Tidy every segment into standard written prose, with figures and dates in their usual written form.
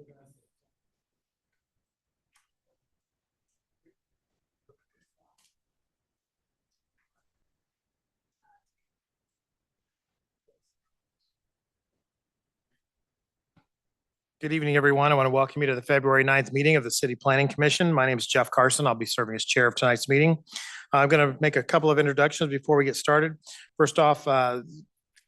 Good evening, everyone. I want to welcome you to the February 9th meeting of the City Planning Commission. My name is Jeff Carson. I'll be serving as chair of tonight's meeting. I'm going to make a couple of introductions before we get started. First off,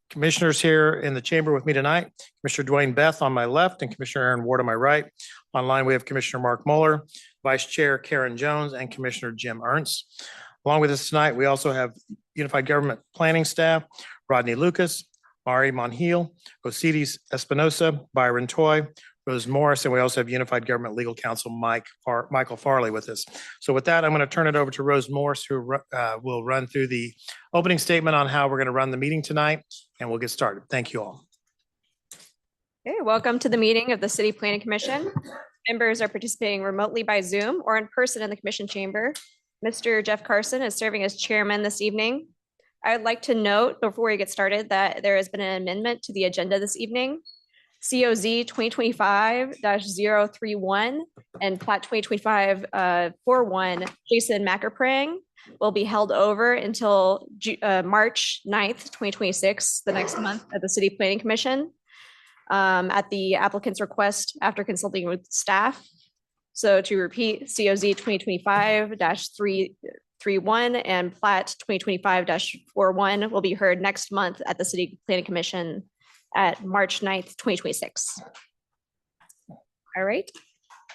commissioners here in the chamber with me tonight, Commissioner Dwayne Beth on my left and Commissioner Aaron Ward on my right. Online, we have Commissioner Mark Mueller, Vice Chair Karen Jones, and Commissioner Jim Ernst. Along with us tonight, we also have Unified Government Planning staff, Rodney Lucas, Mari Monheil, Osiris Espinosa, Byron Toy, Rose Morris, and we also have Unified Government Legal Counsel Michael Farley with us. So with that, I'm going to turn it over to Rose Morris, who will run through the opening statement on how we're going to run the meeting tonight, and we'll get started. Thank you all. Okay, welcome to the meeting of the City Planning Commission. Members are participating remotely by Zoom or in person in the Commission chamber. Mr. Jeff Carson is serving as chairman this evening. I would like to note before we get started that there has been an amendment to the agenda this evening. COZ 2025-031 and Plat 2025-41 Jason Mackerprang will be held over until March 9th, 2026, the next month at the City Planning Commission at the applicant's request after consulting with staff. So to repeat, COZ 2025-331 and Plat 2025-41 will be heard next month at the City Planning Commission at March 9th, 2026. All right,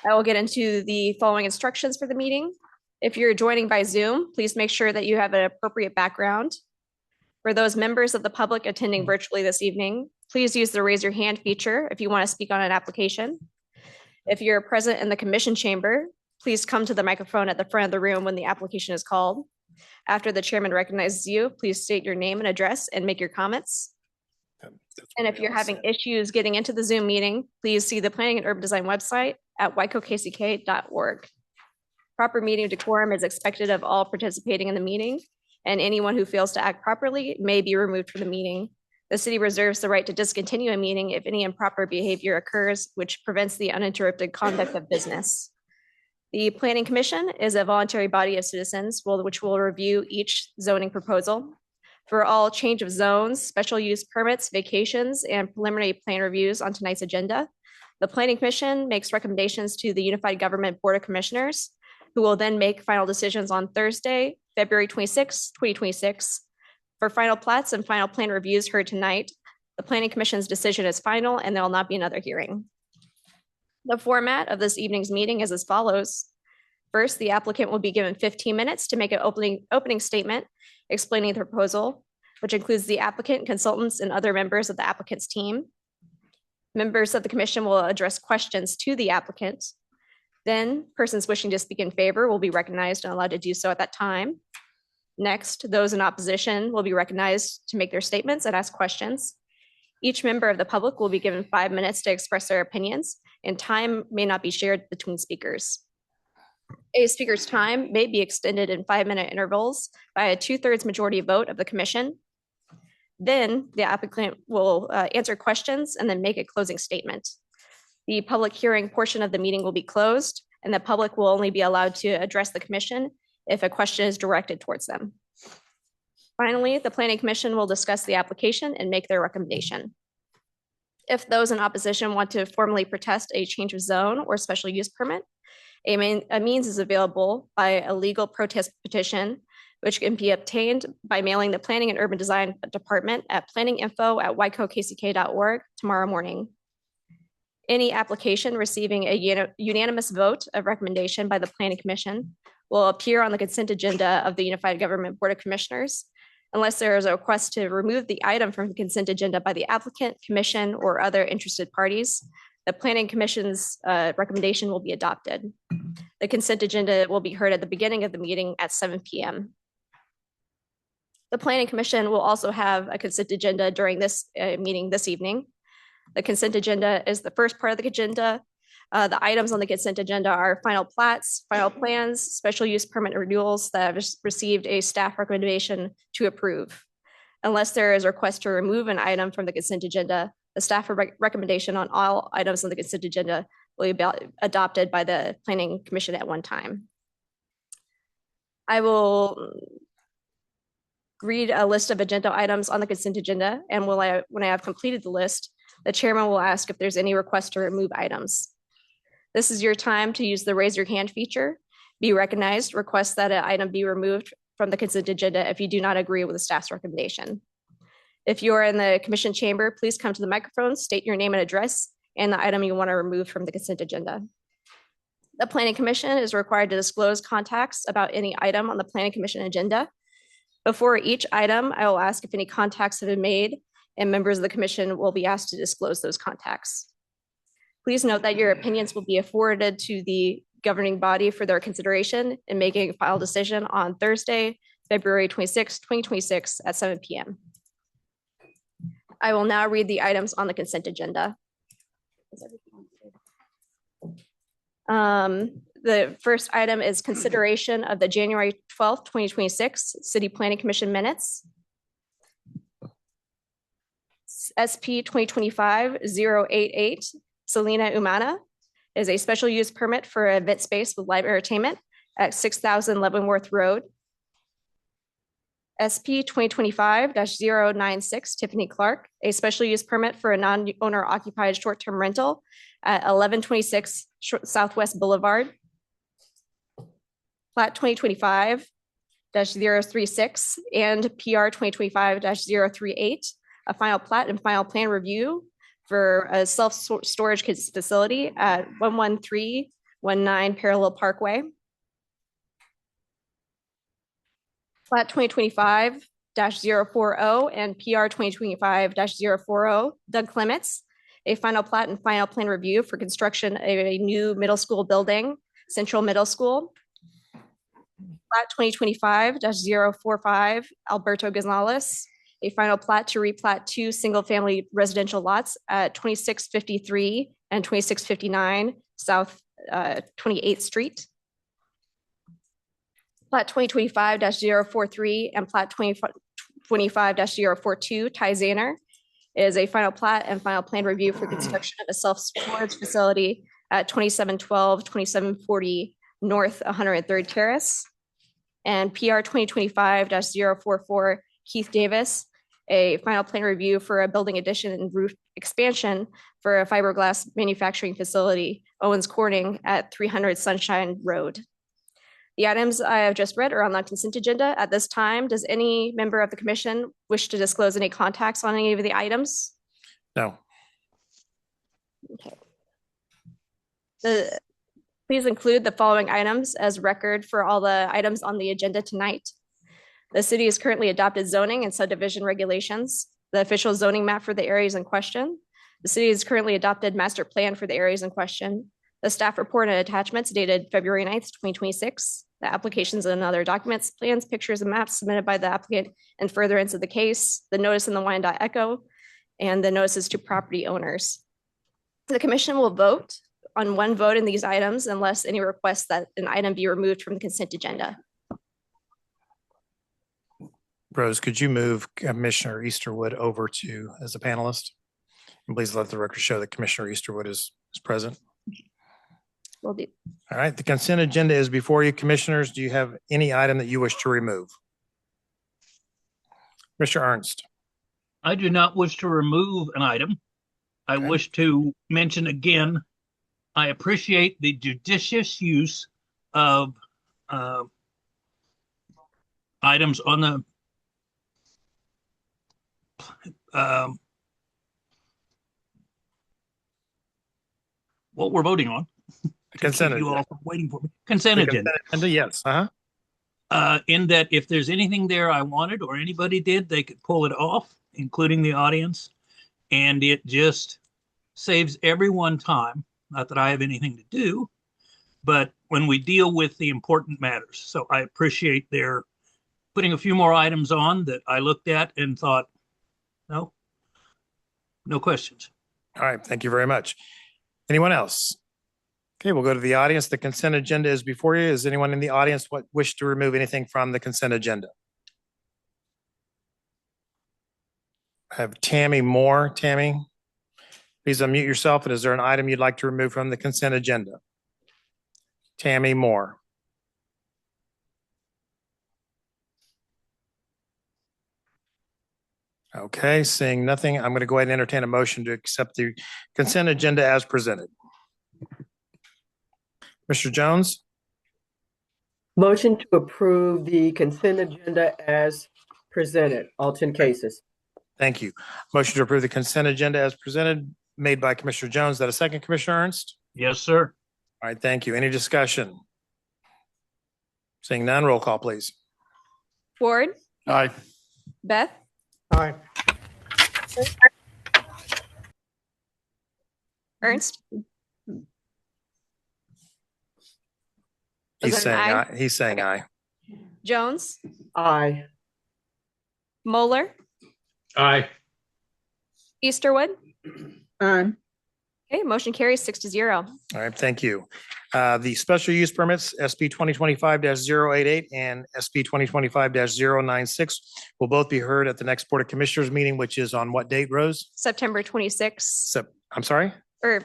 I will get into the following instructions for the meeting. If you're joining by Zoom, please make sure that you have an appropriate background. For those members of the public attending virtually this evening, please use the raise your hand feature if you want to speak on an application. If you're present in the commission chamber, please come to the microphone at the front of the room when the application is called. After the chairman recognizes you, please state your name and address and make your comments. And if you're having issues getting into the Zoom meeting, please see the Planning and Urban Design website at wykokck.org. Proper meeting decorum is expected of all participating in the meeting, and anyone who fails to act properly may be removed from the meeting. The city reserves the right to discontinue a meeting if any improper behavior occurs, which prevents the uninterrupted conduct of business. The Planning Commission is a voluntary body of citizens which will review each zoning proposal. For all change of zones, special use permits, vacations, and preliminary plan reviews on tonight's agenda, the Planning Commission makes recommendations to the Unified Government Board of Commissioners, who will then make final decisions on Thursday, February 26, 2026. For final plats and final plan reviews heard tonight, the Planning Commission's decision is final and there will not be another hearing. The format of this evening's meeting is as follows. First, the applicant will be given 15 minutes to make an opening statement explaining the proposal, which includes the applicant, consultants, and other members of the applicant's team. Members of the commission will address questions to the applicant. Then persons wishing to speak in favor will be recognized and allowed to do so at that time. Next, those in opposition will be recognized to make their statements and ask questions. Each member of the public will be given 5 minutes to express their opinions, and time may not be shared between speakers. A speaker's time may be extended in 5-minute intervals by a 2/3 majority vote of the commission. Then the applicant will answer questions and then make a closing statement. The public hearing portion of the meeting will be closed, and the public will only be allowed to address the commission if a question is directed towards them. Finally, the Planning Commission will discuss the application and make their recommendation. If those in opposition want to formally protest a change of zone or special use permit, a means is available by a legal protest petition, which can be obtained by mailing the Planning and Urban Design Department at planninginfo@wykokck.org tomorrow morning. Any application receiving a unanimous vote of recommendation by the Planning Commission will appear on the consent agenda of the Unified Government Board of Commissioners, unless there is a request to remove the item from the consent agenda by the applicant, commission, or other interested parties. The Planning Commission's recommendation will be adopted. The consent agenda will be heard at the beginning of the meeting at 7 p.m. The Planning Commission will also have a consent agenda during this meeting this evening. The consent agenda is the first part of the agenda. The items on the consent agenda are final plats, final plans, special use permit renewals that have received a staff recommendation to approve. Unless there is a request to remove an item from the consent agenda, the staff recommendation on all items on the consent agenda will be adopted by the Planning Commission at one time. I will read a list of agenda items on the consent agenda, and when I have completed the list, the chairman will ask if there's any request to remove items. This is your time to use the raise your hand feature, be recognized, request that an item be removed from the consent agenda if you do not agree with the staff's recommendation. If you are in the commission chamber, please come to the microphone, state your name and address, and the item you want to remove from the consent agenda. The Planning Commission is required to disclose contacts about any item on the Planning Commission agenda. Before each item, I will ask if any contacts have been made, and members of the commission will be asked to disclose those contacts. Please note that your opinions will be forwarded to the governing body for their consideration in making a final decision on Thursday, February 26, 2026 at 7 p.m. I will now read the items on the consent agenda. The first item is consideration of the January 12th, 2026 City Planning Commission minutes. SP 2025-088, Selena Umana is a special use permit for an event space with live entertainment at 6,000 Leavenworth Road. SP 2025-096, Tiffany Clark, a special use permit for a non-owner occupied short-term rental at 1126 Southwest Boulevard. Plat 2025-036 and PR 2025-038, a final plat and final plan review for a self-storage facility at 11319 Parallel Parkway. Plat 2025-040 and PR 2025-040, Doug Clements, a final plat and final plan review for construction of a new middle school building, Central Middle School. Plat 2025-045, Alberto Gonzalez, a final plat to replat two single-family residential lots at 2653 and 2659 South 28th Street. Plat 2025-043 and Plat 2025-042, Ty Zanner, is a final plat and final plan review for construction of a self-storage facility at 2712, 2740 North 103rd Terrace. And PR 2025-044, Keith Davis, a final plan review for a building addition and roof expansion for a fiberglass manufacturing facility, Owens Corning at 300 Sunshine Road. The items I have just read are on the consent agenda. At this time, does any member of the commission wish to disclose any contacts on any of the items? No. Okay. Please include the following items as record for all the items on the agenda tonight. The city has currently adopted zoning and subdivision regulations, the official zoning map for the areas in question. The city has currently adopted master plan for the areas in question. The staff report and attachments dated February 9th, 2026. The applications and other documents, plans, pictures, and maps submitted by the applicant and furtherance of the case, the notice in the Wyandotte Echo, and the notices to property owners. The commission will vote on one vote in these items unless any requests that an item be removed from the consent agenda. Rose, could you move Commissioner Easterwood over to as a panelist? And please let the record show that Commissioner Easterwood is present. Will do. All right, the consent agenda is before you, commissioners. Do you have any item that you wish to remove? Mr. Ernst. I do not wish to remove an item. I wish to mention again, I appreciate the judicious use of items on the what we're voting on. Consent agenda. You all waiting for me. Consent agenda. Yes. In that if there's anything there I wanted or anybody did, they could pull it off, including the audience. And it just saves everyone time. Not that I have anything to do, but when we deal with the important matters. So I appreciate their putting a few more items on that I looked at and thought, no questions. All right. Thank you very much. Anyone else? Okay, we'll go to the audience. The consent agenda is before you. Is anyone in the audience wish to remove anything from the consent agenda? I have Tammy Moore. Tammy, Please unmute yourself. And is there an item you'd like to remove from the consent agenda? Tammy Moore. Okay, seeing nothing, I'm going to go ahead and entertain a motion to accept the consent agenda as presented. Mr. Jones, Motion to approve the consent agenda as presented, all 10 cases. thank you. Motion to approve the consent agenda as presented, made by Commissioner Jones. Is that a second, Commissioner Ernst? Yes, sir. All right, thank you. Any discussion? Seeing none, roll call, please. Ward, Aye. Beth, Aye. Ernst, He's Was it an saying aye? aye. He's saying aye. Jones, Aye. Moeller, Aye. Easterwood. Aye. Okay, motion carries 6-0. All right, thank you. The special use permits, SB 2025-088 and SB 2025-096 will both be heard at the next Board of Commissioners meeting, which is on what date, Rose? September 26th, I'm sorry? or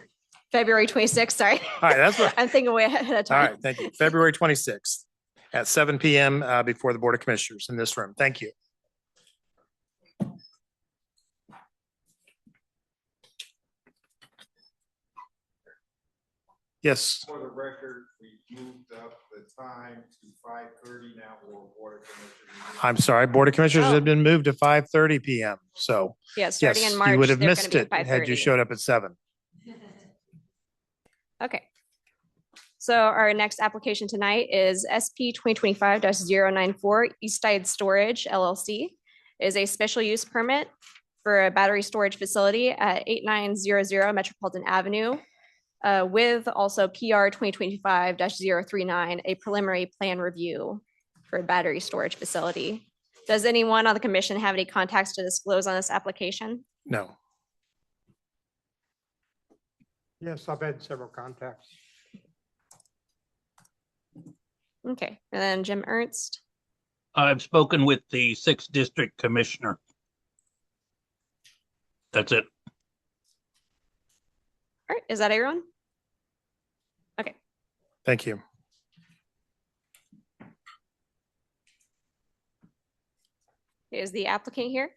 February 26th, sorry. All right, that's what, I'm thinking way ahead of all time. right, thank you. February 26th at 7 PM before the Board of Commissioners in this room. Thank you. Yes, For the record, we moved up the time to 5:30 now for Board of Commissioners. I'm sorry. Board of Commissioners Oh. have been moved to 5:30 PM. So Yeah, starting yes, in March. you would have they're gonna missed be at it had you 5:30. showed up at 7. Okay. So our next application tonight is SP 2025-094 Eastside Storage LLC. It is a special use permit for a battery storage facility at 8900 Metropolitan Avenue with also PR 2025-039, a preliminary plan review for a battery storage facility. Does anyone on the commission have any contacts to disclose on this application? No. Yes, I've had several contacts. Okay, and then Jim Ernst. I've spoken with the 6th District Commissioner. That's it. All right, is that everyone? Okay. Thank you. Is the applicant here?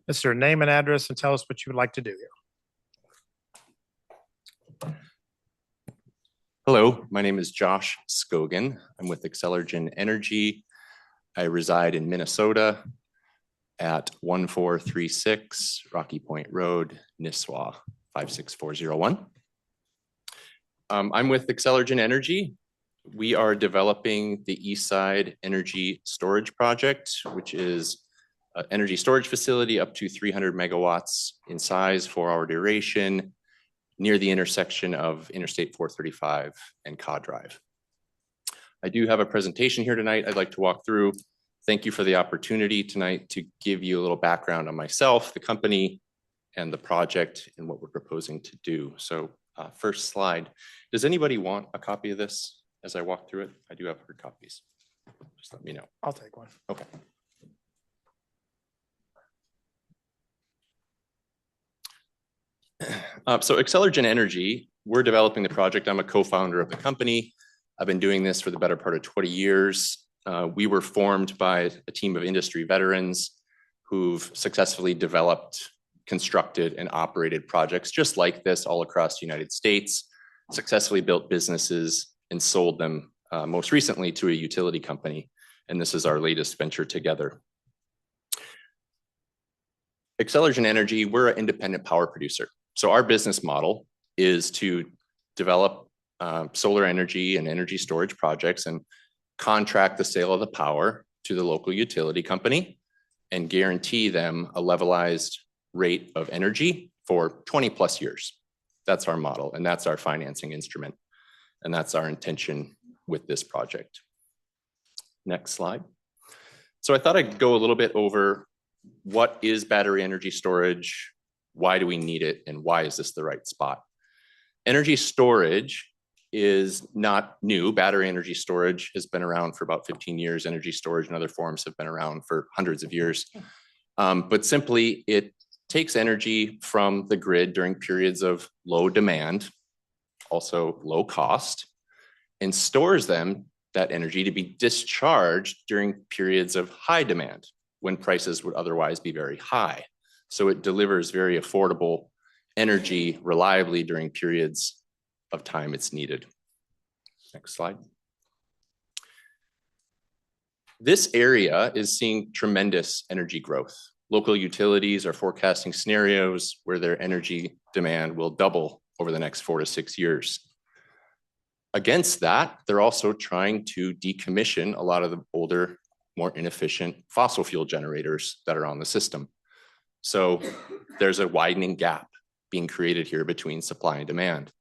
Mr. Name and address and tell us what you would like to do here. Hello, my name is Josh Scogan. I'm with Accelergen Energy. I reside in Minnesota at 1436 Rocky Point Road, Nisswa, 56401. I'm with Accelergen Energy. We are developing the Eastside Energy Storage Project, which is an energy storage facility up to 300 megawatts in size, 4-hour duration, near the intersection of Interstate 435 and Cod Drive. I do have a presentation here tonight I'd like to walk through. Thank you for the opportunity tonight to give you a little background on myself, the company, and the project and what we're proposing to do. So first slide. Does anybody want a copy of this as I walk through it? I do have hard copies. Just let me know. I'll take one. Okay. So Accelergen Energy, we're developing the project. I'm a co-founder of the company. I've been doing this for the better part of 20 years. We were formed by a team of industry veterans who've successfully developed, constructed, and operated projects just like this all across the United States, successfully built businesses and sold them most recently to a utility company. And this is our latest venture together. Accelergen Energy, we're an independent power producer. So our business model is to develop solar energy and energy storage projects and contract the sale of the power to the local utility company and guarantee them a levelized rate of energy for 20 plus years. That's our model and that's our financing instrument. And that's our intention with this project. Next slide. So I thought I'd go a little bit over what is battery energy storage, why do we need it, and why is this the right spot? Energy storage is not new. Battery energy storage has been around for about 15 years. Energy storage and other forms have been around for hundreds of years. But simply, it takes energy from the grid during periods of low demand, also low cost, and stores that energy to be discharged during periods of high demand when prices would otherwise be very high. So it delivers very affordable energy reliably during periods of time it's needed. Next slide. This area is seeing tremendous energy growth. Local utilities are forecasting scenarios where their energy demand will double over the next 4 to 6 years. Against that, they're also trying to decommission a lot of the older, more inefficient fossil fuel generators that are on the system. So there's a widening gap being created here between supply and demand.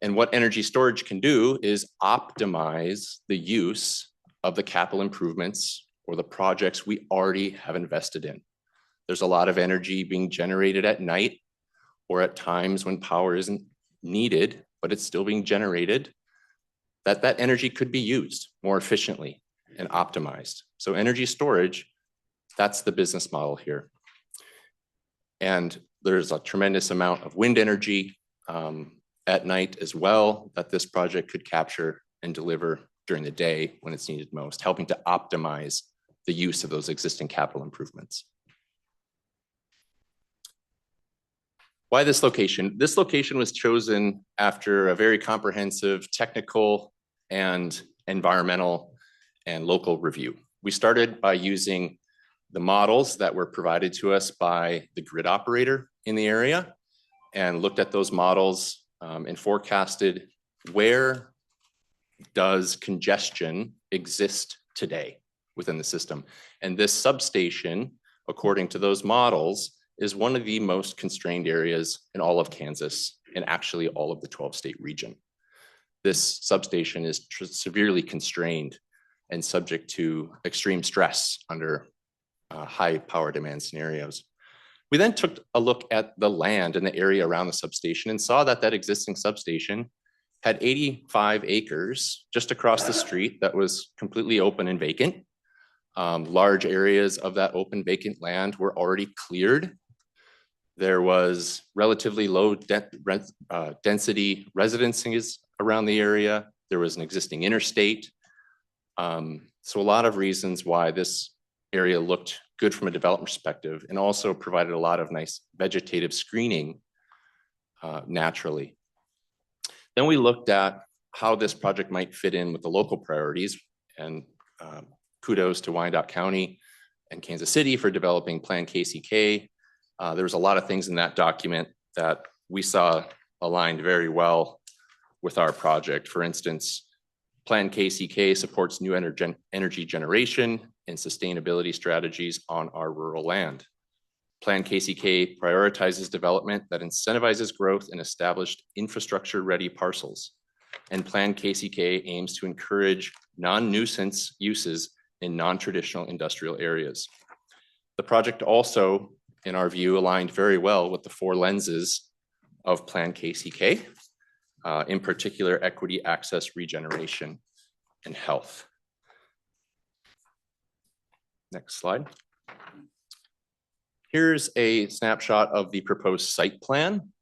And what energy storage can do is optimize the use of the capital improvements or the projects we already have invested in. There's a lot of energy being generated at night or at times when power isn't needed, but it's still being generated, that energy could be used more efficiently and optimized. So energy storage, that's the business model here. And there's a tremendous amount of wind energy at night as well that this project could capture and deliver during the day when it's needed most, helping to optimize the use of those existing capital improvements. Why this location? This location was chosen after a very comprehensive technical and environmental and local review. We started by using the models that were provided to us by the grid operator in the area and looked at those models and forecasted where does congestion exist today within the system. And this substation, according to those models, is one of the most constrained areas in all of Kansas and actually all of the 12-state region. This substation is severely constrained and subject to extreme stress under high power demand scenarios. We then took a look at the land and the area around the substation and saw that that existing substation had 85 acres just across the street that was completely open and vacant. Large areas of that open vacant land were already cleared. There was relatively low density residences around the area. There was an existing interstate. So a lot of reasons why this area looked good from a development perspective and also provided a lot of nice vegetative screening naturally. Then we looked at how this project might fit in with the local priorities, and kudos to Wyandotte County and Kansas City for developing Plan KCK. There was a lot of things in that document that we saw aligned very well with our project. For instance, Plan KCK supports new energy generation and sustainability strategies on our rural land. Plan KCK prioritizes development that incentivizes growth in established infrastructure-ready parcels. And Plan KCK aims to encourage non-nuisance uses in non-traditional industrial areas. The project also, in our view, aligned very well with the 4 lenses of Plan KCK, in particular, equity, access, regeneration, and health. Next slide. Here's a snapshot of the proposed site plan.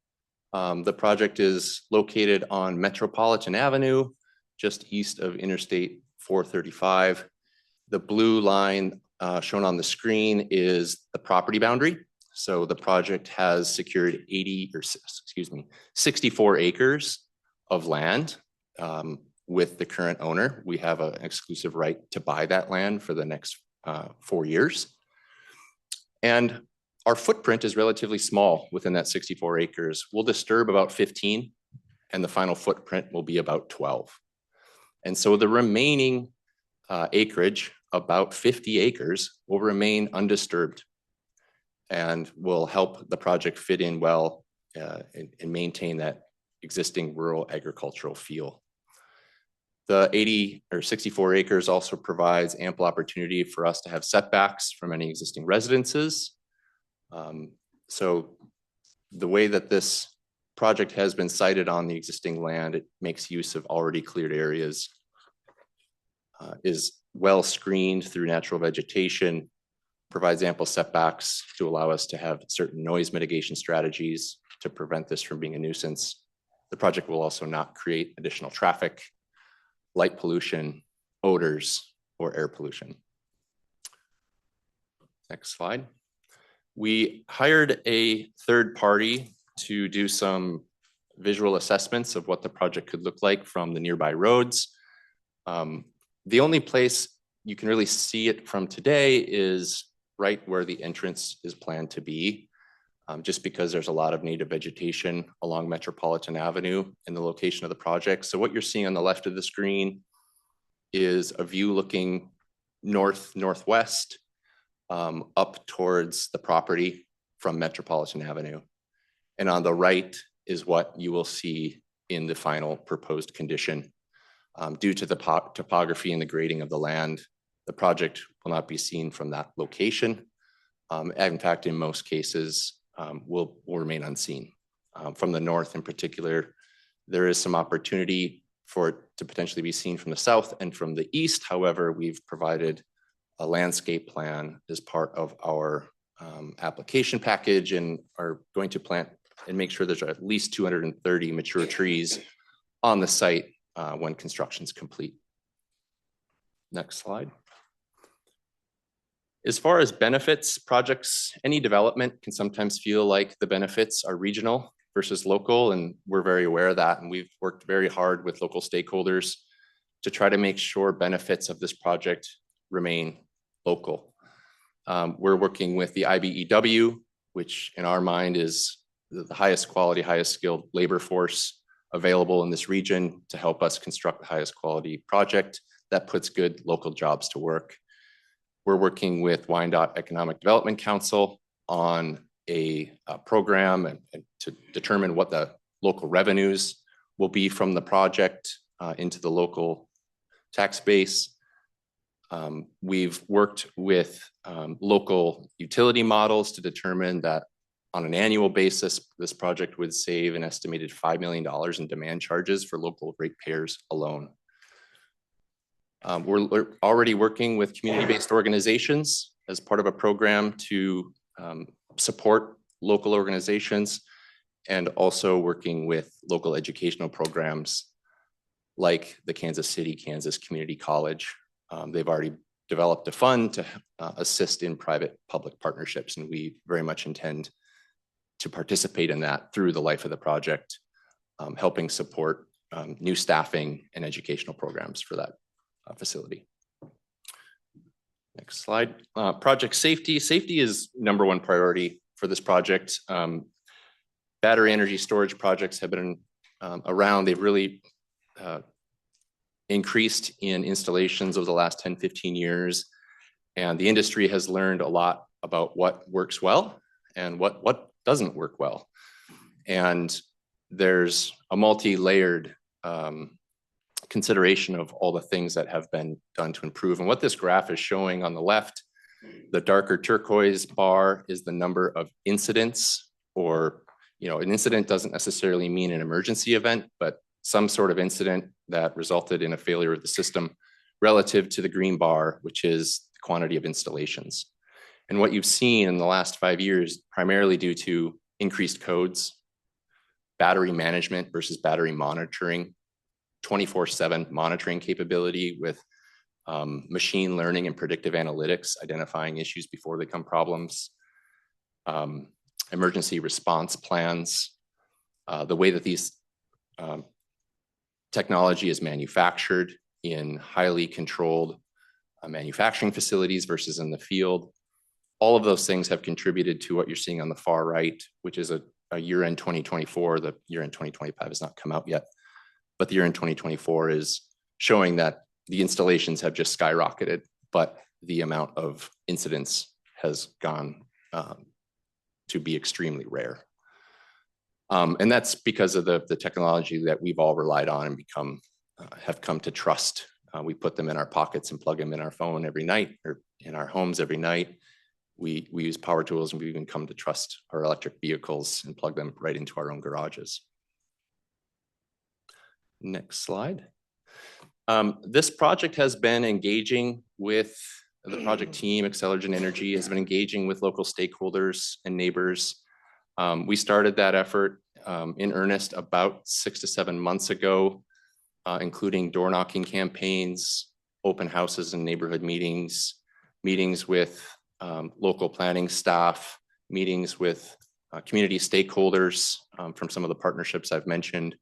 The project is located on Metropolitan Avenue, just east of Interstate 435. The blue line shown on the screen is the property boundary. So the project has secured 64 acres of land with the current owner. We have an exclusive right to buy that land for the next 4 years. And our footprint is relatively small within that 64 acres. We'll disturb about 15, and the final footprint will be about 12. And so the remaining acreage, about 50 acres, will remain undisturbed and will help the project fit in well and maintain that existing rural agricultural feel. The 64 acres also provides ample opportunity for us to have setbacks from any existing residences. So the way that this project has been sited on the existing land, it makes use of already cleared areas, is well screened through natural vegetation, provides ample setbacks to allow us to have certain noise mitigation strategies to prevent this from being a nuisance. The project will also not create additional traffic, light pollution, odors, or air pollution. Next slide. We hired a third party to do some visual assessments of what the project could look like from the nearby roads. The only place you can really see it from today is right where the entrance is planned to be, just because there's a lot of native vegetation along Metropolitan Avenue in the location of the project. So what you're seeing on the left of the screen is a view looking northwest up towards the property from Metropolitan Avenue. And on the right is what you will see in the final proposed condition. Due to the topography and the grading of the land, the project will not be seen from that location. In fact, in most cases, will remain unseen. From the north in particular, there is some opportunity for it to potentially be seen from the south and from the east. However, we've provided a landscape plan as part of our application package and are going to plant and make sure there's at least 230 mature trees on the site when construction is complete. Next slide. As far as benefits, projects, any development can sometimes feel like the benefits are regional versus local, and we're very aware of that. And we've worked very hard with local stakeholders to try to make sure benefits of this project remain local. We're working with the IBEW, which in our mind is the highest quality, highest skilled labor force available in this region to help us construct the highest quality project that puts good local jobs to work. We're working with Wyandotte Economic Development Council on a program and to determine what the local revenues will be from the project into the local tax base. We've worked with local utility models to determine that on an annual basis, this project would save an estimated $5 million in demand charges for local ratepayers alone. We're already working with community-based organizations as part of a program to support local organizations and also working with local educational programs like the Kansas City, Kansas Community College. They've already developed a fund to assist in private-public partnerships, and we very much intend to participate in that through the life of the project, helping support new staffing and educational programs for that facility. Next slide. Project safety. Safety is number one priority for this project. Battery energy storage projects have been around. They've really increased in installations over the last 10, 15 years. And the industry has learned a lot about what works well and what doesn't work well. And there's a multi-layered consideration of all the things that have been done to improve. And what this graph is showing on the left, the darker turquoise bar is the number of incidents, or, an incident doesn't necessarily mean an emergency event, but some sort of incident that resulted in a failure of the system, relative to the green bar, which is the quantity of installations. And what you've seen in the last 5 years, primarily due to increased codes, battery management versus battery monitoring, 24/7 monitoring capability with machine learning and predictive analytics, identifying issues before they become problems, emergency response plans, the way that these technology is manufactured in highly controlled manufacturing facilities versus in the field. All of those things have contributed to what you're seeing on the far right, which is a year-end 2024. The year-end 2025 has not come out yet, but the year-end 2024 is showing that the installations have just skyrocketed, but the amount of incidents has gone to be extremely rare. And that's because of the technology that we've all relied on and have come to trust. We put them in our pockets and plug them in our phone every night, or in our homes every night. We use power tools, and we even come to trust our electric vehicles and plug them right into our own garages. Next slide. This project has been engaging with the project team, Accelergen Energy, has been engaging with local stakeholders and neighbors. We started that effort in earnest about 6 to 7 months ago, including door knocking campaigns, open houses and neighborhood meetings, meetings with local planning staff, meetings with community stakeholders from some of the partnerships I've mentioned.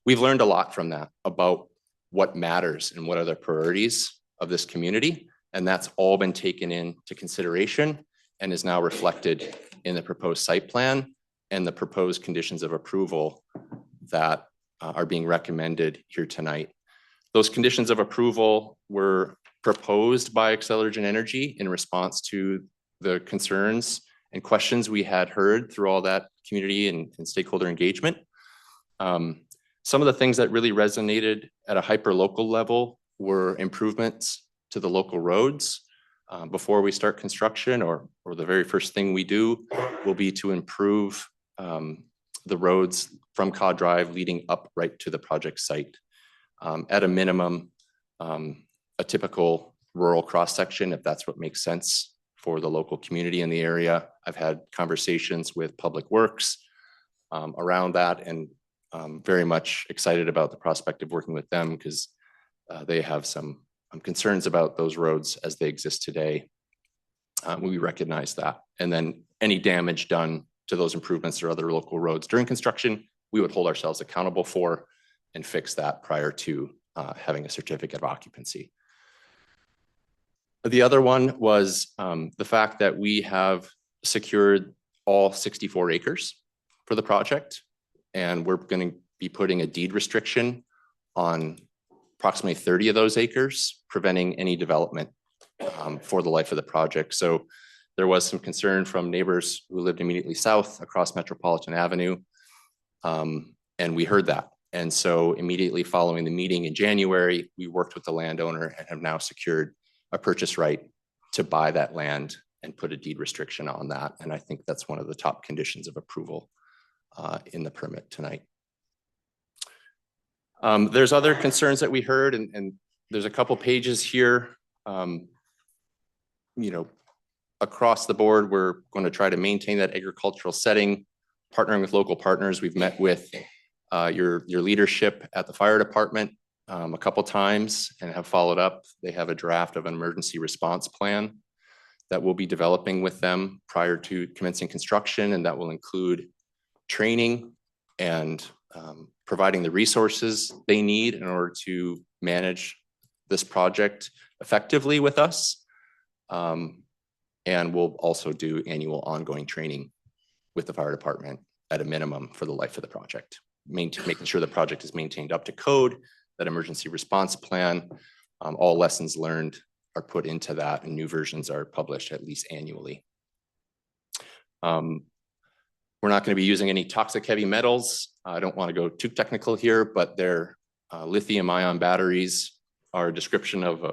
We've learned a lot from that about what matters and what are the priorities of this community. And that's all been taken into consideration and is now reflected in the proposed site plan and the proposed conditions of approval that are being recommended here tonight. Those conditions of approval were proposed by Accelergen Energy in response to the concerns and questions we had heard through all that community and stakeholder engagement. Some of the things that really resonated at a hyper-local level were improvements to the local roads. Before we start construction, or the very first thing we do will be to improve the roads from Cod Drive leading up right to the project site. At a minimum, a typical rural cross-section, if that's what makes sense for the local community in the area. I've had conversations with Public Works around that, and very much excited about the prospect of working with them because they have some concerns about those roads as they exist today. We recognize that. And then any damage done to those improvements or other local roads during construction, we would hold ourselves accountable for and fix that prior to having a certificate of occupancy. The other one was the fact that we have secured all 64 acres for the project, and we're going to be putting a deed restriction on approximately 30 of those acres, preventing any development for the life of the project. So there was some concern from neighbors who lived immediately south across Metropolitan Avenue, and we heard that. And so immediately following the meeting in January, we worked with the landowner and have now secured a purchase right to buy that land and put a deed restriction on that. And I think that's one of the top conditions of approval in the permit tonight. There's other concerns that we heard, and there's a couple pages here. Across the board, we're going to try to maintain that agricultural setting, partnering with local partners. We've met with your leadership at the fire department a couple times and have followed up. They have a draft of an emergency response plan that we'll be developing with them prior to commencing construction, and that will include training and providing the resources they need in order to manage this project effectively with us. And we'll also do annual ongoing training with the fire department at a minimum for the life of the project, making sure the project is maintained up to code, that emergency response plan, all lessons learned are put into that, and new versions are published at least annually. We're not going to be using any toxic heavy metals. I don't want to go too technical here, but their lithium ion batteries are a description of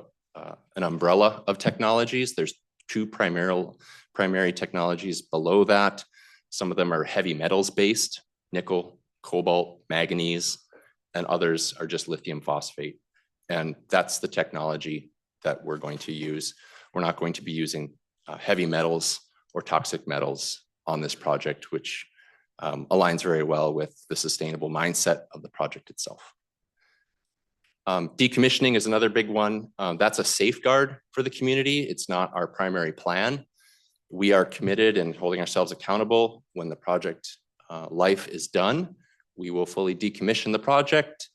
an umbrella of technologies. There's two primary technologies below that. Some of them are heavy metals based, nickel, cobalt, manganese, and others are just lithium phosphate. And that's the technology that we're going to use. We're not going to be using heavy metals or toxic metals on this project, which aligns very well with the sustainable mindset of the project itself. Decommissioning is another big one. That's a safeguard for the community. It's not our primary plan. We are committed and holding ourselves accountable. When the project life is done, we will fully decommission the project,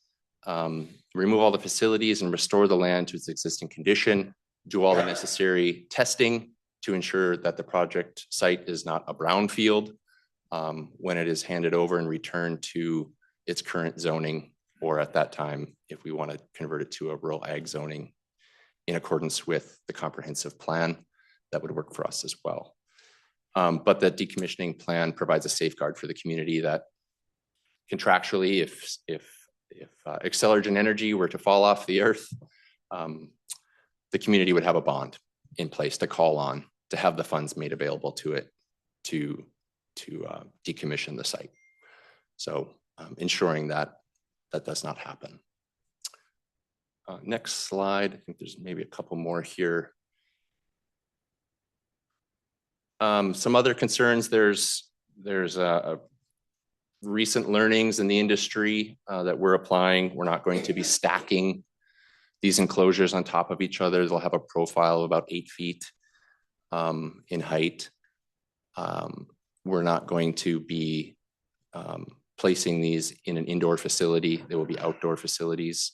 remove all the facilities and restore the land to its existing condition, do all the necessary testing to ensure that the project site is not a brownfield when it is handed over and returned to its current zoning, or at that time, if we want to convert it to a rural ag zoning in accordance with the comprehensive plan, that would work for us as well. But the decommissioning plan provides a safeguard for the community that contractually, if Accelergen Energy were to fall off the earth, the community would have a bond in place to call on to have the funds made available to it to decommission the site. So ensuring that that does not happen. Next slide. I think there's maybe a couple more here. Some other concerns, there's recent learnings in the industry that we're applying. We're not going to be stacking these enclosures on top of each other. They'll have a profile of about 8 feet in height. We're not going to be placing these in an indoor facility. They will be outdoor facilities.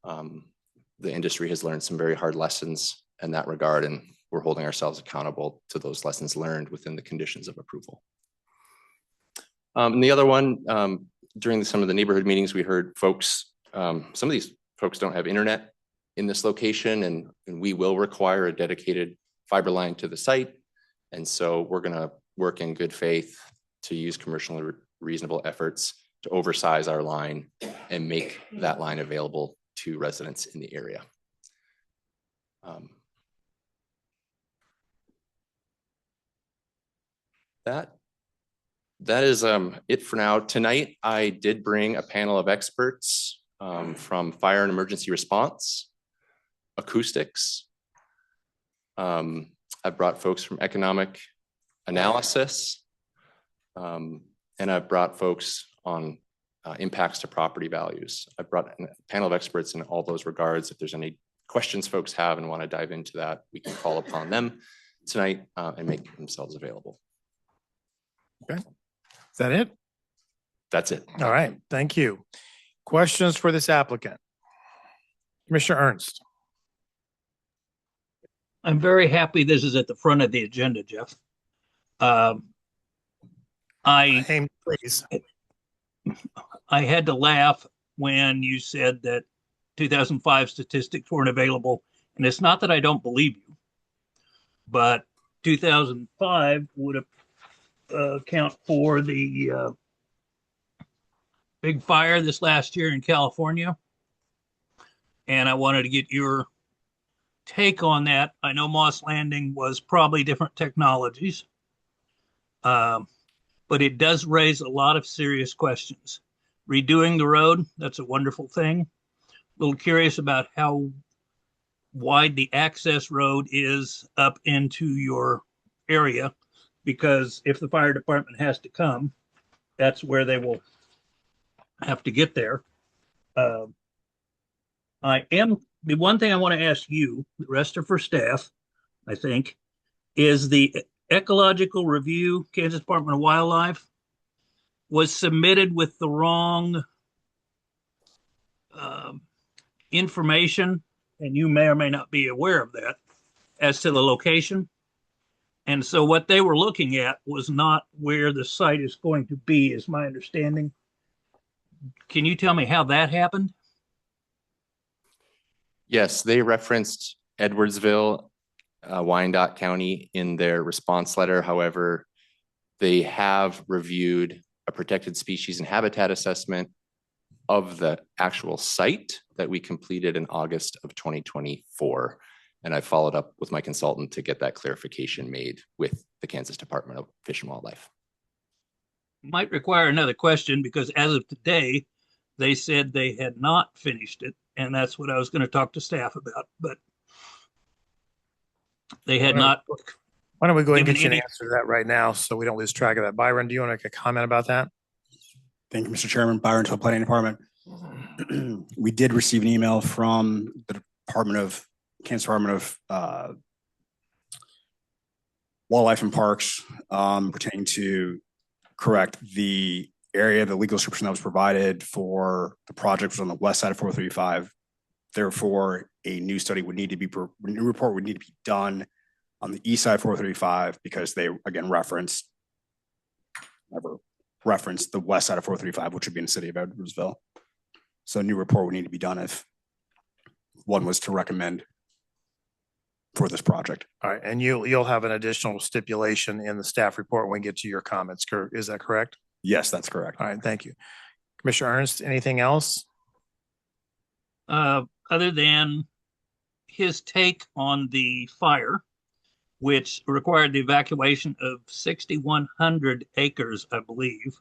The industry has learned some very hard lessons in that regard, and we're holding ourselves accountable to those lessons learned within the conditions of approval. And the other one, during some of the neighborhood meetings, we heard folks, some of these folks don't have internet in this location, and we will require a dedicated fiber line to the site. And so we're going to work in good faith to use commercially reasonable efforts to oversize our line and make that line available to residents in the area. That is it for now. Tonight, I did bring a panel of experts from fire and emergency response, acoustics. I brought folks from economic analysis, and I've brought folks on impacts to property values. I brought a panel of experts in all those regards. If there's any questions folks have and want to dive into that, we can call upon them tonight and make themselves available. Okay. Is that it? That's it. All right. Thank you. Questions for this applicant? Commissioner Ernst. I'm very happy this is at the front of the agenda, Jeff. Aim, please. I had to laugh when you said that 2005 statistics weren't available. And it's not that I don't believe you, but 2005 would account for the big fire this last year in California. And I wanted to get your take on that. I know Moss Landing was probably different technologies, but it does raise a lot of serious questions. Redoing the road, that's a wonderful thing. A little curious about how wide the access road is up into your area, because if the fire department has to come, that's where they will have to get there. The one thing I want to ask you, the rest are for staff, I think, is the ecological review, Kansas Department of Wildlife, was submitted with the wrong information, and you may or may not be aware of that, as to the location. And so what they were looking at was not where the site is going to be, is my understanding. Can you tell me how that happened? Yes, they referenced Edwardsville, Wyandotte County in their response letter. However, they have reviewed a protected species and habitat assessment of the actual site that we completed in August of 2024. And I followed up with my consultant to get that clarification made with the Kansas Department of Fish and Wildlife. Might require another question, because as of today, they said they had not finished it. And that's what I was going to talk to staff about, but they had not. Why don't we go ahead and get you an answer to that right now so we don't lose track of that. Byron, do you want to make a comment about that? Thank you, Mr. Chairman. Byron to the Planning Department. We did receive an email from the Kansas Department of Wildlife and Parks pertaining to correct the area, the legal description that was provided for the project was on the west side of 435. Therefore, a new report would need to be done on the east side of 435, because they again referenced the west side of 435, which would be in the city of Edwardsville. So a new report would need to be done if one was to recommend for this project. All right, and you'll have an additional stipulation in the staff report when we get to your comments. Is that correct? Yes, that's correct. All right, thank you. Commissioner Ernst, anything else? Other than his take on the fire, which required the evacuation of 6,100 acres, I believe.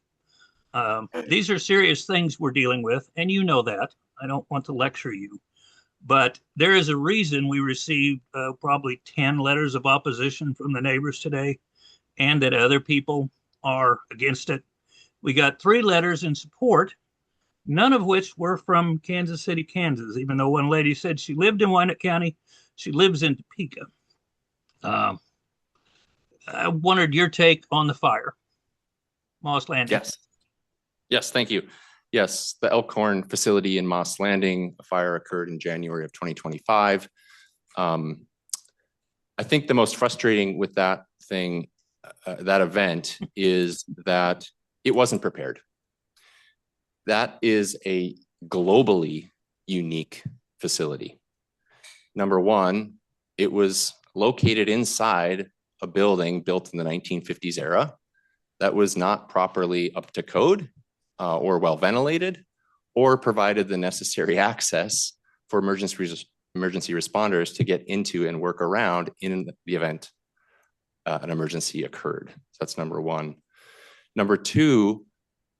These are serious things we're dealing with, and you know that. I don't want to lecture you, but there is a reason we received probably 10 letters of opposition from the neighbors today, and that other people are against it. We got 3 letters in support, none of which were from Kansas City, Kansas, even though one lady said she lived in Wyandotte County. She lives in Topeka. I wondered your take on the fire, Moss Landing. Yes. Yes, thank you. Yes, the Elkhorn facility in Moss Landing, a fire occurred in January of 2025. I think the most frustrating with that thing, that event, is that it wasn't prepared. That is a globally unique facility. Number one, it was located inside a building built in the 1950s era that was not properly up to code or well ventilated or provided the necessary access for emergency responders to get into and work around in the event an emergency occurred. So that's number one. Number two,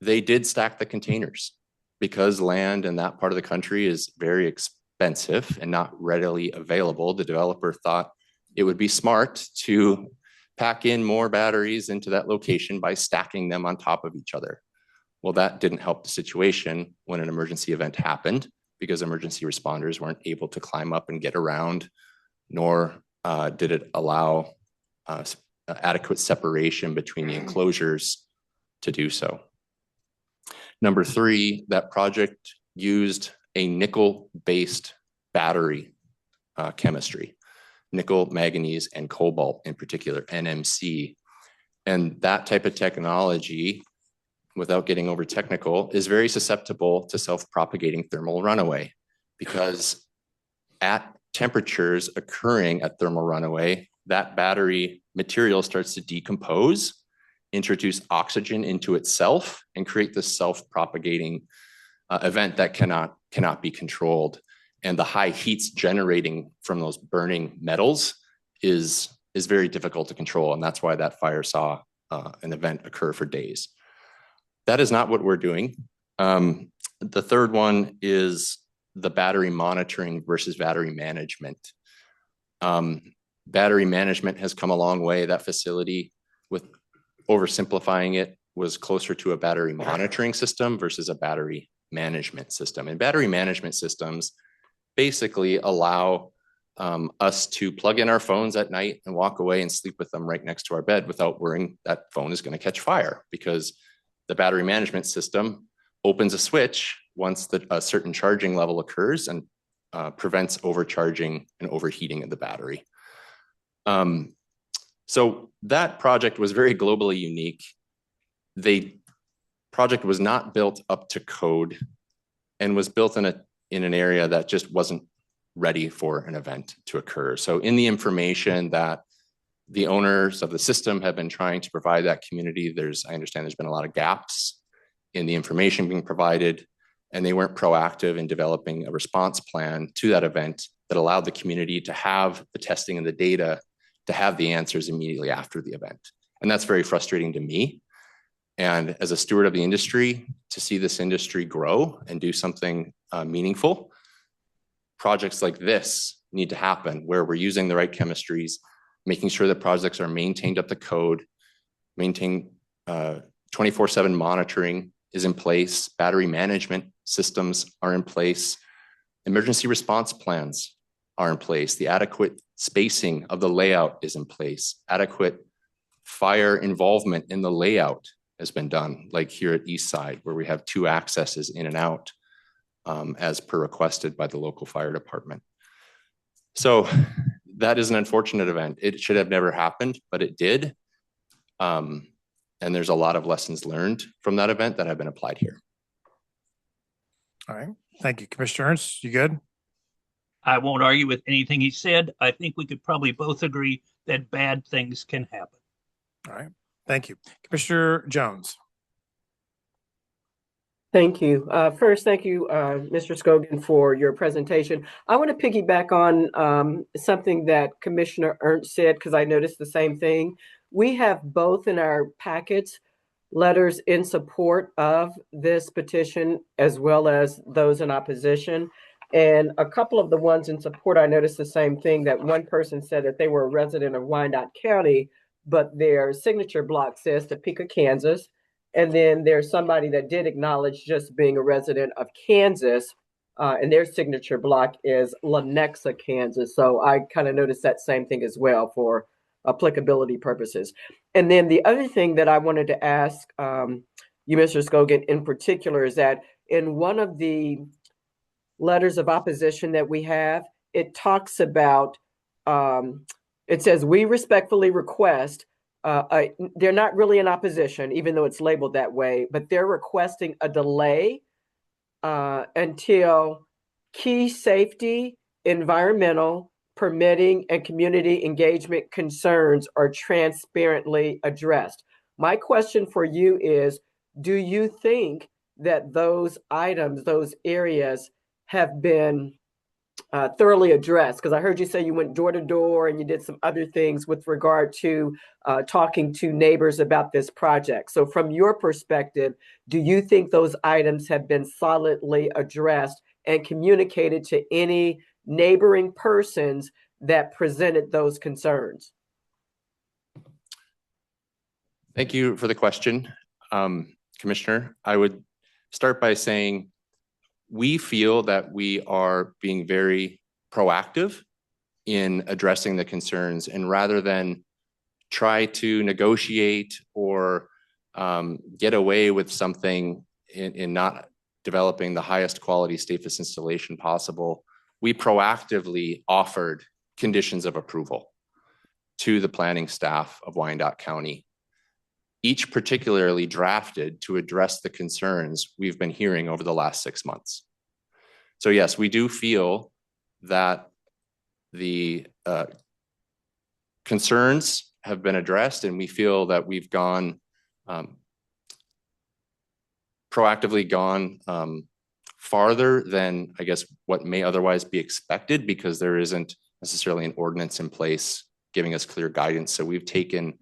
they did stack the containers because land in that part of the country is very expensive and not readily available. The developer thought it would be smart to pack in more batteries into that location by stacking them on top of each other. Well, that didn't help the situation when an emergency event happened because emergency responders weren't able to climb up and get around, nor did it allow adequate separation between the enclosures to do so. Number three, that project used a nickel-based battery chemistry, nickel, manganese, and cobalt in particular, NMC. And that type of technology, without getting over technical, is very susceptible to self-propagating thermal runaway because at temperatures occurring at thermal runaway, that battery material starts to decompose, introduce oxygen into itself, and create this self-propagating event that cannot be controlled. And the high heats generating from those burning metals is very difficult to control. And that's why that fire saw an event occur for days. That is not what we're doing. The third one is the battery monitoring versus battery management. Battery management has come a long way. That facility, with oversimplifying it, was closer to a battery monitoring system versus a battery management system. And battery management systems basically allow us to plug in our phones at night and walk away and sleep with them right next to our bed without worrying that phone is going to catch fire, because the battery management system opens a switch once a certain charging level occurs and prevents overcharging and overheating of the battery. So that project was very globally unique. The project was not built up to code and was built in an area that just wasn't ready for an event to occur. So in the information that the owners of the system have been trying to provide that community, I understand there's been a lot of gaps in the information being provided, and they weren't proactive in developing a response plan to that event that allowed the community to have the testing and the data to have the answers immediately after the event. And that's very frustrating to me. And as a steward of the industry, to see this industry grow and do something meaningful, projects like this need to happen where we're using the right chemistries, making sure that projects are maintained up to code, maintain 24/7 monitoring is in place, battery management systems are in place, emergency response plans are in place, the adequate spacing of the layout is in place, adequate fire involvement in the layout has been done, like here at East Side, where we have 2 accesses in and out as per requested by the local fire department. So that is an unfortunate event. It should have never happened, but it did. And there's a lot of lessons learned from that event that have been applied here. All right. Thank you. Commissioner Ernst, you good? I won't argue with anything he said. I think we could probably both agree that bad things can happen. All right. Thank you. Commissioner Jones. Thank you. First, thank you, Mr. Scogan, for your presentation. I want to piggyback on something that Commissioner Ernst said, because I noticed the same thing. We have both in our packets letters in support of this petition as well as those in opposition. And a couple of the ones in support, I noticed the same thing, that one person said that they were a resident of Wyandotte County, but their signature block says Topeka, Kansas. And then there's somebody that did acknowledge just being a resident of Kansas, and their signature block is Lenexa, Kansas. So I kind of noticed that same thing as well for applicability purposes. And then the other thing that I wanted to ask you, Mr. Scogan, in particular, is that in one of the letters of opposition that we have, it talks about, it says, we respectfully request, they're not really in opposition, even though it's labeled that way, but they're requesting a delay until key safety, environmental, permitting, and community engagement concerns are transparently addressed. My question for you is, do you think that those items, those areas have been thoroughly addressed? Because I heard you say you went door to door and you did some other things with regard to talking to neighbors about this project. So from your perspective, do you think those items have been solidly addressed and communicated to any neighboring persons that presented those concerns? Thank you for the question, Commissioner. I would start by saying we feel that we are being very proactive in addressing the concerns, and rather than try to negotiate or get away with something in not developing the highest quality safest installation possible, we proactively offered conditions of approval to the planning staff of Wyandotte County, each particularly drafted to address the concerns we've been hearing over the last 6 months. So yes, we do feel that the concerns have been addressed, and we feel that we've gone proactively gone farther than, I guess, what may otherwise be expected, because there isn't necessarily an ordinance in place giving us clear guidance. So we've taken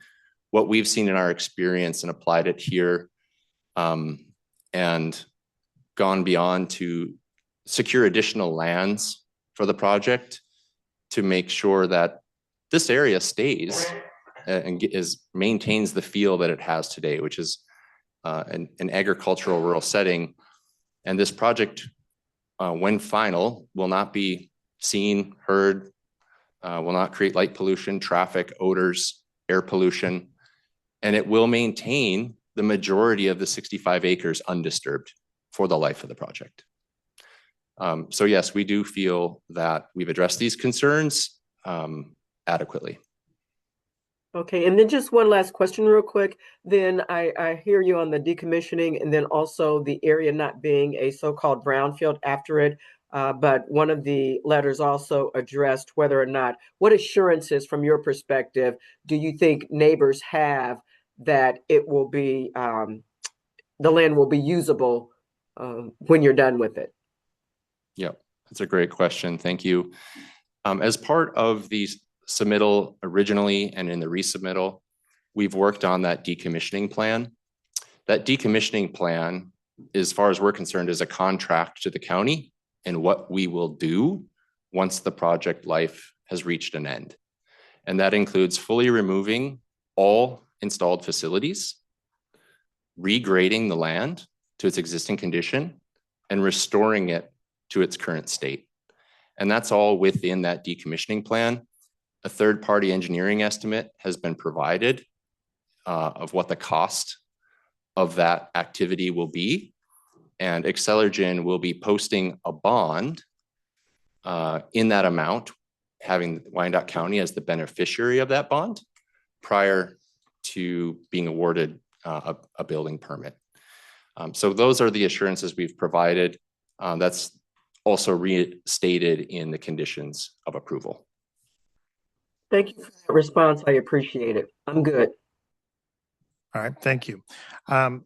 what we've seen in our experience and applied it here, and gone beyond to secure additional lands for the project to make sure that this area stays and maintains the feel that it has today, which is an agricultural rural setting. And this project, when final, will not be seen, heard, will not create light pollution, traffic, odors, air pollution, and it will maintain the majority of the 65 acres undisturbed for the life of the project. So yes, we do feel that we've addressed these concerns adequately. Okay, and then just one last question real quick. Then I hear you on the decommissioning and then also the area not being a so-called brownfield after it. But one of the letters also addressed whether or not, what assurances from your perspective do you think neighbors have that it will be, the land will be usable when you're done with it? Yeah, that's a great question. Thank you. As part of the submittal originally and in the resubmittal, we've worked on that decommissioning plan. That decommissioning plan, as far as we're concerned, is a contract to the county and what we will do once the project life has reached an end. And that includes fully removing all installed facilities, regrading the land to its existing condition, and restoring it to its current state. And that's all within that decommissioning plan. A third-party engineering estimate has been provided of what the cost of that activity will be. And Excelergen will be posting a bond in that amount, having Wyandotte County as the beneficiary of that bond prior to being awarded a building permit. So those are the assurances we've provided. That's also restated in the conditions of approval. Thank you for that response. I appreciate it. I'm good. All right, thank you. I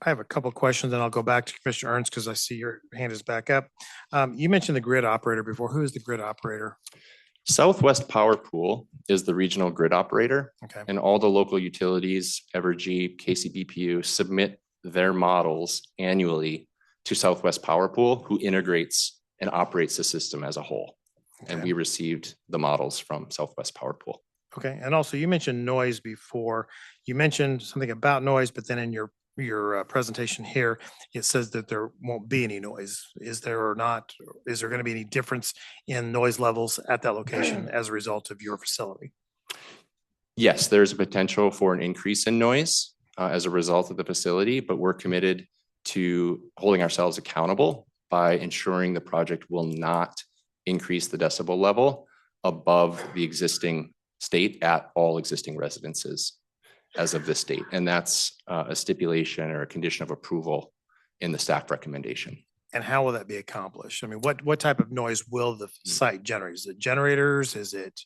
have a couple of questions, and I'll go back to Commissioner Ernst because I see your hand is back up. You mentioned the grid operator before. Who is the grid operator? Southwest Power Pool is the regional grid operator, Okay. and all the local utilities, Evergy, KCBPU, submit their models annually to Southwest Power Pool, who integrates and operates the system as a whole. Okay. And we received the models from Southwest Power Pool. Okay, and also you mentioned noise before. You mentioned something about noise, but then in your presentation here, it says that there won't be any noise. Is there or not? Is there going to be any difference in noise levels at that location as a result of your facility? Yes, there's a potential for an increase in noise as a result of the facility, but we're committed to holding ourselves accountable by ensuring the project will not increase the decibel level above the existing state at all existing residences as of this date. And that's a stipulation or a condition of approval in the staff recommendation. And how will that be accomplished? I mean, what type of noise will the site generate? Is it generators? Is it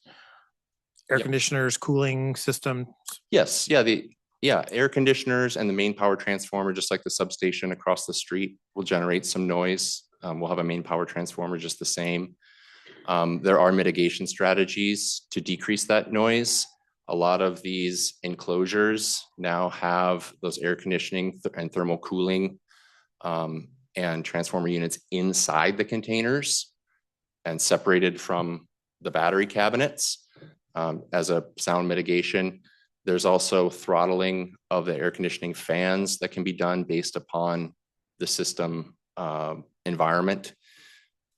air Yep. conditioners, cooling system? Yes, air conditioners and the main power transformer, just like the substation across the street, will generate some noise. We'll have a main power transformer just the same. There are mitigation strategies to decrease that noise. A lot of these enclosures now have those air conditioning and thermal cooling and transformer units inside the containers and separated from the battery cabinets as a sound mitigation. There's also throttling of the air conditioning fans that can be done based upon the system environment.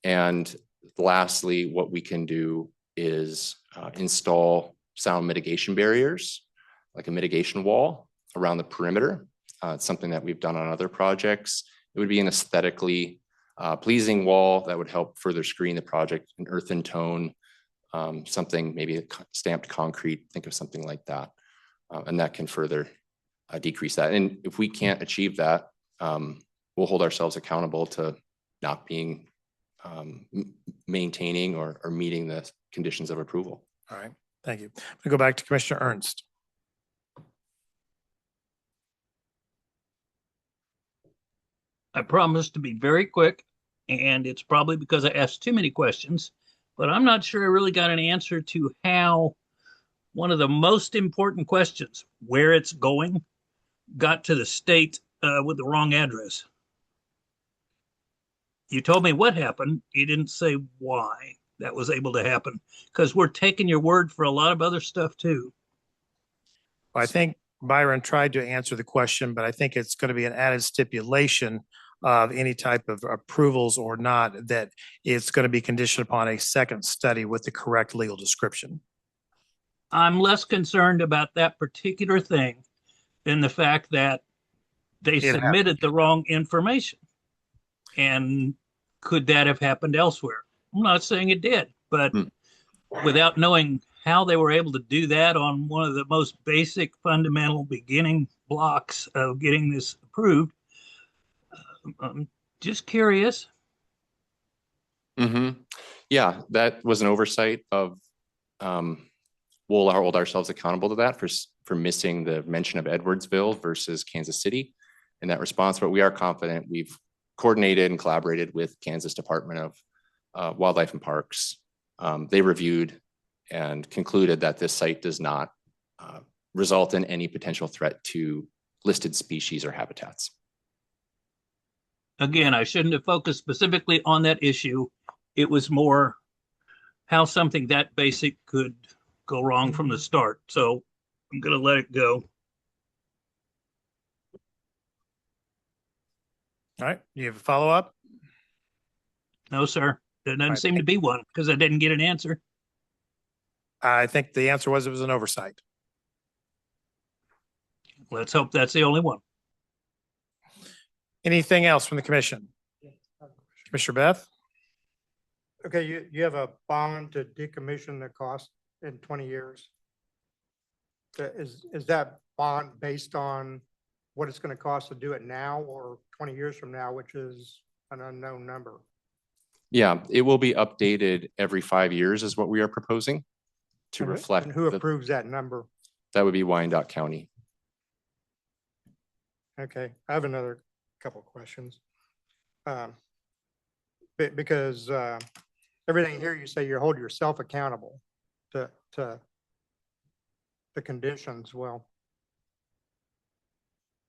And lastly, what we can do is install sound mitigation barriers, like a mitigation wall around the perimeter. It's something that we've done on other projects. It would be an aesthetically pleasing wall that would help further screen the project, an earthen tone, something maybe stamped concrete, think of something like that. And that can further decrease that. And if we can't achieve that, we'll hold ourselves accountable to not being maintaining or meeting the conditions of approval. All right, thank you. We go back to Commissioner Ernst. I promise to be very quick, and it's probably because I asked too many questions, but I'm not sure I really got an answer to how one of the most important questions, where it's going, got to the state with the wrong address. You told me what happened. You didn't say why that was able to happen, because we're taking your word for a lot of other stuff too. Well, I think Byron tried to answer the question, but I think it's going to be an added stipulation of any type of approvals or not, that it's going to be conditioned upon a second study with the correct legal description. I'm less concerned about that particular thing than the fact that they submitted the wrong information. And could that have happened elsewhere? I'm not saying it did, but without knowing how they were able to do that on one of the most basic fundamental beginning blocks of getting this approved, I'm just curious. Yeah, that was an oversight of, we'll hold ourselves accountable to that for missing the mention of Edwardsville versus Kansas City in that response. But we are confident we've coordinated and collaborated with Kansas Department of Wildlife and Parks. They reviewed and concluded that this site does not result in any potential threat to listed species or habitats. Again, I shouldn't have focused specifically on that issue. It was more how something that basic could go wrong from the start. So I'm going to let it go. All right, you have a follow-up? No, sir. There doesn't seem to be one because I didn't get an answer. I think the answer was it was an oversight. Let's hope that's the only one. Anything else from the commission? Commissioner Beth? Okay, you have a bond to decommission the cost in 20 years. Is that bond based on what it's going to cost to do it now or 20 years from now, which is an unknown number? Yeah, it will be updated every 5 years is what we are proposing to reflect. And who approves that number? That would be Wyandotte County. Okay, I have another couple of questions. Because everything here you say you hold yourself accountable to the conditions. Well,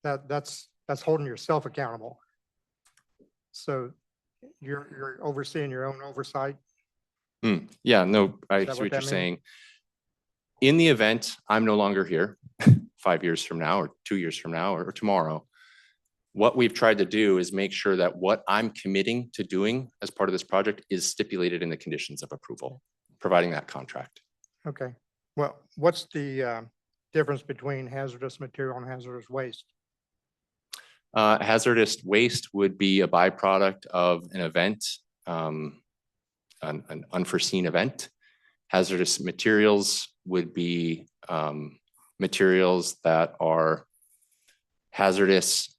that's holding yourself accountable. So you're overseeing your own oversight. Yeah, no, I that see what what you're that saying. In the event I'm no longer here 5 years from now, or 2 years from now, or tomorrow, what we've tried to do is make sure that what I'm committing to doing as part of this project is stipulated in the conditions of approval, providing that contract. Okay. Well, what's the difference between hazardous material and hazardous waste? Hazardous waste would be a byproduct of an event, an unforeseen event. Hazardous materials would be materials that are hazardous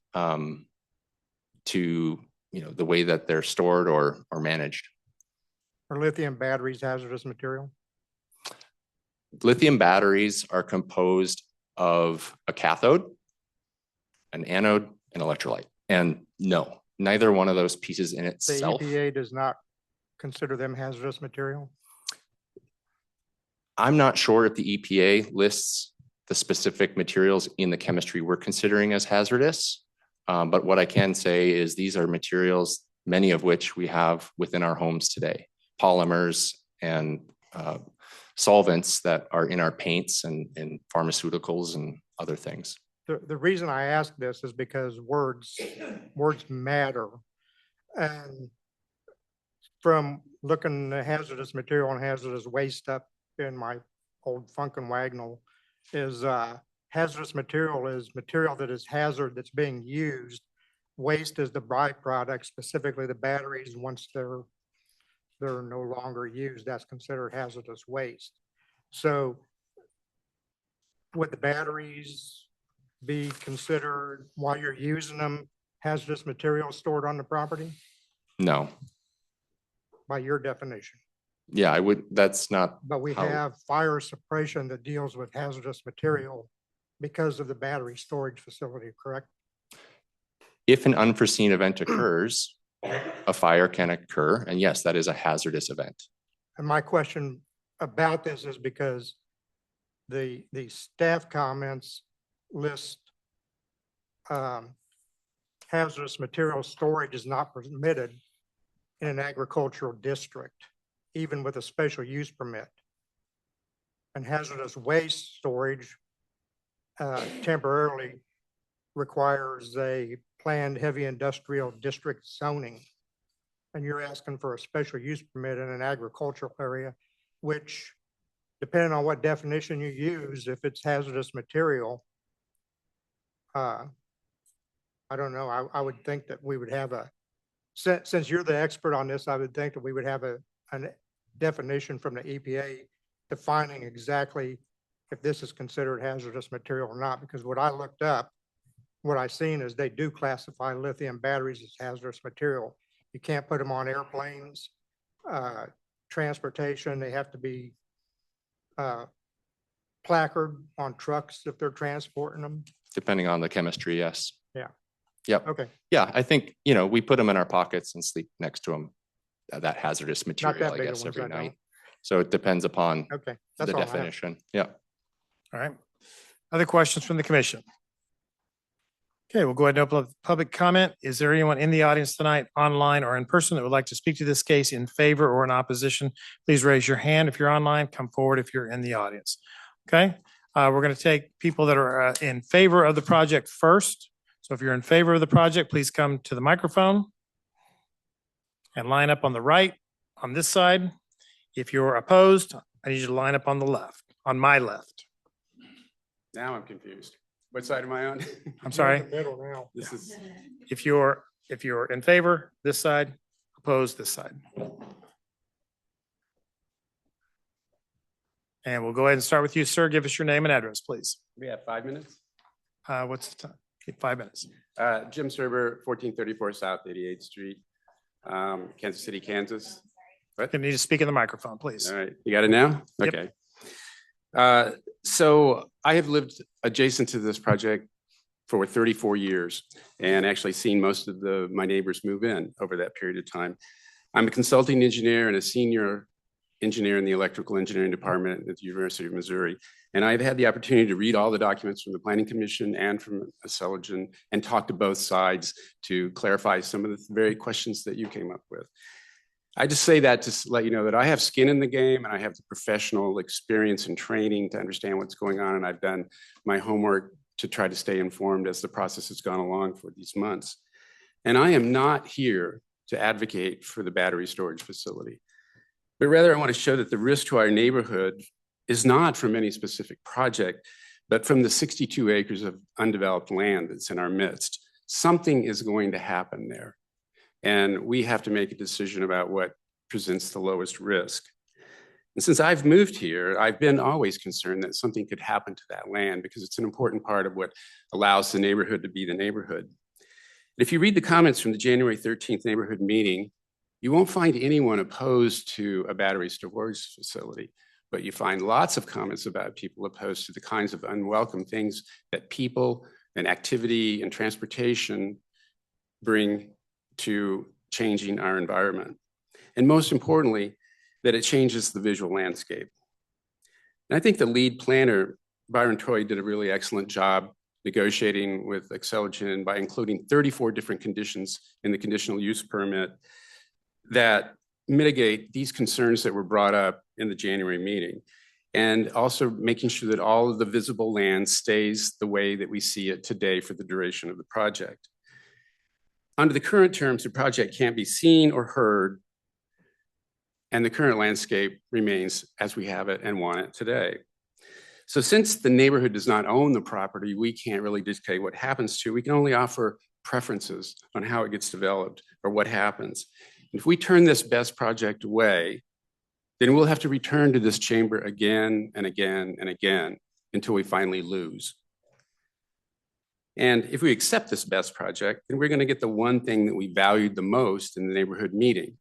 to the way that they're stored or managed. Are lithium batteries hazardous material? Lithium batteries are composed of a cathode, an anode, an electrolyte. And no, neither one of those pieces in The itself. EPA does not consider them hazardous material? I'm not sure if the EPA lists the specific materials in the chemistry we're considering as hazardous. But what I can say is these are materials, many of which we have within our homes today, polymers and solvents that are in our paints and pharmaceuticals and other things. The reason I ask this is because words matter. And from looking at hazardous material and hazardous waste up in my old Funkin' Wagnall is hazardous material is material that is hazard that's being used. Waste is the byproduct, specifically the batteries. Once they're no longer used, that's considered hazardous waste. So would the batteries be considered, while you're using them, hazardous material stored on the property No. by your definition? Yeah, I would, that's not. But we how- have fire suppression that deals with hazardous material because of the battery storage facility, correct? If an unforeseen event occurs, a fire can occur. And yes, that is a hazardous event. And my question about this is because the staff comments list hazardous material storage is not permitted in an agricultural district, even with a special use permit. And hazardous waste storage temporarily requires a planned heavy industrial district zoning. And you're asking for a special use permit in an agricultural area, which, depending on what definition you use, if it's hazardous material, I don't know, I would think that we would have since you're the expert on this, I would think that we would have a definition from the EPA defining exactly if this is considered hazardous material or not, because what I looked up, what I've seen is they do classify lithium batteries as hazardous material. You can't put them on airplanes, transportation, they have to be placard on trucks if they're transporting them. Depending on the chemistry, yes. Yeah. Yep. Okay. Yeah, I think, we put them in our pockets and sleep next to them. That hazardous Not material, that I big of guess, ones, every I night. don't. So it depends upon Okay. the That's all I have. definition. Yeah. All right. Other questions from the commission? Okay, we'll go ahead and open up public comment. Is there anyone in the audience tonight, online or in person, that would like to speak to this case in favor or in opposition? Please raise your hand if you're online. Come forward if you're in the audience. Okay, we're going to take people that are in favor of the project first. So if you're in favor of the project, please come to the microphone and line up on the right, on this side. If you're opposed, I need you to line up on the left, on my left. Now I'm confused. What side am I on? I'm sorry. You're in the middle now. This is, If you're in favor, this side, opposed, this side. And we'll go ahead and start with you, sir. Give us your name and address, please. we have 5 minutes. What's the time? Okay, 5 minutes. Jim Serber, 1434 South 88th Street, Kansas City, Kansas. You need to speak in the microphone, please. All right, you got it now? Yep. Okay. So I have lived adjacent to this project for 34 years and actually seen most of my neighbors move in over that period of time. I'm a consulting engineer and a senior engineer in the electrical engineering department at the University of Missouri. And I've had the opportunity to read all the documents from the Planning Commission and from Accelogen and talk to both sides to clarify some of the very questions that you came up with. I just say that to let you know that I have skin in the game and I have the professional experience and training to understand what's going on. And I've done my homework to try to stay informed as the process has gone along for these months. And I am not here to advocate for the battery storage facility, but rather I want to show that the risk to our neighborhood is not from any specific project, but from the 62 acres of undeveloped land that's in our midst. Something is going to happen there. And we have to make a decision about what presents the lowest risk. And since I've moved here, I've been always concerned that something could happen to that land because it's an important part of what allows the neighborhood to be the neighborhood. If you read the comments from the January 13th neighborhood meeting, you won't find anyone opposed to a battery storage facility, but you find lots of comments about people opposed to the kinds of unwelcome things that people and activity and transportation bring to changing our environment. And most importantly, that it changes the visual landscape. And I think the lead planner, Byron Troy, did a really excellent job negotiating with Excelogen by including 34 different conditions in the conditional use permit that mitigate these concerns that were brought up in the January meeting, and also making sure that all of the visible land stays the way that we see it today for the duration of the project. Under the current terms, the project can't be seen or heard, and the current landscape remains as we have it and want it today. So since the neighborhood does not own the property, we can't really dictate what happens to it. We can only offer preferences on how it gets developed or what happens. If we turn this best project away, then we'll have to return to this chamber again and again and again until we finally lose. And if we accept this best project, then we're going to get the one thing that we valued the most in the neighborhood meeting,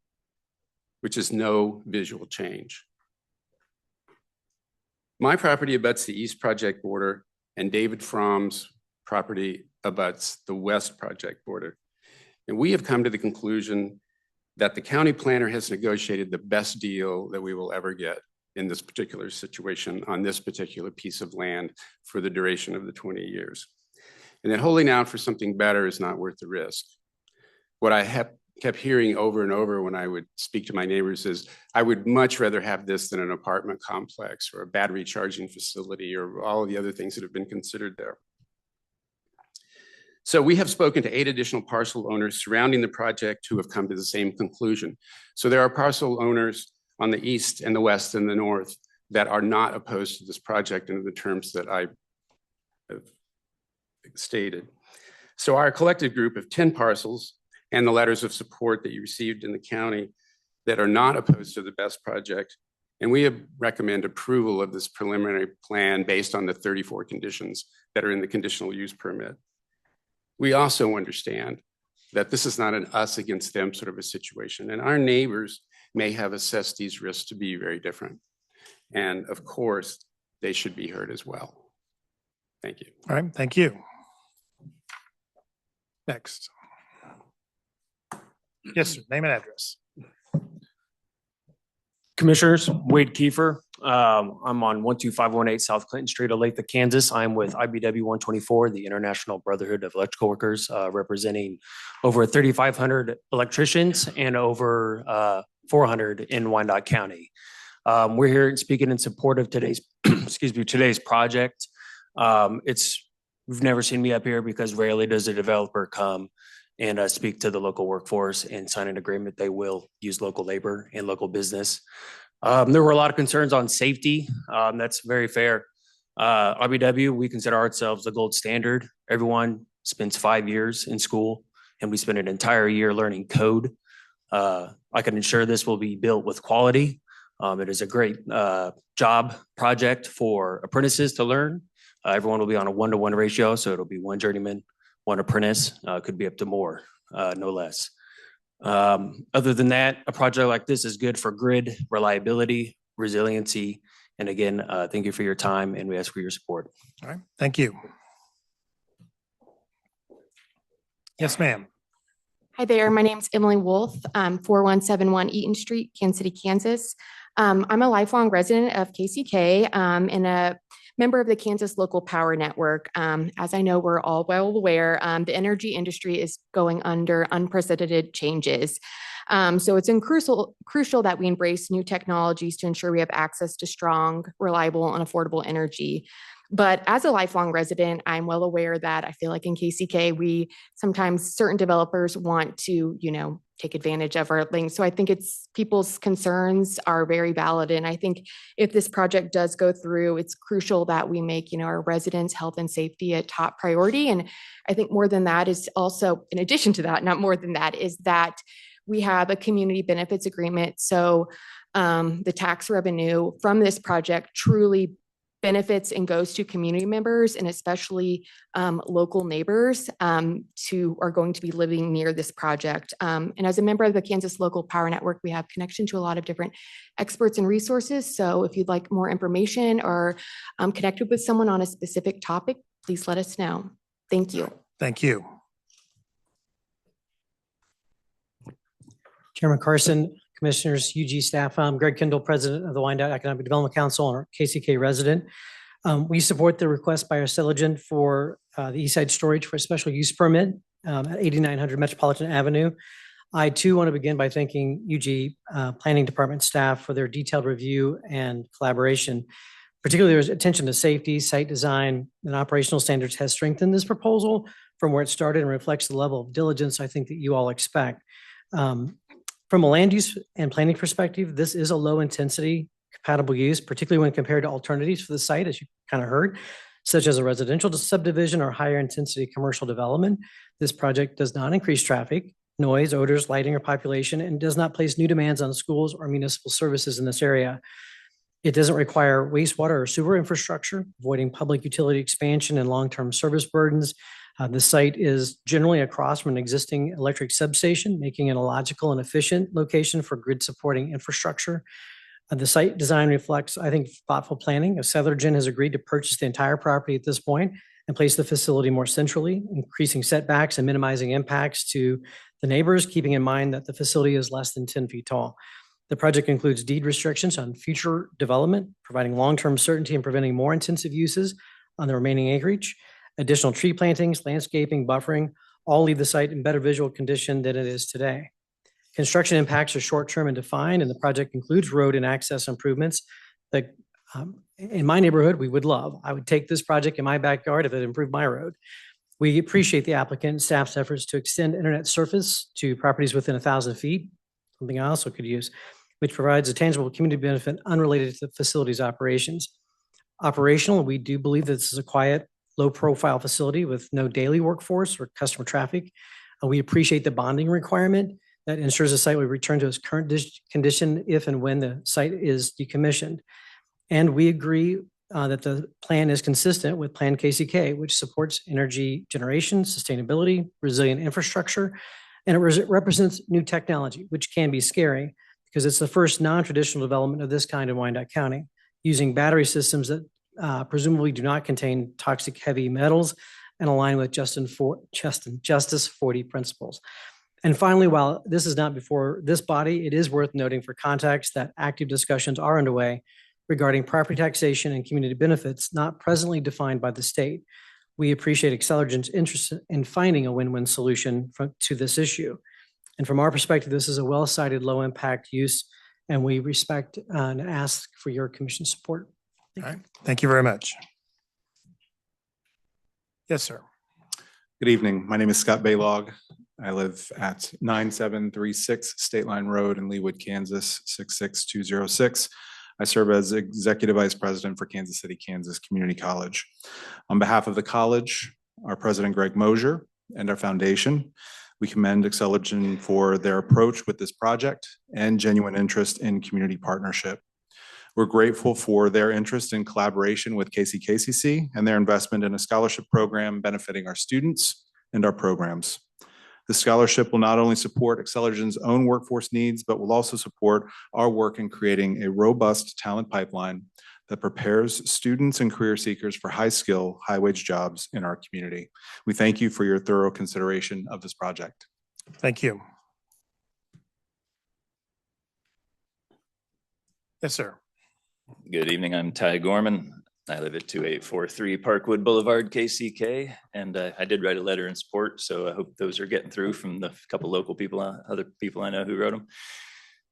which is no visual change. My property abuts the east project border, and David Fromm's property abuts the west project border. And we have come to the conclusion that the county planner has negotiated the best deal that we will ever get in this particular situation on this particular piece of land for the duration of the 20 years. And that holding out for something better is not worth the risk. What I have kept hearing over and over when I would speak to my neighbors is, I would much rather have this than an apartment complex or a battery charging facility or all of the other things that have been considered there. So we have spoken to 8 additional parcel owners surrounding the project who have come to the same conclusion. So there are parcel owners on the east and the west and the north that are not opposed to this project in the terms that I have stated. So our collective group of 10 parcels and the letters of support that you received in the county that are not opposed to the BEST project, and we recommend approval of this preliminary plan based on the 34 conditions that are in the conditional use permit. We also understand that this is not an us against them sort of a situation, and our neighbors may have assessed these risks to be very different. And of course, they should be heard as well. Thank you. All right, thank you. Next. Yes, sir. Name and address. Commissioners, Wade Kiefer. I'm on 12518 South Clinton Street, Olathe, Kansas. I'm with IBW 124, the International Brotherhood of Electrical Workers, representing over 3,500 electricians and over 400 in Wyandotte County. We're here speaking in support of today's, today's project. We've never seen me up here because rarely does a developer come and speak to the local workforce and sign an agreement. They will use local labor and local business. There were a lot of concerns on safety. That's very fair. IBW, we consider ourselves the gold standard. Everyone spends 5 years in school and we spend an entire year learning code. I can ensure this will be built with quality. It is a great job project for apprentices to learn. Everyone will be on a 1-to-1 ratio, so it'll be 1 journeyman, 1 apprentice, could be up to more, no less. Other than that, a project like this is good for grid reliability, resiliency, and again, thank you for your time and we ask for your support. All right, thank you. Yes, ma'am. Hi there, my name is Emily Wolf, 4171 Eaton Street, Kansas City, Kansas. I'm a lifelong resident of KCK and a member of the Kansas Local Power Network. As I know, we're all well aware, the energy industry is going under unprecedented changes. So it's crucial that we embrace new technologies to ensure we have access to strong, reliable, and affordable energy. But as a lifelong resident, I'm well aware that I feel like in KCK, we sometimes certain developers want to, take advantage of our links. So I think people's concerns are very valid. And I think if this project does go through, it's crucial that we make, our residents' health and safety a top priority. And I think more than that is also, in addition to that, not more than that, is that we have a community benefits agreement. So the tax revenue from this project truly benefits and goes to community members and especially local neighbors who are going to be living near this project. And as a member of the Kansas Local Power Network, we have connection to a lot of different experts and resources. So if you'd like more information or connected with someone on a specific topic, please let us know. Thank you. Thank you. Chairman Carson, Commissioners, UG staff, I'm Greg Kendall, President of the Wyandotte Economic Development Council and KCK resident. We support the request by our Siligent for the East Side Storage for a special use permit at 8900 Metropolitan Avenue. I too want to begin by thanking UG Planning Department staff for their detailed review and collaboration. Particularly, their attention to safety, site design, and operational standards has strengthened this proposal from where it started and reflects the level of diligence I think that you all expect. From a land use and planning perspective, this is a low intensity compatible use, particularly when compared to alternatives for the site, as you kind of heard, such as a residential subdivision or higher intensity commercial development. This project does not increase traffic, noise, odors, lighting, or population, and does not place new demands on schools or municipal services in this area. It doesn't require wastewater or sewer infrastructure, avoiding public utility expansion and long-term service burdens. The site is generally across from an existing electric substation, making it a logical and efficient location for grid supporting infrastructure. The site design reflects, I think, thoughtful planning. Siligent has agreed to purchase the entire property at this point and place the facility more centrally, increasing setbacks and minimizing impacts to the neighbors, keeping in mind that the facility is less than 10 feet tall. The project includes deed restrictions on future development, providing long-term certainty and preventing more intensive uses on the remaining acreage. Additional tree plantings, landscaping, buffering, all leave the site in better visual condition than it is today. Construction impacts are short-term and defined, and the project includes road and access improvements that in my neighborhood, we would love. I would take this project in my backyard if it improved my road. We appreciate the applicant and staff's efforts to extend internet service to properties within 1,000 feet, something I also could use, which provides a tangible community benefit unrelated to the facility's operations. Operational, we do believe that this is a quiet, low-profile facility with no daily workforce or customer traffic. We appreciate the bonding requirement that ensures the site will return to its current condition if and when the site is decommissioned. And we agree that the plan is consistent with Plan KCK, which supports energy generation, sustainability, resilient infrastructure, and it represents new technology, which can be scary because it's the first non-traditional development of this kind in Wyandotte County, using battery systems that presumably do not contain toxic heavy metals and align with Justice 40 principles. And finally, while this is not before this body, it is worth noting for context that active discussions are underway regarding property taxation and community benefits not presently defined by the state. We appreciate Siligent's interest in finding a win-win solution to this issue. And from our perspective, this is a well-cited low-impact use, and we respect and ask for your commission support. All right. Thank you very much. Yes, sir. Good evening. My name is Scott Baylog. I live at 9736 State Line Road in Leawood, Kansas, 66206. I serve as Executive Vice President for Kansas City, Kansas Community College. On behalf of the college, our President Greg Mosier, and our foundation, we commend Siligent for their approach with this project and genuine interest in community partnership. We're grateful for their interest in collaboration with KCKCC and their investment in a scholarship program benefiting our students and our programs. The scholarship will not only support Siligent's own workforce needs, but will also support our work in creating a robust talent pipeline that prepares students and career seekers for high-skill, high-wage jobs in our community. We thank you for your thorough consideration of this project. Thank you. Yes, sir. Good evening. I'm Ty Gorman. I live at 2843 Parkwood Boulevard, KCK, and I did write a letter in support, so I hope those are getting through from the couple local people, other people I know who wrote them.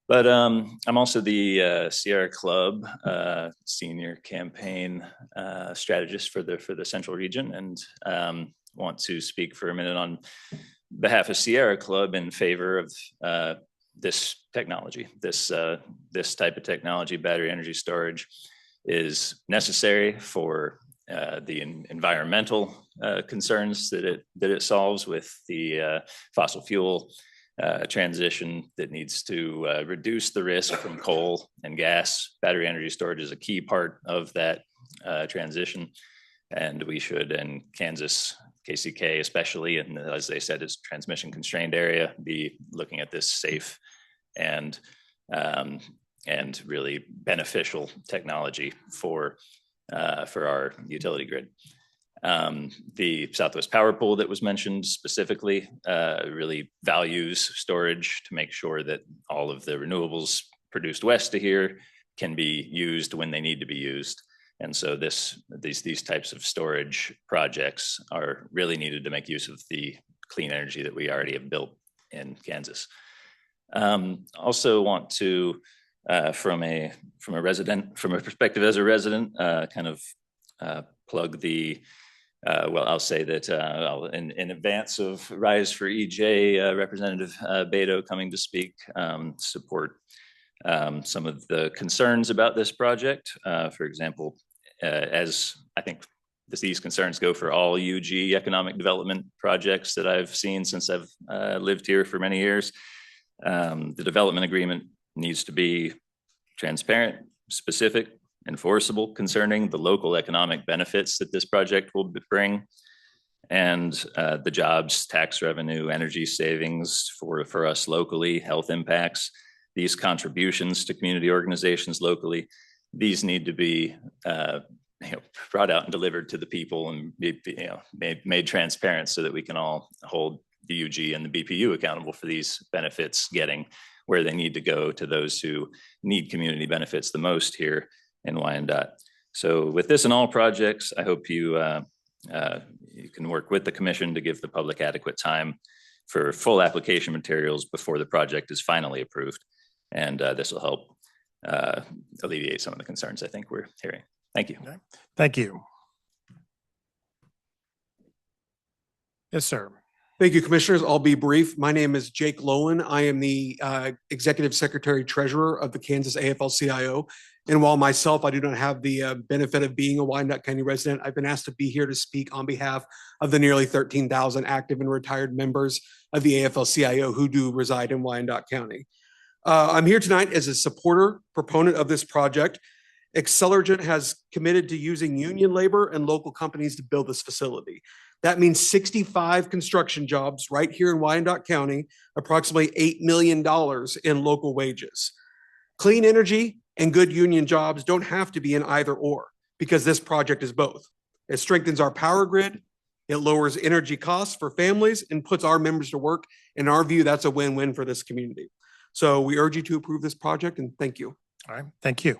But I'm also the Sierra Club senior campaign strategist for the Central Region, and want to speak for a minute on behalf of Sierra Club in favor of this technology. This type of technology, battery energy storage, is necessary for the environmental concerns that it solves with the fossil fuel transition that needs to reduce the risk from coal and gas. Battery energy storage is a key part of that transition, and we should, in Kansas, KCK especially, and as they said, it's transmission constrained area, be looking at this safe and really beneficial technology for our utility grid. The Southwest Power Pool that was mentioned specifically really values storage to make sure that all of the renewables produced west of here can be used when they need to be used. And so these types of storage projects are really needed to make use of the clean energy that we already have built in Kansas. Also want to, from a perspective as a resident, kind of plug the, well, I'll say that in advance of Rise for EJ, Representative Beto coming to speak, support some of the concerns about this project. For example, as I think these concerns go for all UG economic development projects that I've seen since I've lived here for many years, the development agreement needs to be transparent, specific, enforceable concerning the local economic benefits that this project will bring, and the jobs, tax revenue, energy savings for us locally, health impacts, these contributions to community organizations locally. These need to be brought out and delivered to the people and be, made transparent so that we can all hold the UG and the BPU accountable for these benefits getting where they need to go to those who need community benefits the most here in Wyandotte. So with this and all projects, I hope you can work with the commission to give the public adequate time for full application materials before the project is finally approved. And this will help alleviate some of the concerns I think we're hearing. Thank you. Okay. Thank you. Yes, sir. Thank you, Commissioners. I'll be brief. My name is Jake Lowen. I am the Executive Secretary Treasurer of the Kansas AFL-CIO. And while myself, I do not have the benefit of being a Wyandotte County resident, I've been asked to be here to speak on behalf of the nearly 13,000 active and retired members of the AFL-CIO who do reside in Wyandotte County. I'm here tonight as a supporter, proponent of this project. Accelergent has committed to using union labor and local companies to build this facility. That means 65 construction jobs right here in Wyandotte County, approximately $8 million in local wages. Clean energy and good union jobs don't have to be in either or, because this project is both. It strengthens our power grid, it lowers energy costs for families, and puts our members to work. In our view, that's a win-win for this community. So we urge you to approve this project, and thank you. All right, thank you.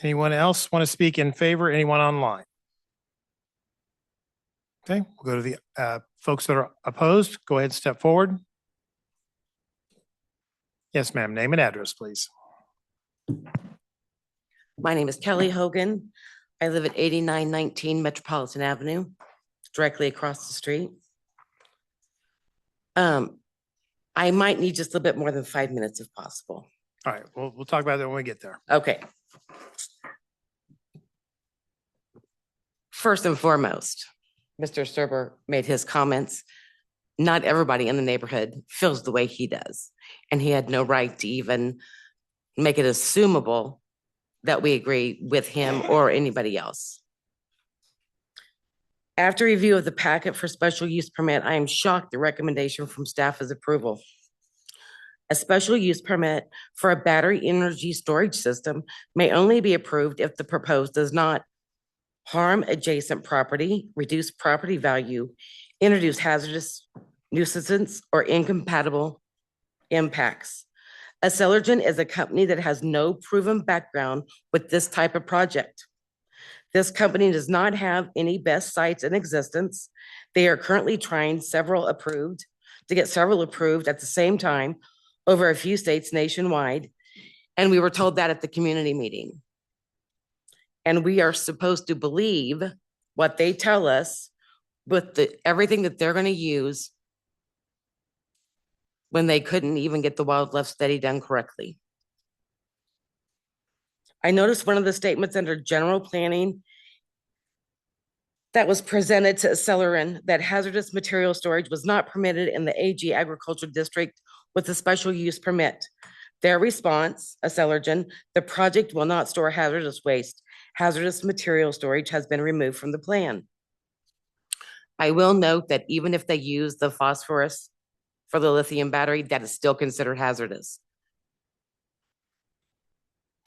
Anyone else want to speak in favor? Anyone online? Okay, we'll go to the folks that are opposed. Go ahead and step forward. Yes, ma'am. Name and address, please. My name is Kelly Hogan. I live at 8919 Metropolitan Avenue, directly across the street. I might need just a little bit more than 5 minutes if possible. All right, we'll talk about that when we get there. Okay. First and foremost, Mr. Serber made his comments. Not everybody in the neighborhood feels the way he does, and he had no right to even make it assumable that we agree with him or anybody else. After review of the packet for special use permit, I am shocked the recommendation from staff is approval. A special use permit for a battery energy storage system may only be approved if the proposed does not harm adjacent property, reduce property value, introduce hazardous nuisances or incompatible impacts. Accelergen is a company that has no proven background with this type of project. This company does not have any best sites in existence. They are currently trying to get several approved at the same time over a few states nationwide. And we were told that at the community meeting. And we are supposed to believe what they tell us with everything that they're going to use when they couldn't even get the wildlife study done correctly. I noticed one of the statements under general planning that was presented to Acelerin that hazardous material storage was not permitted in the AG Agricultural District with a special use permit. Their response, Acelerin, the project will not store hazardous waste. Hazardous material storage has been removed from the plan. I will note that even if they use the phosphorus for the lithium battery, that is still considered hazardous.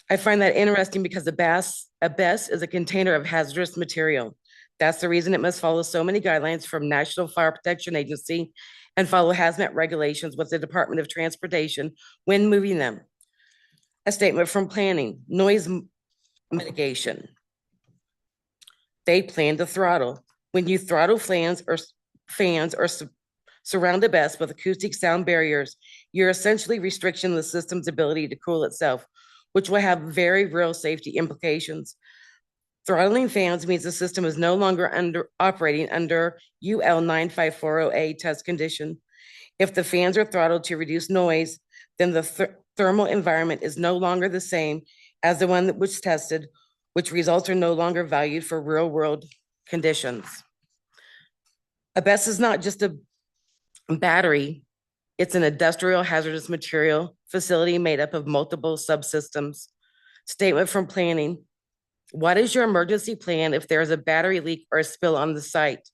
I find that interesting because a BESS is a container of hazardous material. That's the reason it must follow so many guidelines from National Fire Protection Agency and follow hazmat regulations with the Department of Transportation when moving them. A statement from planning, noise mitigation. They plan to throttle. When you throttle fans or surround a BESS with acoustic sound barriers, you're essentially restricting the system's ability to cool itself, which will have very real safety implications. Throttling fans means the system is no longer operating under UL 9540A test condition. If the fans are throttled to reduce noise, then the thermal environment is no longer the same as the one that was tested, which results are no longer valued for real world conditions. A BESS is not just a battery, it's an industrial hazardous material facility made up of multiple subsystems. Statement from planning. What is your emergency plan if there is a battery leak or a spill on the site?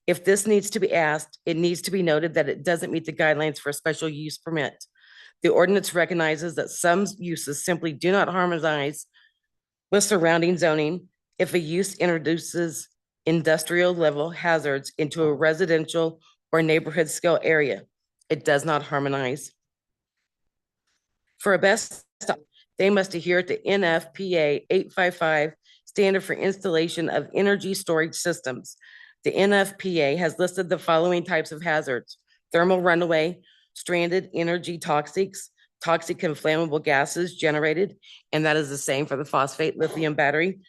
If this needs to be asked, it needs to be noted that it doesn't meet the guidelines for a special use permit. The ordinance recognizes that some uses simply do not harmonize with surrounding zoning if a use introduces industrial level hazards into a residential or neighborhood scale area. It does not harmonize. For a BESS, they must adhere to NFPA 855 standard for installation of energy storage systems. The NFPA has listed the following types of hazards: thermal runaway, stranded energy toxics, toxic and flammable gases generated, and that is the same for the phosphate lithium battery,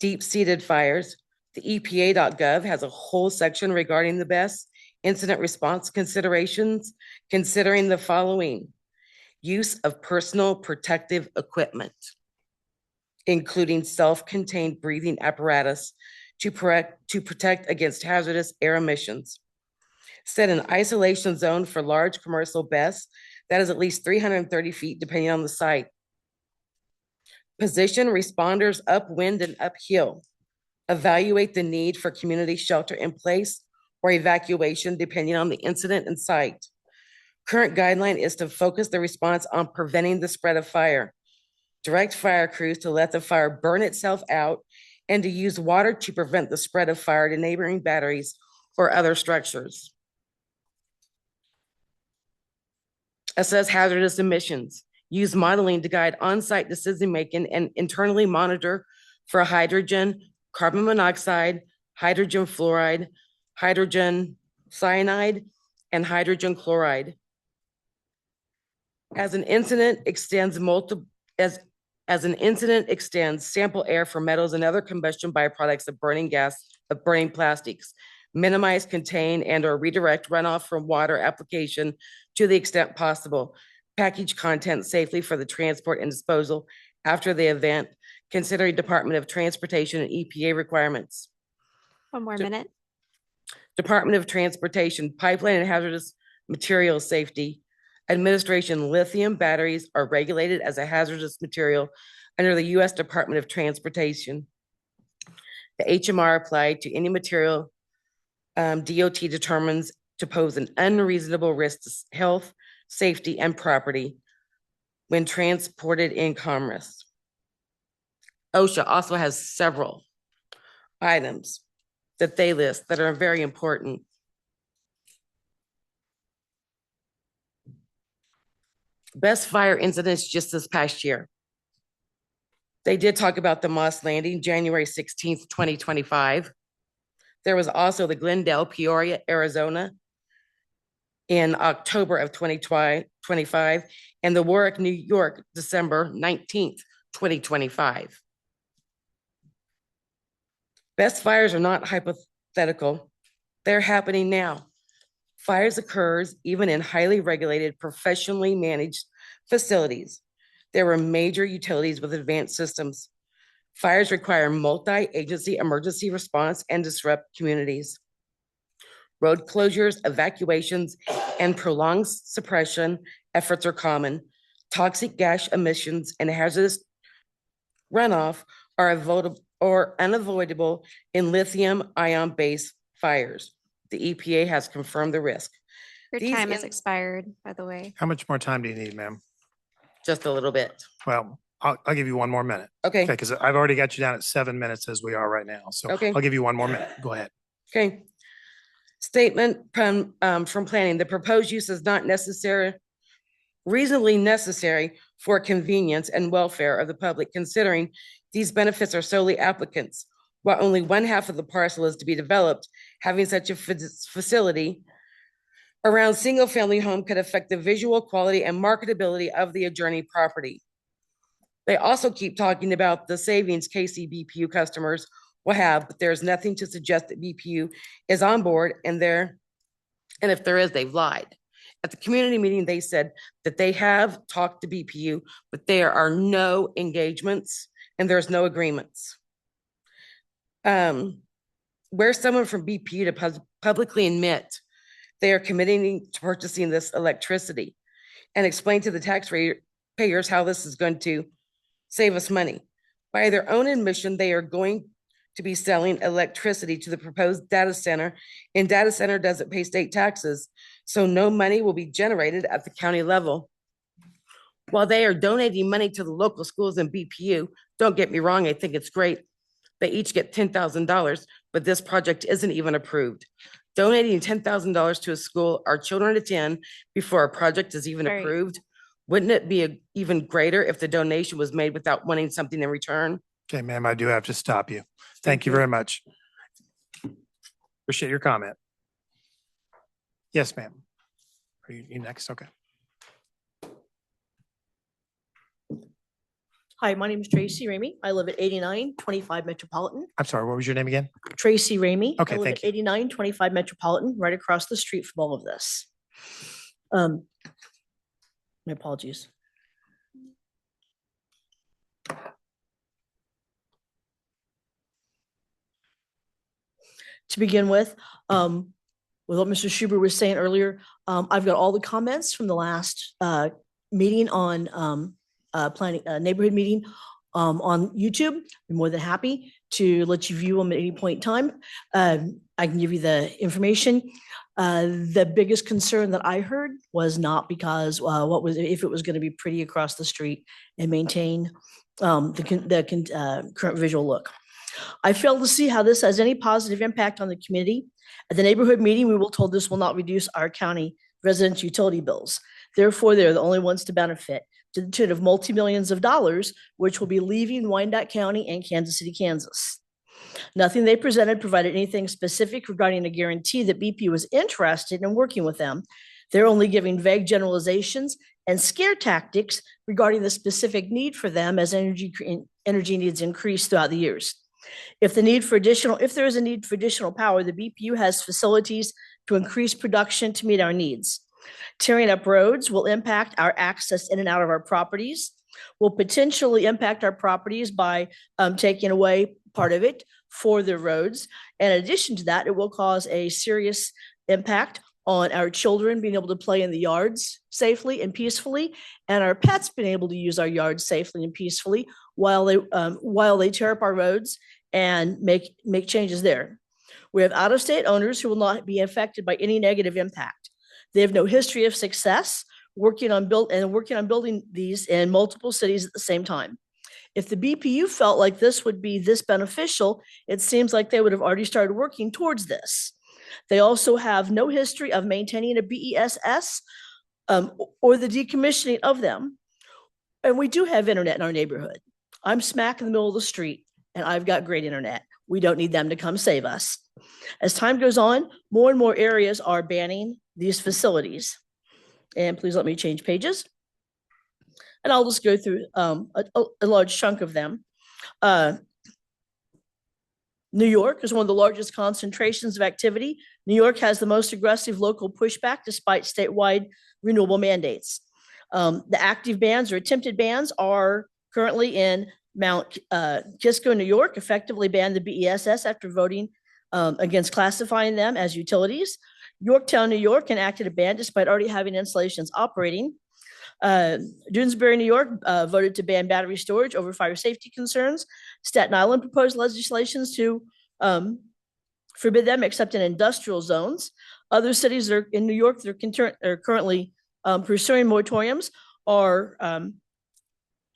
deep-seated fires. The EPA.gov has a whole section regarding the BESS incident response considerations, considering the following: use of personal protective equipment, including self-contained breathing apparatus to protect against hazardous air emissions. Set an isolation zone for large commercial BESS that is at least 330 feet depending on the site. Position responders upwind and uphill. Evaluate the need for community shelter in place or evacuation depending on the incident and site. Current guideline is to focus the response on preventing the spread of fire. Direct fire crews to let the fire burn itself out and to use water to prevent the spread of fire to neighboring batteries or other structures. Assess hazardous emissions. Use modeling to guide on-site decision-making and internally monitor for hydrogen, carbon monoxide, hydrogen fluoride, hydrogen cyanide, and hydrogen chloride. As an incident extends, sample air for metals and other combustion byproducts of burning plastics. Minimize, contain, and or redirect runoff from water application to the extent possible. Package content safely for the transport and disposal after the event, considering Department of Transportation and EPA requirements. One more minute. Department of Transportation, pipeline and hazardous materials safety. Administration, lithium batteries are regulated as a hazardous material under the U.S. Department of Transportation. The HMR applied to any material DOT determines to pose an unreasonable risk to health, safety, and property when transported in commerce. OSHA also has several items that they list that are very important. Best fire incidents just this past year. They did talk about the Moss Landing, January 16th, 2025. There was also the Glendale, Peoria, Arizona in October of 2025, and the Warwick, New York, December 19th, 2025. Best fires are not hypothetical. They're happening now. Fires occurs even in highly regulated, professionally managed facilities. There were major utilities with advanced systems. Fires require multi-agency emergency response and disrupt communities. Road closures, evacuations, and prolonged suppression efforts are common. Toxic gas emissions and hazardous runoff are unavoidable in lithium-ion-based fires. The EPA has confirmed the risk. Your These time has in- expired, by the way. How much more time do you need, ma'am? Just a little bit. Well, I'll give you one more minute. Okay. Okay, because I've already got you down at 7 minutes as we are right now. So Okay. I'll give you one more minute. Go ahead. Okay. Statement from planning, the proposed use is not reasonably necessary for convenience and welfare of the public, considering these benefits are solely applicants. While only one half of the parcel is to be developed, having such a facility around single-family home could affect the visual quality and marketability of the adjoining property. They also keep talking about the savings KCBPU customers will have, but there's nothing to suggest that BPU is on board, and if there is, they've lied. At the community meeting, they said that they have talked to BPU, but there are no engagements and there's no agreements. Where someone from BPU to publicly admit they are committing to purchasing this electricity and explain to the taxpayers how this is going to save us money. By their own admission, they are going to be selling electricity to the proposed data center, and data center doesn't pay state taxes, so no money will be generated at the county level. While they are donating money to the local schools and BPU, don't get me wrong, I think it's great. They each get $10,000, but this project isn't even approved. Donating $10,000 to a school our children attend before a project is even approved, wouldn't it be even greater if the donation was made without wanting something in return? Okay, ma'am, I do have to stop you. Thank you very much. Appreciate your comment. Yes, ma'am. Are you next? Okay. Hi, my name is Tracy Ramey. I live at 8925 Metropolitan. I'm sorry, what was your name again? Tracy Ramey. Okay, I live thank at 8925 Metropolitan, right across the street from all of this. My apologies. To begin with what Mr. Schubert was saying earlier, I've got all the comments from the last meeting on planning neighborhood meeting on YouTube. I'm more than happy to let you view them at any point in time. I can give you the information. The biggest concern that I heard was not because if it was going to be pretty across the street and maintain the current visual look. I fail to see how this has any positive impact on the community. At the neighborhood meeting, we were told this will not reduce our county residential utility bills. Therefore, they're the only ones to benefit to the tune of multi-millions of dollars, which will be leaving Wyandotte County and Kansas City, Kansas. Nothing they presented provided anything specific regarding a guarantee that BP was interested in working with them. They're only giving vague generalizations and scare tactics regarding the specific need for them as energy needs increase throughout the years. If there is a need for additional power, the BPU has facilities to increase production to meet our needs. Tearing up roads will impact our access in and out of our properties, will potentially impact our properties by taking away part of it for the roads. In addition to that, it will cause a serious impact on our children being able to play in the yards safely and peacefully, and our pets being able to use our yards safely and peacefully while they tear up our roads and make changes there. We have out-of-state owners who will not be affected by any negative impact. They have no history of success working on building these in multiple cities at the same time. If the BPU felt like this would be this beneficial, it seems like they would have already started working towards this. They also have no history of maintaining a BESS or the decommissioning of them. And we do have internet in our neighborhood. I'm smack in the middle of the street and I've got great internet. We don't need them to come save us. As time goes on, more and more areas are banning these facilities. And please let me change pages. And I'll just go through a large chunk of them. New York is one of the largest concentrations of activity. New York has the most aggressive local pushback despite statewide renewable mandates. The active bans or attempted bans are currently in Mount Kisco, New York, effectively banned the BESS after voting against classifying them as utilities. Yorktown, New York enacted a ban despite already having installations operating. Doonesbury, New York voted to ban battery storage over fire safety concerns. Staten Island proposed legislations to forbid them except in industrial zones. Other cities that are in New York that are currently pursuing moratoriums are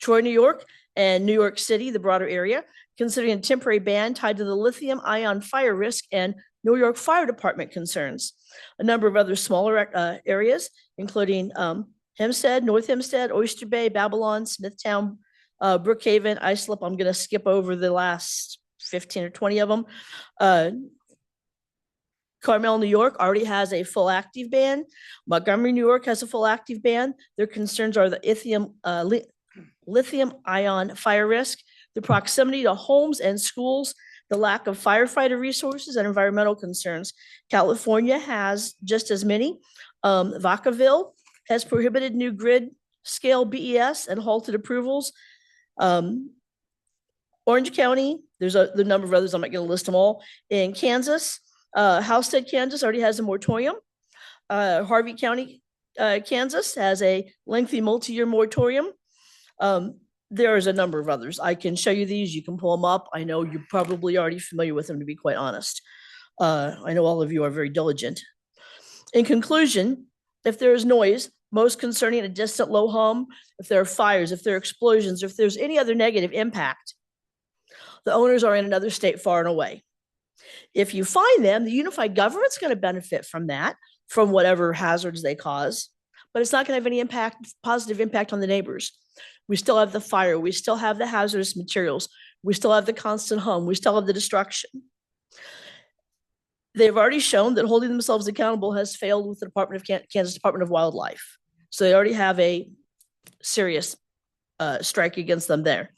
Troy, New York, and New York City, the broader area, considering a temporary ban tied to the lithium ion fire risk and New York Fire Department concerns. A number of other smaller areas, including Hempstead, North Hempstead, Oyster Bay, Babylon, Smithtown, Brookhaven, Islip. I'm going to skip over the last 15 or 20 of them. Carmel, New York already has a full active ban. Montgomery, New York has a full active ban. Their concerns are the lithium ion fire risk, the proximity to homes and schools, the lack of firefighter resources, and environmental concerns. California has just as many. Vacaville has prohibited new grid scale BES and halted approvals. Orange County, there's the number of others, I'm not going to list them all. In Kansas, Halstead, Kansas already has a moratorium. Harvey County, Kansas has a lengthy multi-year moratorium. There is a number of others. I can show you these. You can pull them up. I know you're probably already familiar with them, to be quite honest. I know all of you are very diligent. In conclusion, if there is noise, most concerning a distant low hum, if there are fires, if there are explosions, if there's any other negative impact, the owners are in another state far and away. If you find them, the unified government's going to benefit from that, from whatever hazards they cause, but it's not going to have any positive impact on the neighbors. We still have the fire. We still have the hazardous materials. We still have the constant hum. We still have the destruction. They've already shown that holding themselves accountable has failed with the Kansas Department of Wildlife. So they already have a serious strike against them there.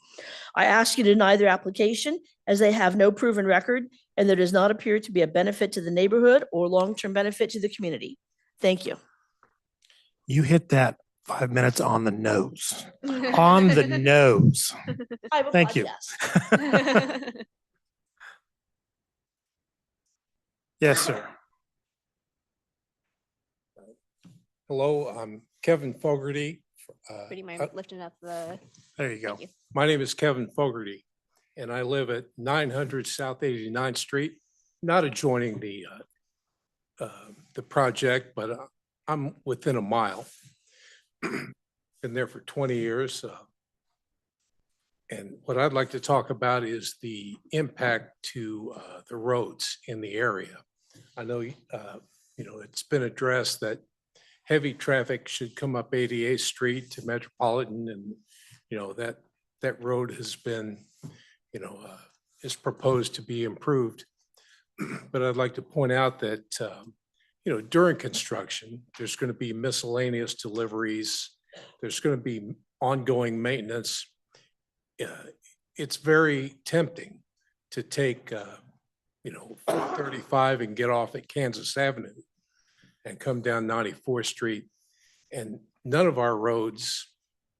I ask you to deny their application as they have no proven record and there does not appear to be a benefit to the neighborhood or long-term benefit to the community. Thank you. You hit that 5 minutes on the nose. On the nose. Thank you. Yes, sir. Hello, I'm Kevin Fogarty. Would you mind lifting up the? There you go. My name is Kevin Fogarty, and I live at 900 South 89th Street, not adjoining the project, but I'm within a mile. Been there for 20 years. And what I'd like to talk about is the impact to the roads in the area. I know, it's been addressed that heavy traffic should come up 88th Street to Metropolitan, and that road has been, is proposed to be improved. But I'd like to point out that, during construction, there's going to be miscellaneous deliveries. There's going to be ongoing maintenance. It's very tempting to take, 35 and get off at Kansas Avenue and come down 94th Street. And none of our roads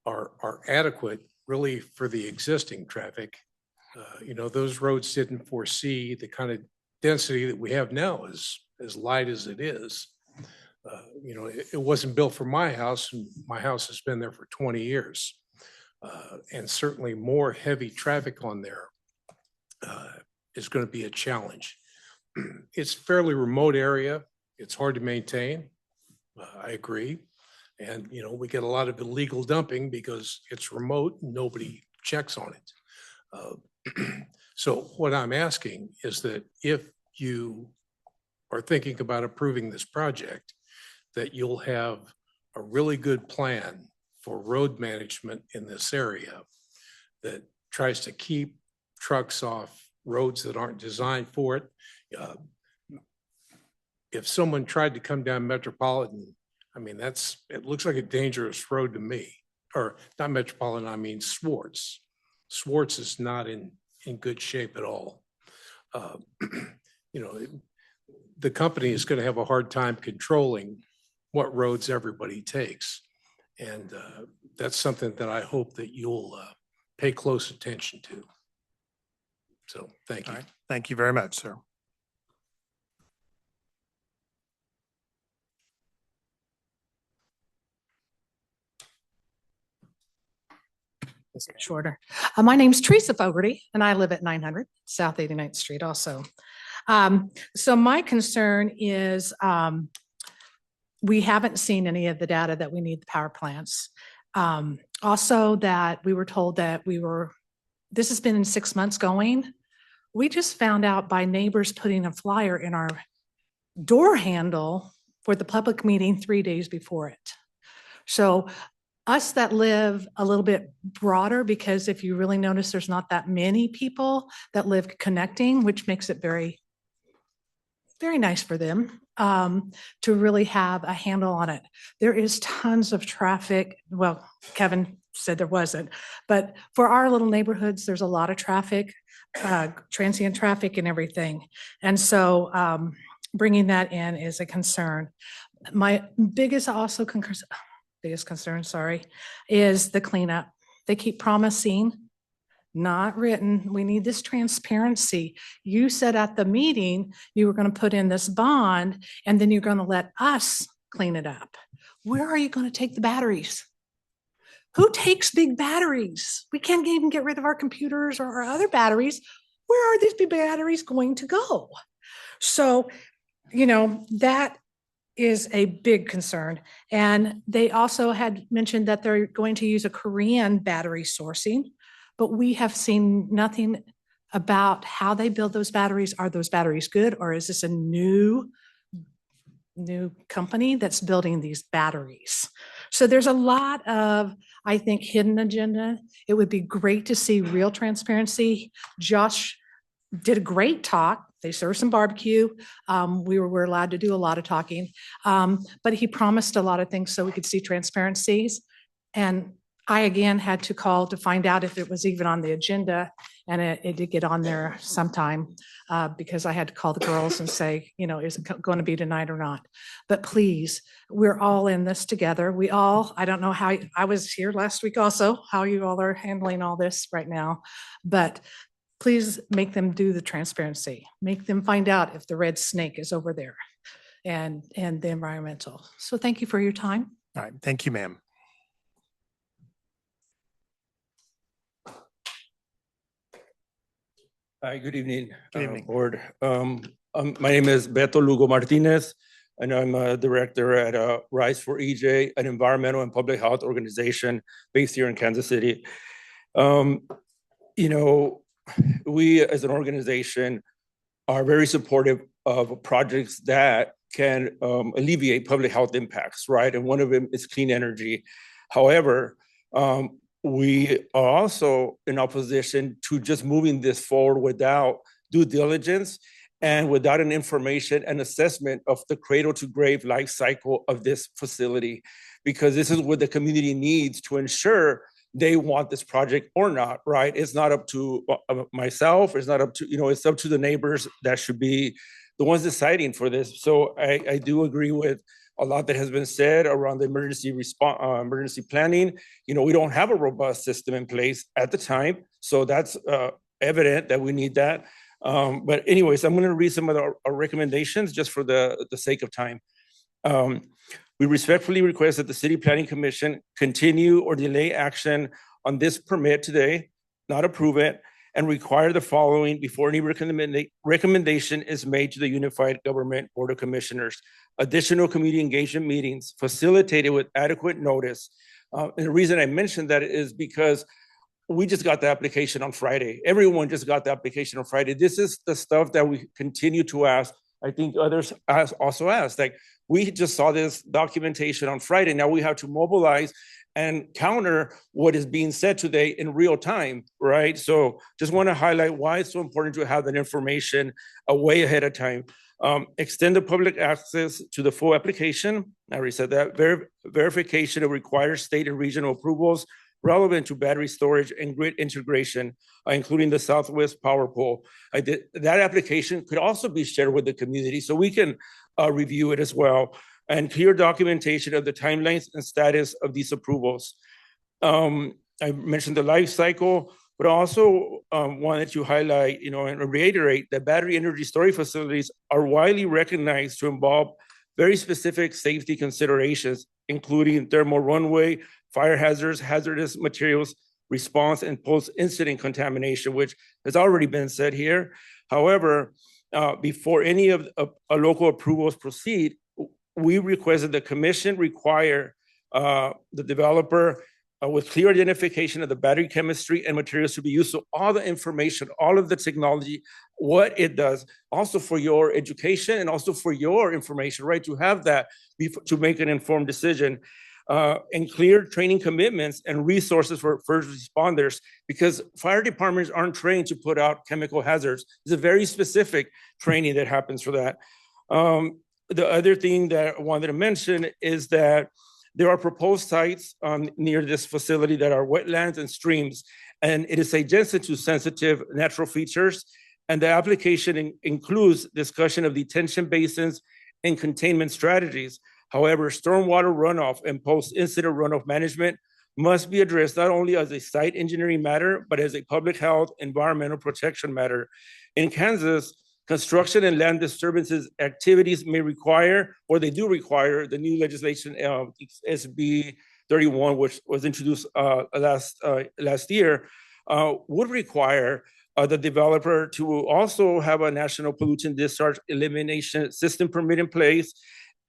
are adequate really for the existing traffic. Those roads didn't foresee the kind of density that we have now, as light as it is. It wasn't built for my house, and my house has been there for 20 years. And certainly more heavy traffic on there is going to be a challenge. It's a fairly remote area. It's hard to maintain. I agree. And, we get a lot of illegal dumping because it's remote and nobody checks on it. So what I'm asking is that if you are thinking about approving this project, that you'll have a really good plan for road management in this area that tries to keep trucks off roads that aren't designed for it. Uh, If someone tried to come down Metropolitan, I mean, it looks like a dangerous road to me. Or not Metropolitan, I mean Swartz. Swartz is not in good shape at all. You know, the company is going to have a hard time controlling what roads everybody takes. And that's something that I hope that you'll pay close attention to. So thank you. All right. Thank you very much, sir. Shorter. My name's Teresa Fogarty, and I live at 900 South 89th Street also. So my concern is we haven't seen any of the data that we need the power plants. Also that we were told that this has been in 6 months going. We just found out by neighbors putting a flyer in our door handle for the public meeting 3 days before it. So us that live a little bit broader, because if you really notice, there's not that many people that live connecting, which makes it very, very nice for them to really have a handle on it. There is tons of traffic. Well, Kevin said there wasn't, but for our little neighborhoods, there's a lot of traffic, transient traffic and everything. And so bringing that in is a concern. My biggest concern, is the cleanup. They keep promising, not written. We need this transparency. You said at the meeting, you were going to put in this bond and then you're going to let us clean it up. Where are you going to take the batteries? Who takes big batteries? We can't even get rid of our computers or our other batteries. Where are these big batteries going to go? So, that is a big concern. And they also had mentioned that they're going to use a Korean battery sourcing, but we have seen nothing about how they build those batteries. Are those batteries good, or is this a new company that's building these batteries? So there's a lot of, I think, hidden agenda. It would be great to see real transparency. Josh did a great talk. They served some barbecue. We were allowed to do a lot of talking, but he promised a lot of things so we could see transparencies. And I again had to call to find out if it was even on the agenda, and it did get on there sometime because I had to call the girls and say, is it going to be tonight or not? But please, we're all in this together. I don't know how, I was here last week also, how you all are handling all this right now, but please make them do the transparency. Make them find out if the red snake is over there and the environmental. So thank you for your time. All right. Thank you, ma'am. Hi, good evening. Good evening. Board. My name is Beto Lugo Martinez, and I'm a director at Rise for EJ, an environmental and public health organization based here in Kansas City. We as an organization are very supportive of projects that can alleviate public health impacts, right? And one of them is clean energy. However, we are also in opposition to just moving this forward without due diligence and without an information and assessment of the cradle to grave life cycle of this facility, because this is what the community needs to ensure they want this project or not, right? It's not up to myself. It's not up to, it's up to the neighbors that should be the ones deciding for this. So I do agree with a lot that has been said around the emergency response, emergency planning. We don't have a robust system in place at the time. So that's evident that we need that. But anyways, I'm going to read some of our recommendations just for the sake of time. We respectfully request that the City Planning Commission continue or delay action on this permit today, not approve it, and require the following before any recommendation is made to the Unified Government Board of Commissioners. Additional community engagement meetings facilitated with adequate notice. And the reason I mentioned that is because we just got the application on Friday. Everyone just got the application on Friday. This is the stuff that we continue to ask I think others also asked, like, we just saw this documentation on Friday. Now we have to mobilize and counter what is being said today in real time, right? So just want to highlight why it's so important to have that information way ahead of time. Extend the public access to the full application. I already said that. Verification of required state and regional approvals relevant to battery storage and grid integration, including the Southwest Power Pole. That application could also be shared with the community so we can review it as well, and clear documentation of the timelines and status of these approvals. I mentioned the life cycle, but also wanted to highlight, and reiterate that battery energy storage facilities are widely recognized to involve very specific safety considerations, including thermal runaway, fire hazards, hazardous materials response, and post-incident contamination, which has already been said here. However, before any of local approvals proceed, we request that the commission require the developer with clear identification of the battery chemistry and materials to be used. So all the information, all of the technology, what it does, also for your education and also for your information, right? To have that to make an informed decision. And clear training commitments and resources for first responders, because fire departments aren't trained to put out chemical hazards. There's a very specific training that happens for that. The other thing that I wanted to mention is that there are proposed sites near this facility that are wetlands and streams, and it is adjacent to sensitive natural features. And the application includes discussion of detention basins and containment strategies. However, stormwater runoff and post-incident runoff management must be addressed not only as a site engineering matter, but as a public health environmental protection matter. In Kansas, construction and land disturbances activities may require, or they do require, the new legislation, SB 31, which was introduced last year, would require the developer to also have a national pollutant discharge elimination system permit in place,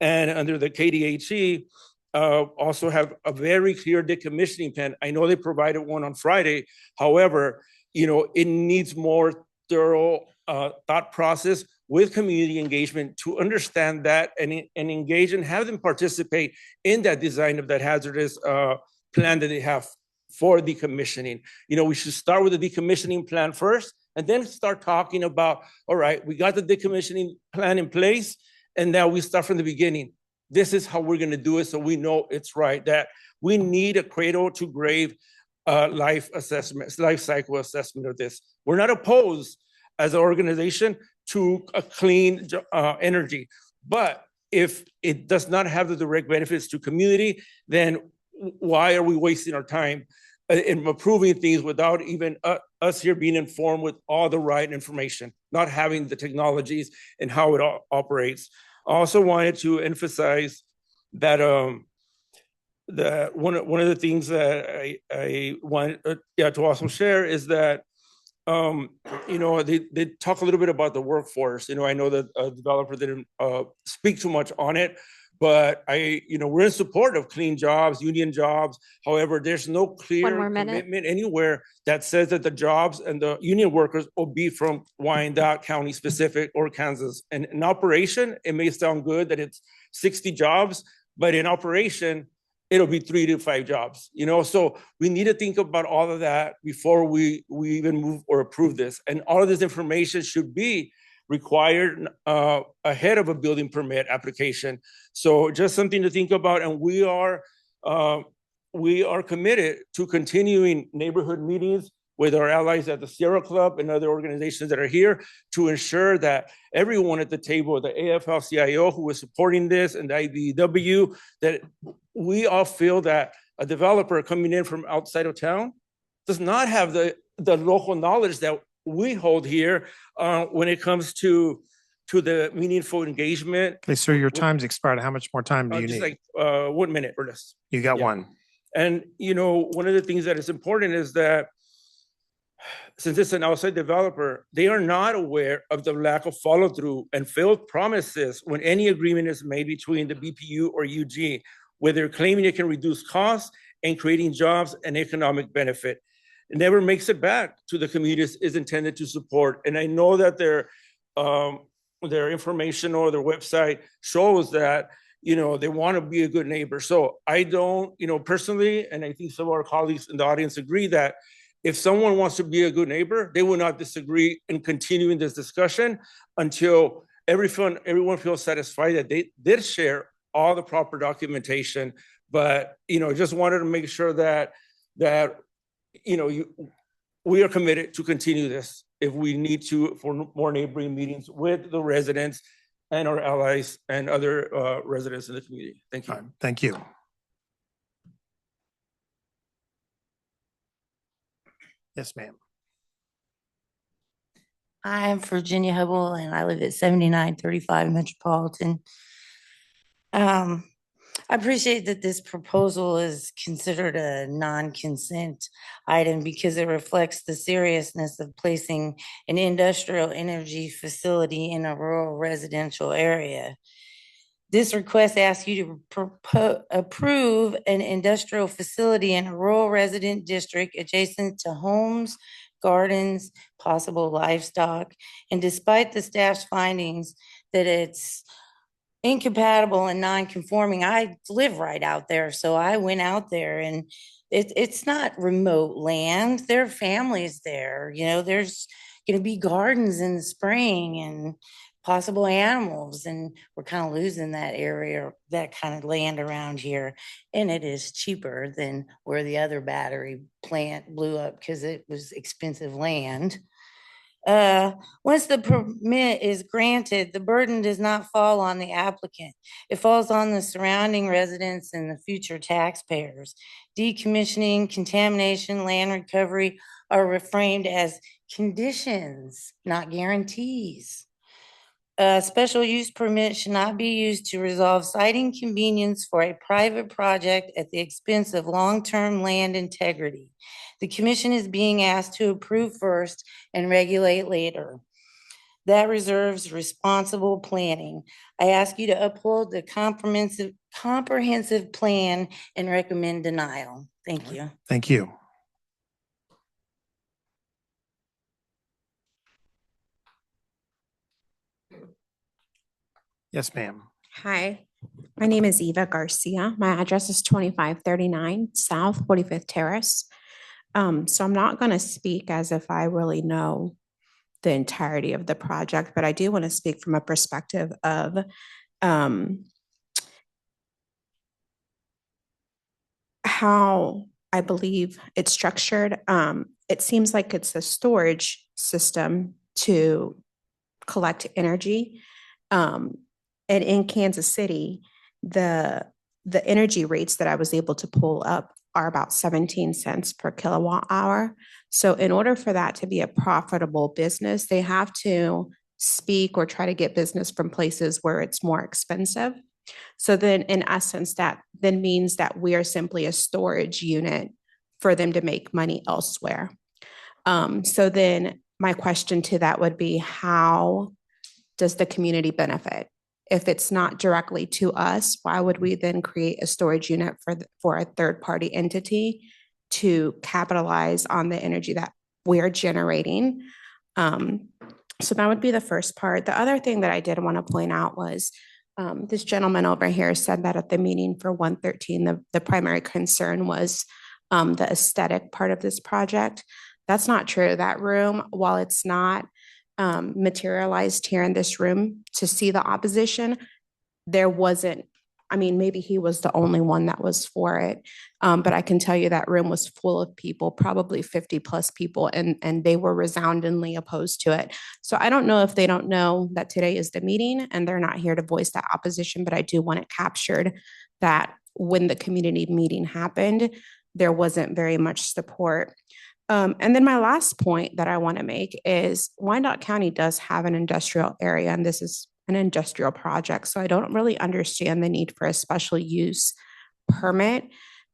and under the KDHE, also have a very clear decommissioning plan. I know they provided one on Friday. However, it needs more thorough thought process with community engagement to understand that and engage and have them participate in that design of that hazardous plan that they have for decommissioning. We should start with the decommissioning plan first and then start talking about, all right, we got the decommissioning plan in place, and now we start from the beginning. This is how we're going to do it so we know it's right, that we need a cradle to grave life cycle assessment of this. We're not opposed as an organization to a clean energy, but if it does not have the direct benefits to community, then why are we wasting our time in approving things without even us here being informed with all the right information, not having the technologies and how it operates? I also wanted to emphasize that that one of the things that I want to also share is that they talk a little bit about the workforce. I know that a developer didn't speak too much on it, but we're in support of clean jobs, union jobs. However, there's no clear commitment anywhere that says that the jobs and the union workers will be from Wyandotte County specific or Kansas. And in operation, it may sound good that it's 60 jobs, but in operation, it'll be 3 to 5 jobs. So we need to think about all of that before we even move or approve this. And all of this information should be required ahead of a building permit application. So just something to think about. And we are committed to continuing neighborhood meetings with our allies at the Sierra Club and other organizations that are here to ensure that everyone at the table, the AFL-CIO who is supporting this and the IBEW, that we all feel that a developer coming in from outside of town does not have the local knowledge that we hold here when it comes to the meaningful engagement. Okay, sir, your time's expired. How much more time do you just need? like 1 minute or less. You got one. And one of the things that is important is that since it's an outside developer, they are not aware of the lack of follow through and failed promises when any agreement is made between the BPU or UG, where they're claiming it can reduce costs and creating jobs and economic benefit. It never makes it back to the communities is intended to support. And I know that they're their information or their website shows that, they want to be a good neighbor. So I don't, personally, and I think some of our colleagues in the audience agree that if someone wants to be a good neighbor, they will not disagree in continuing this discussion until everyone feels satisfied that they did share all the proper documentation. But, just wanted to make sure that we are committed to continue this if we need to for more neighboring meetings with the residents and our allies and other residents in the community. Thank you. Thank you. Yes, ma'am. I'm Virginia Hubble and I live at 7935 Metropolitan. I appreciate that this proposal is considered a non-consent item because it reflects the seriousness of placing an industrial energy facility in a rural residential area. This request asks you to approve an industrial facility in a rural resident district adjacent to homes, gardens, possible livestock, and despite the staff's findings that it's incompatible and non-conforming, I live right out there, so I went out there, and it's not remote land. There are families there. There's going to be gardens in the spring and possible animals, and we're kind of losing that area, that kind of land around here, and it is cheaper than where the other battery plant blew up because it was expensive land. Once the permit is granted, the burden does not fall on the applicant. It falls on the surrounding residents and the future taxpayers. Decommissioning, contamination, land recovery are reframed as conditions, not guarantees. A special use permit should not be used to resolve site inconvenience for a private project at the expense of long-term land integrity. The commission is being asked to approve first and regulate later. That reserves responsible planning. I ask you to uphold the comprehensive plan and recommend denial. Thank you. Thank you. Yes, ma'am. Hi, my name is Eva Garcia. My address is 2539 South 45th Terrace. So I'm not going to speak as if I really know the entirety of the project, but I do want to speak from a perspective of how I believe it's structured. It seems like it's a storage system to collect energy. And in Kansas City, the energy rates that I was able to pull up are about 17 cents per kilowatt hour. So in order for that to be a profitable business, they have to speak or try to get business from places where it's more expensive. So then in essence, that then means that we are simply a storage unit for them to make money elsewhere. So then my question to that would be, how does the community benefit? If it's not directly to us, why would we then create a storage unit for a third-party entity to capitalize on the energy that we're generating? So that would be the first part. The other thing that I did want to point out was this gentleman over here said that at the meeting for 113, the primary concern was the aesthetic part of this project. That's not true. That room, while it's not materialized here in this room to see the opposition, there wasn't, I mean, maybe he was the only one that was for it. But I can tell you that room was full of people, probably 50 plus people, and they were resoundingly opposed to it. So I don't know if they don't know that today is the meeting and they're not here to voice that opposition, but I do want it captured that when the community meeting happened, there wasn't very much support. And then my last point that I want to make is Wyandotte County does have an industrial area, and this is an industrial project. So I don't really understand the need for a special use permit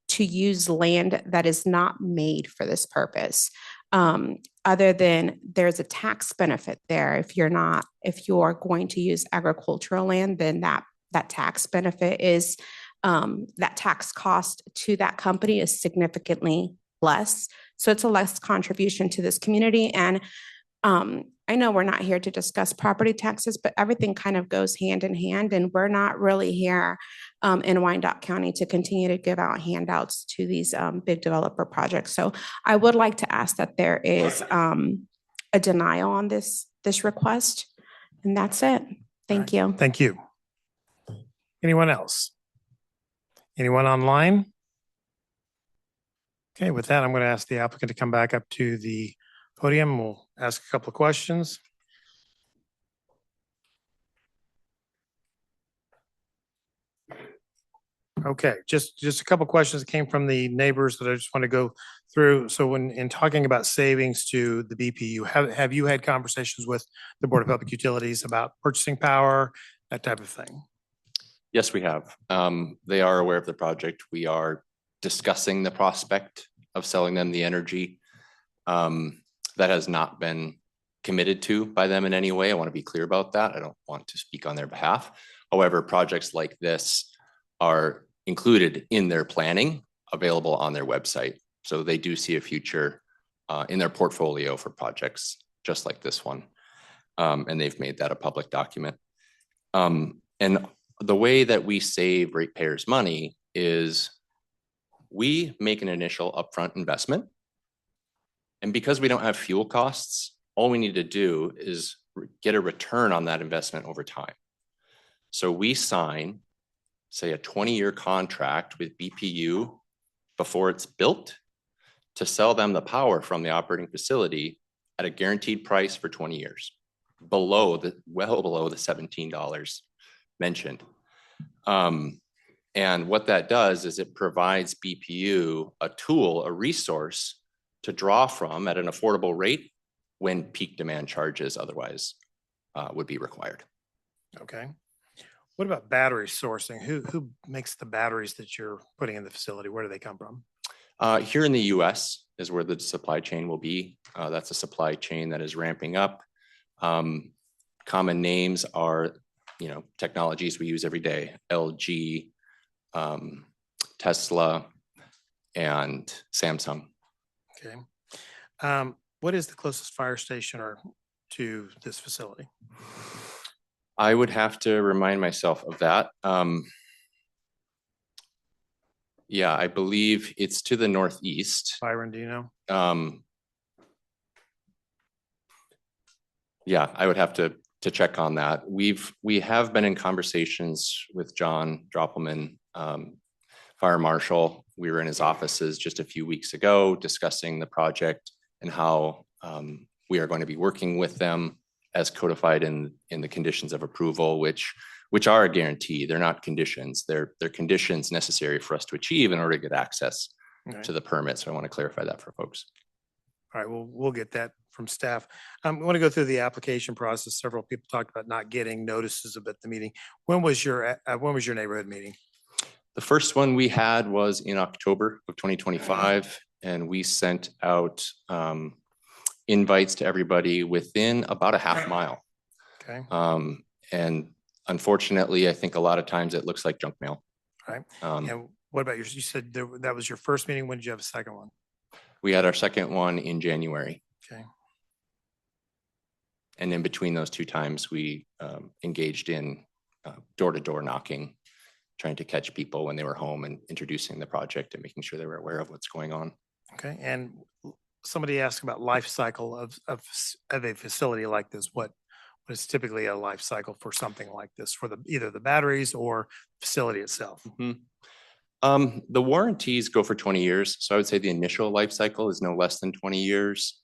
to use land that is not made for this purpose. Other than there's a tax benefit there. If you're going to use agricultural land, then that tax benefit is, that tax cost to that company is significantly less. So it's a less contribution to this community. And I know we're not here to discuss property taxes, but everything kind of goes hand in hand, and we're not really here in Wyandotte County to continue to give out handouts to these big developer projects. So I would like to ask that there is a denial on this request, and that's it. Thank you. Thank you. Anyone else? Anyone online? Okay, with that, I'm going to ask the applicant to come back up to the podium. We'll ask a couple of questions. Okay, just a couple of questions that came from the neighbors that I just want to go through. So when in talking about savings to the BPU, have you had conversations with the Board of Public Utilities about purchasing power, that type of thing? Yes, we have. They are aware of the project. We are discussing the prospect of selling them the energy. That has not been committed to by them in any way. I want to be clear about that. I don't want to speak on their behalf. However, projects like this are included in their planning, available on their website. So they do see a future in their portfolio for projects just like this one. And they've made that a public document. And the way that we save ratepayers money is we make an initial upfront investment. And because we don't have fuel costs, all we need to do is get a return on that investment over time. So we sign, say, a 20-year contract with BPU before it's built to sell them the power from the operating facility at a guaranteed price for 20 years, well below the $17 mentioned. And what that does is it provides BPU a tool, a resource to draw from at an affordable rate when peak demand charges otherwise would be required. Okay. What about battery sourcing? Who makes the batteries that you're putting in the facility? Where do they come from? Here in the US is where the supply chain will be. That's a supply chain that is ramping up. Common names are, technologies we use every day: LG, Tesla, and Samsung. Okay. What is the closest fire station to this facility? I would have to remind myself of that. Yeah, I believe it's to the northeast. Byron, do you know? Yeah, I would have to check on that. We have been in conversations with John Droppelman, Fire Marshal. We were in his offices just a few weeks ago discussing the project and how we are going to be working with them as codified in the conditions of approval, which are a guarantee. They're not conditions. They're conditions necessary for us to achieve in order to get access to the permit. So I want to clarify that for folks. All right, we'll get that from staff. I want to go through the application process. Several people talked about not getting notices about the meeting. When was your neighborhood meeting? The first one we had was in October of 2025, and we sent out invites to everybody within about a half mile. Okay. And unfortunately, I think a lot of times it looks like junk mail. All right. And what about you said that was your first meeting. When did you have a second one? We had our second one in January. Okay. And in between those two times, we engaged in door-to-door knocking, trying to catch people when they were home and introducing the project and making sure they were aware of what's going on. Okay. And somebody asked about life cycle of a facility like this. What is typically a life cycle for something like this for either the batteries or facility itself? The warranties go for 20 years. So I would say the initial life cycle is no less than 20 years.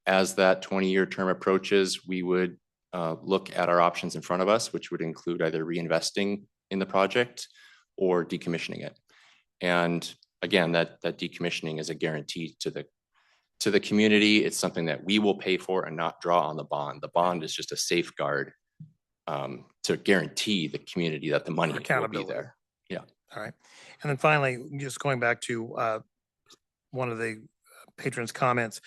As that 20-year term approaches, we would look at our options in front of us, which would include either reinvesting in the project or decommissioning it. And again, that decommissioning is a guarantee to the community. It's something that we will pay for and not draw on the bond. The bond is just a safeguard to guarantee the community that the money will be there. Yeah. All right. And then finally, just going back to one of the patrons' comments,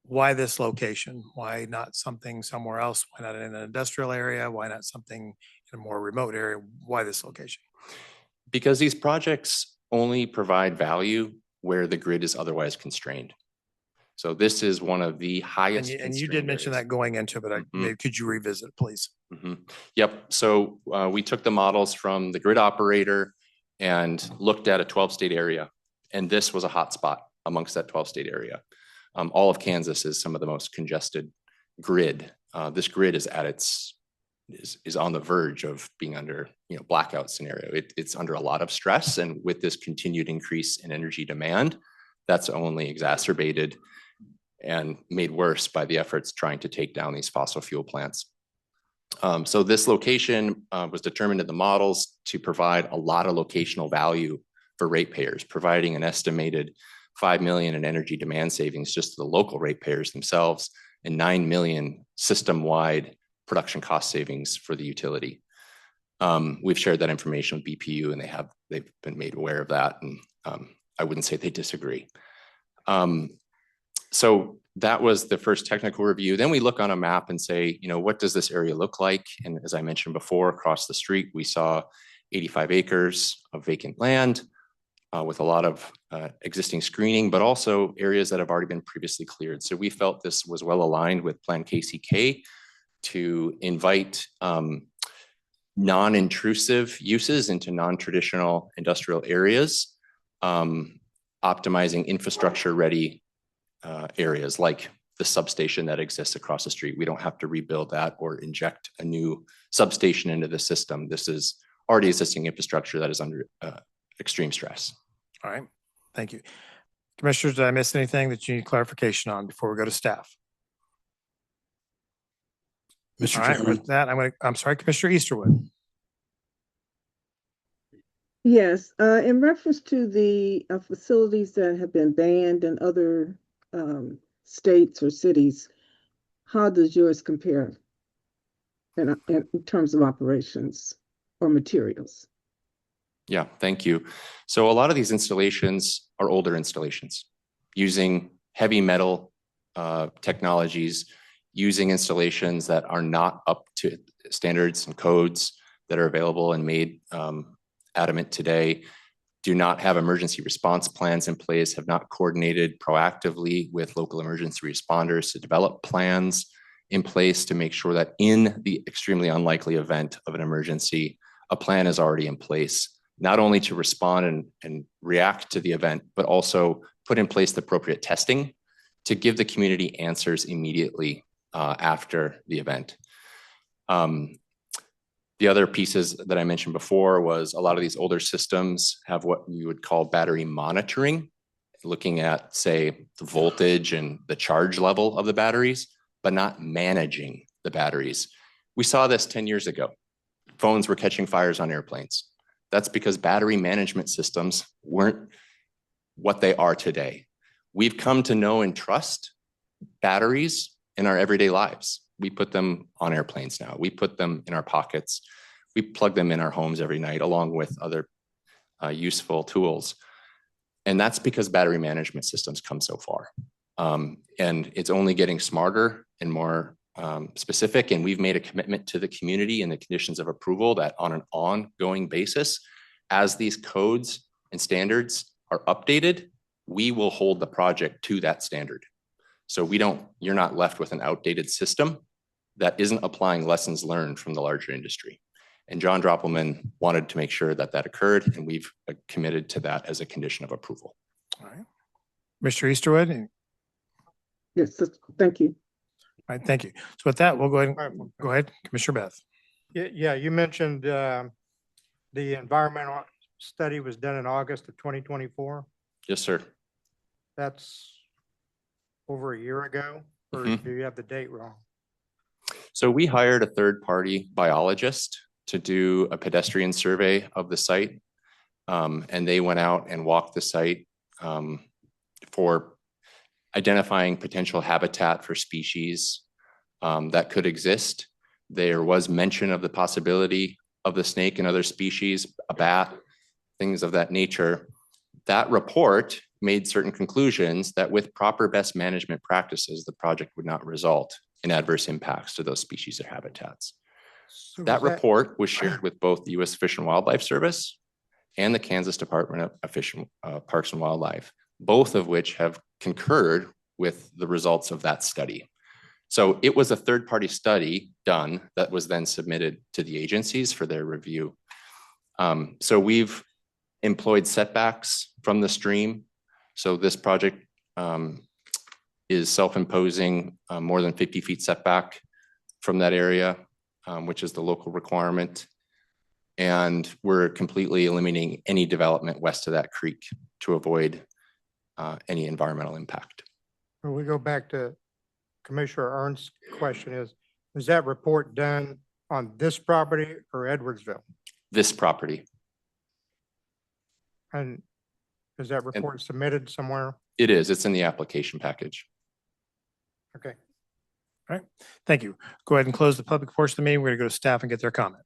why this location? Why not something somewhere else? Why not in an industrial area? Why not something in a more remote area? Why this location? Because these projects only provide value where the grid is otherwise constrained. So this is one of the highest. And you did mention that going into, but maybe could you revisit, please? Yep. So we took the models from the grid operator and looked at a 12-state area. And this was a hot spot amongst that 12-state area. All of Kansas is some of the most congested grid. This grid is at is on the verge of being under, blackout scenario. It's under a lot of stress, and with this continued increase in energy demand, that's only exacerbated and made worse by the efforts trying to take down these fossil fuel plants. So this location was determined in the models to provide a lot of locational value for ratepayers, providing an estimated $5 million in energy demand savings just to the local ratepayers themselves, and $9 million system-wide production cost savings for the utility. We've shared that information with BPU, and they've been made aware of that, and I wouldn't say they disagree. So that was the first technical review. Then we look on a map and say, what does this area look like? And as I mentioned before, across the street, we saw 85 acres of vacant land with a lot of existing screening, but also areas that have already been previously cleared. So we felt this was well aligned with Plan KCK to invite non-intrusive uses into non-traditional industrial areas, optimizing infrastructure-ready areas like the substation that exists across the street. We don't have to rebuild that or inject a new substation into the system. This is already existing infrastructure that is under extreme stress. All right, thank you. Commissioners, did I miss anything that you need clarification on before we go to staff? Mr. All right, Chairman. with that, I'm sorry, Commissioner Easterwood. Yes, in reference to the facilities that have been banned in other states or cities, how does yours compare in terms of operations or materials? Yeah, thank you. So a lot of these installations are older installations using heavy metal technologies, using installations that are not up to standards and codes that are available and made adamant today, do not have emergency response plans in place, have not coordinated proactively with local emergency responders to develop plans in place to make sure that in the extremely unlikely event of an emergency, a plan is already in place, not only to respond and react to the event, but also put in place the appropriate testing to give the community answers immediately after the event. The other pieces that I mentioned before was a lot of these older systems have what we would call battery monitoring, looking at, say, the voltage and the charge level of the batteries, but not managing the batteries. We saw this 10 years ago. Phones were catching fires on airplanes. That's because battery management systems weren't what they are today. We've come to know and trust batteries in our everyday lives. We put them on airplanes now. We put them in our pockets. We plug them in our homes every night, along with other useful tools. And that's because battery management systems come so far. And it's only getting smarter and more specific. And we've made a commitment to the community and the conditions of approval that on an ongoing basis, as these codes and standards are updated, we will hold the project to that standard. So you're not left with an outdated system that isn't applying lessons learned from the larger industry. And John Droppelman wanted to make sure that that occurred, and we've committed to that as a condition of approval. All right. Mr. Easterwood? Yes, thank you. All right, thank you. So with that, we'll go ahead, Commissioner Beth. Yeah, you mentioned the environmental study was done in August of 2024. Yes, sir. That's over a year ago, or do you have the date wrong? So we hired a third-party biologist to do a pedestrian survey of the site. And they went out and walked the site for identifying potential habitat for species that could exist. There was mention of the possibility of the snake and other species, a bat, things of that nature. That report made certain conclusions that with proper best management practices, the project would not result in adverse impacts to those species or habitats. So that report was shared with both the U.S. Fish and Wildlife Service and the Kansas Department of Fish and Parks and Wildlife, both of which have concurred with the results of that study. So it was a third-party study done that was then submitted to the agencies for their review. So we've employed setbacks from the stream. So this project is self-imposing more than 50 feet setback from that area, which is the local requirement. And we're completely eliminating any development west of that creek to avoid any environmental impact. When we go back to Commissioner Ernst's question is that report done on this property or Edwardsville? This property. And is that report submitted somewhere? It is. It's in the application package. Okay. All right. Thank you. Go ahead and close the public portion of the meeting. We're going to go to staff and get their comment.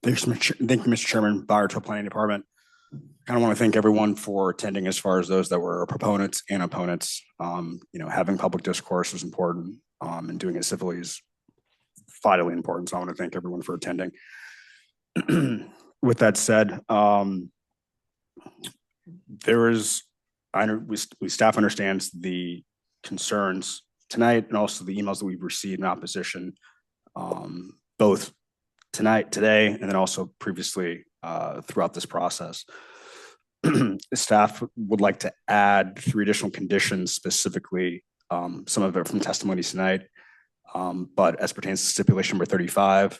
Thank you, Mr. Chairman, Wyandotte Planning Department. I kind of want to thank everyone for attending, as far as those that were proponents and opponents. Having public discourse is important, and doing it civilly is vitally important. So I want to thank everyone for attending. With that said, staff understands the concerns tonight and also the emails that we've received in opposition, both today, and then also previously throughout this process. Staff would like to add 3 additional conditions, specifically, some of it from testimony tonight, but as pertains to stipulation number 35,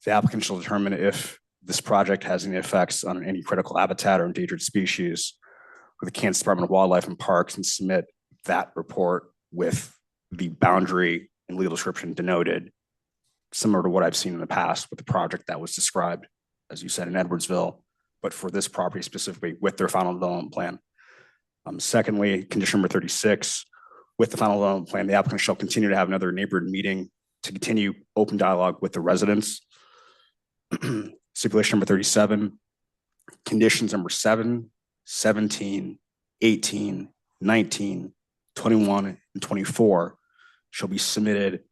the applicant shall determine if this project has any effects on any critical habitat or endangered species with the Kansas Department of Wildlife and Parks, and submit that report with the boundary and legal description denoted, similar to what I've seen in the past with the project that was described, as you said, in Edwardsville, but for this property specifically with their final development plan. Secondly, condition number 36, with the final development plan, the applicant shall continue to have another neighborhood meeting to continue open dialogue with the residents. Stipulation number 37, conditions number 7, 17, 18, 19, 21, and 24 shall be submitted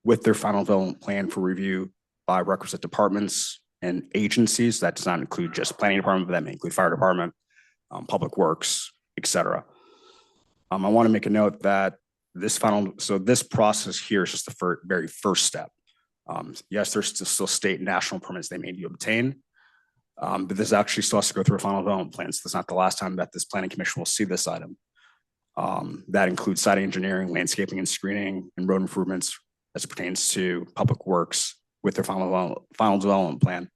with their final development plan for review by requisite departments and agencies. That does not include just planning department, but that may include fire department, public works, etc. I want to make a note that this process here is just the very first step. Yes, there's still state and national permits they may need to obtain, but this actually still has to go through a final development plan. So that's not the last time that this planning commission will see this item. That includes site engineering, landscaping and screening, and road improvements as it pertains to public works with their final development plan.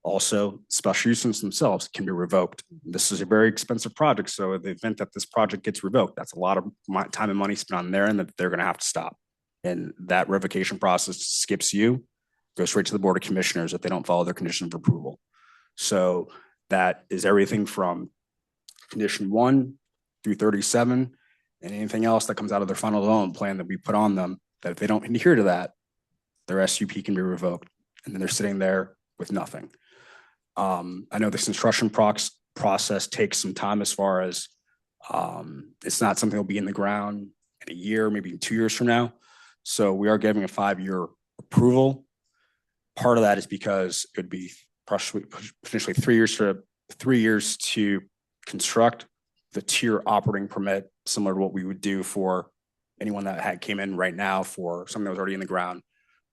Also, special uses themselves can be revoked. This is a very expensive project, so in the event that this project gets revoked, that's a lot of time and money spent on there, and that they're going to have to stop. And that revocation process skips you, goes straight to the Board of Commissioners if they don't follow their conditions of approval. So that is everything from condition 1 through 37, and anything else that comes out of their final development plan that we put on them, that if they don't adhere to that, their SUP can be revoked, and then they're sitting there with nothing. I know this construction process takes some time, as far as it's not something that'll be in the ground in a year, maybe 2 years from now. So we are giving a 5-year approval. Part of that is because it would be potentially 3 years to construct the tier operating permit, similar to what we would do for anyone that came in right now for something that was already in the ground.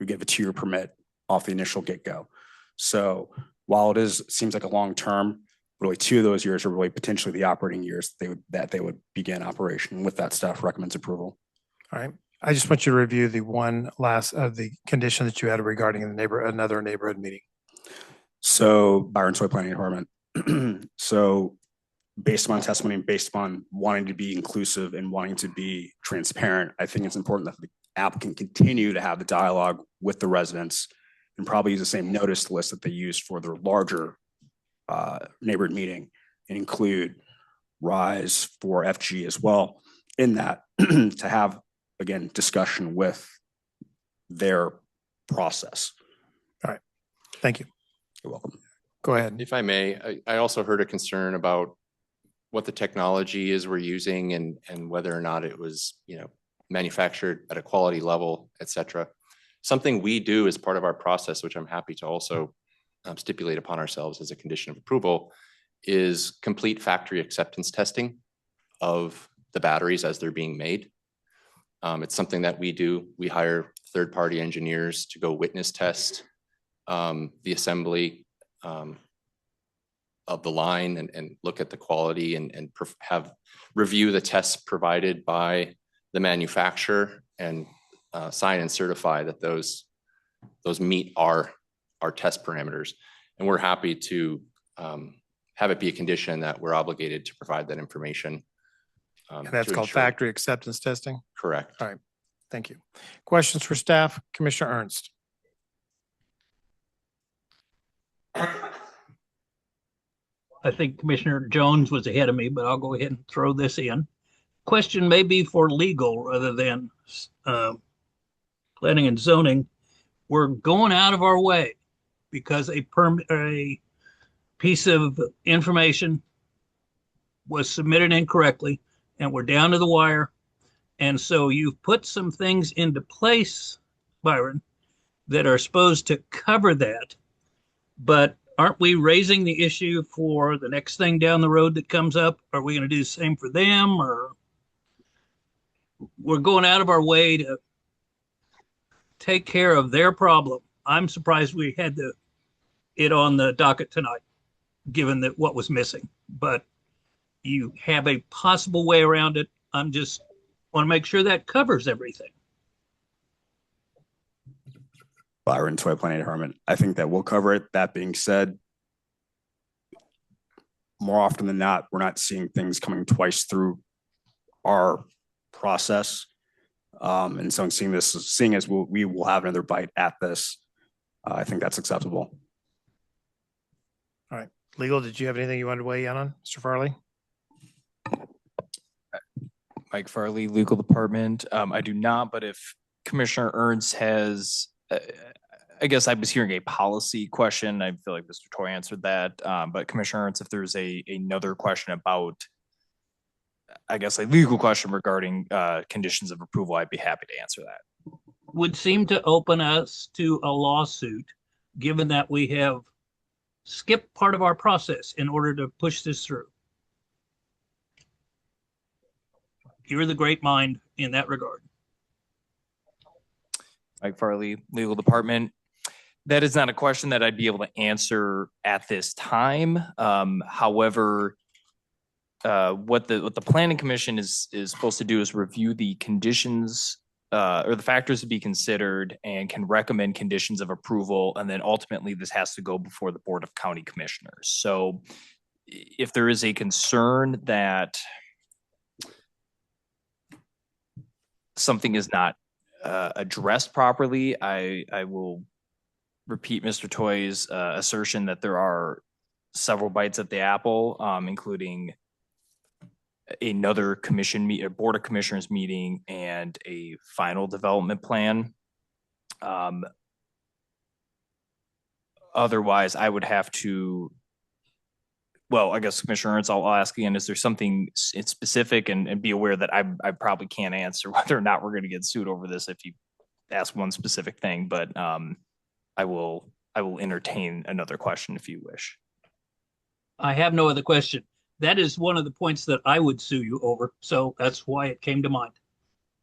We give a 2-year permit off the initial get-go. So while seems like a long term, really 2 of those years are really potentially the operating years that they would begin operation. With that, staff recommends approval. All right. I just want you to review the one last of the condition that you had regarding another neighborhood meeting. So Byron Soy Planning Department. So based upon testimony and based upon wanting to be inclusive and wanting to be transparent, I think it's important that the applicant continue to have the dialogue with the residents and probably use the same notice list that they used for their larger neighborhood meeting, and include RISE for FG as well in that to have, again, discussion with their process. All right. Thank you. You're welcome. Go ahead. If I may, I also heard a concern about what the technology is we're using and whether or not it was, manufactured at a quality level, et cetera. Something we do as part of our process, which I'm happy to also stipulate upon ourselves as a condition of approval, is complete factory acceptance testing of the batteries as they're being made. It's something that we do. We hire third-party engineers to go witness test the assembly of the line and look at the quality and have review the tests provided by the manufacturer and sign and certify that those meet our test parameters. And we're happy to have it be a condition that we're obligated to provide that information. And that's to called ensure- factory acceptance testing? Correct. All right, thank you. Questions for staff? Commissioner Ernst. I think Commissioner Jones was ahead of me, but I'll go ahead and throw this in. Question may be for legal rather than planning and zoning. We're going out of our way because a piece of information was submitted incorrectly and we're down to the wire. And so you've put some things into place, Byron, that are supposed to cover that. But aren't we raising the issue for the next thing down the road that comes up? Are we going to do the same for them, or we're going out of our way to take care of their problem? I'm surprised we had it on the docket tonight, given that what was missing. But you have a possible way around it. I'm just want to make sure that covers everything. Byron, Toy Planning Department. I think that will cover it. That being said, more often than not, we're not seeing things coming twice through our process. And so seeing as we will have another bite at this, I think that's acceptable. All right. Legal, did you have anything you wanted to weigh in on, Mr. Farley? Mike Farley, Legal Department. I do not, but if Commissioner Ernst has, I guess I was hearing a policy question. I feel like Mr. Toy answered that. But Commissioner Ernst, if there's another question about, I guess a legal question regarding conditions of approval, I'd be happy to answer that. Would seem to open us to a lawsuit, given that we have skipped part of our process in order to push this through. You're the great mind in that regard. Mike Farley, Legal Department. That is not a question that I'd be able to answer at this time. However, what the Planning Commission is supposed to do is review the conditions or the factors to be considered and can recommend conditions of approval. And then ultimately this has to go before the Board of County Commissioners. So if there is a concern that something is not addressed properly, I will repeat Mr. Toy's assertion that there are several bites at the apple, including another a Board of Commissioners meeting and a final development plan. Otherwise, I would have to, well, I guess Commissioner Ernst, I'll ask again, is there something specific, and be aware that I probably can't answer whether or not we're going to get sued over this if you ask one specific thing, but I will entertain another question if you wish. I have no other question. That is one of the points that I would sue you over. So that's why it came to mind.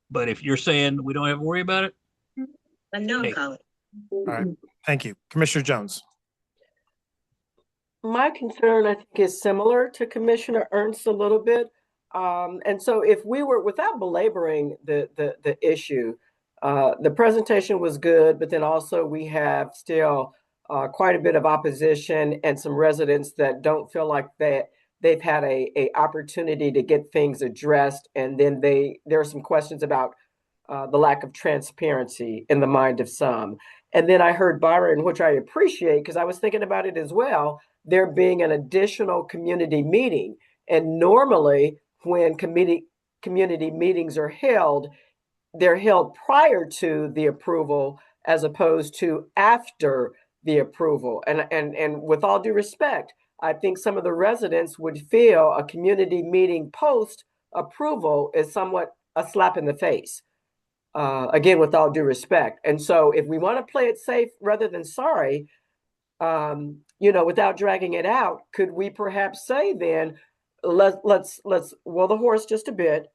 But if you're saying we don't have to worry about it. All right. Thank you. Commissioner Jones. My concern, I think, is similar to Commissioner Ernst a little bit. And so if we were, without belaboring the issue, the presentation was good, but then also we have still quite a bit of opposition and some residents that don't feel like they've had a opportunity to get things addressed. And then there are some questions about the lack of transparency in the mind of some. And then I heard Byron, which I appreciate because I was thinking about it as well, there being an additional community meeting. And normally when community meetings are held, they're held prior to the approval as opposed to after the approval. And with all due respect, I think some of the residents would feel a community meeting post approval is somewhat a slap in the face. Again, with all due respect. And so if we want to play it safe rather than sorry, without dragging it out, could we perhaps say then, let's will the horse just a bit.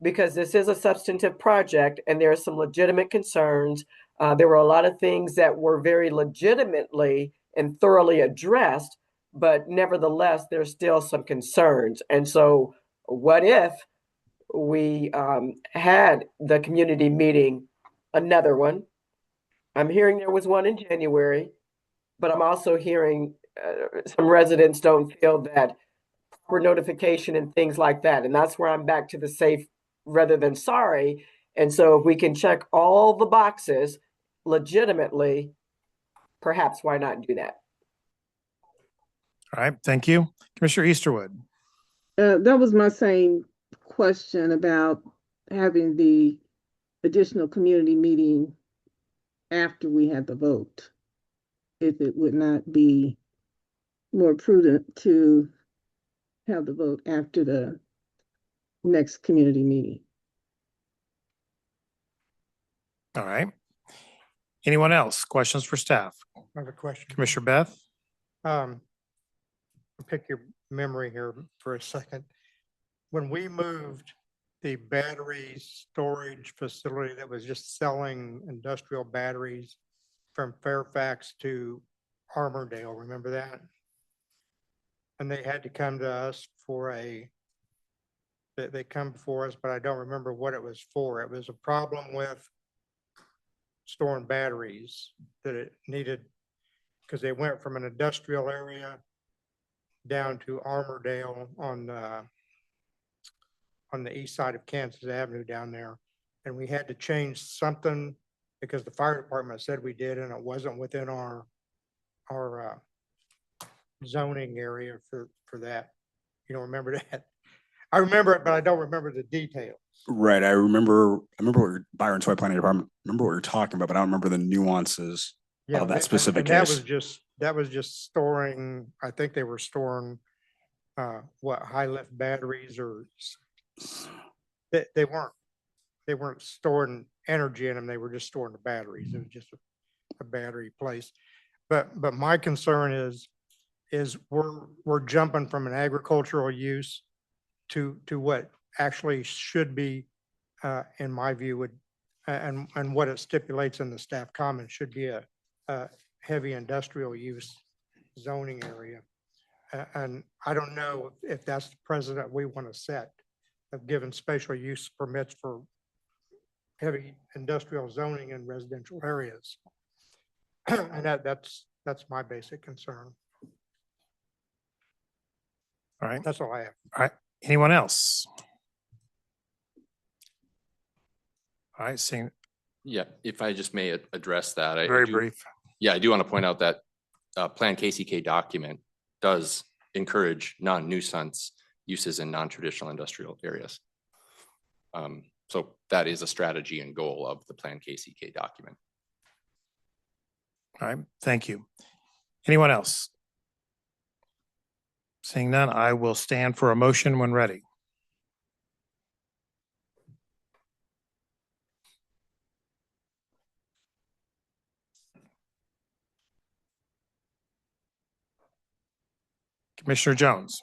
because this is a substantive project and there are some legitimate concerns. There were a lot of things that were very legitimately and thoroughly addressed, but nevertheless, there's still some concerns. And so what if we had the community meeting, another one? I'm hearing there was one in January, but I'm also hearing some residents don't feel that proper notification and things like that. And that's where I'm back to the safe rather than sorry. And so if we can check all the boxes legitimately, perhaps why not do that? All right, thank you. Commissioner Easterwood. That was my same question about having the additional community meeting after we had the vote. If it would not be more prudent to have the vote after the next community meeting. All right. Anyone else? Questions for staff? I have a question. Commissioner Beth? I'll pick your memory here for a second. When we moved the battery storage facility that was just selling industrial batteries from Fairfax to Armourdale, remember that? And they had to come to us for they come before us, but I don't remember what it was for. It was a problem with storing batteries that it needed, because they went from an industrial area down to Armourdale on the east side of Kansas Avenue down there. And we had to change something because the fire department said we did, and it wasn't within our zoning area for that. You don't remember that? I remember it, but I don't remember the details. Right. I remember what Byron Toy Planning Department, remember what you're talking about, but I don't remember the nuances of that specific and case. That was just storing, I think they were storing high lift batteries, or they weren't storing energy in them. They were just storing the batteries. It was just a battery place. But my concern is we're jumping from an agricultural use to what actually should be, in my view, and what it stipulates in the staff comments should be a heavy industrial use zoning area. And I don't know if that's the precedent we want to set, of giving special use permits for heavy industrial zoning in residential areas. And that's my basic concern. All right. That's all I have. All right. Anyone else? All right, seeing. Yeah, if I just may address that. Very brief. Yeah, I do want to point out that Plan KCK document does encourage non-nuisance uses in non-traditional industrial areas. So that is a strategy and goal of the Plan KCK document. All right, thank you. Anyone else? Seeing none, I will stand for a motion when ready. Commissioner Jones.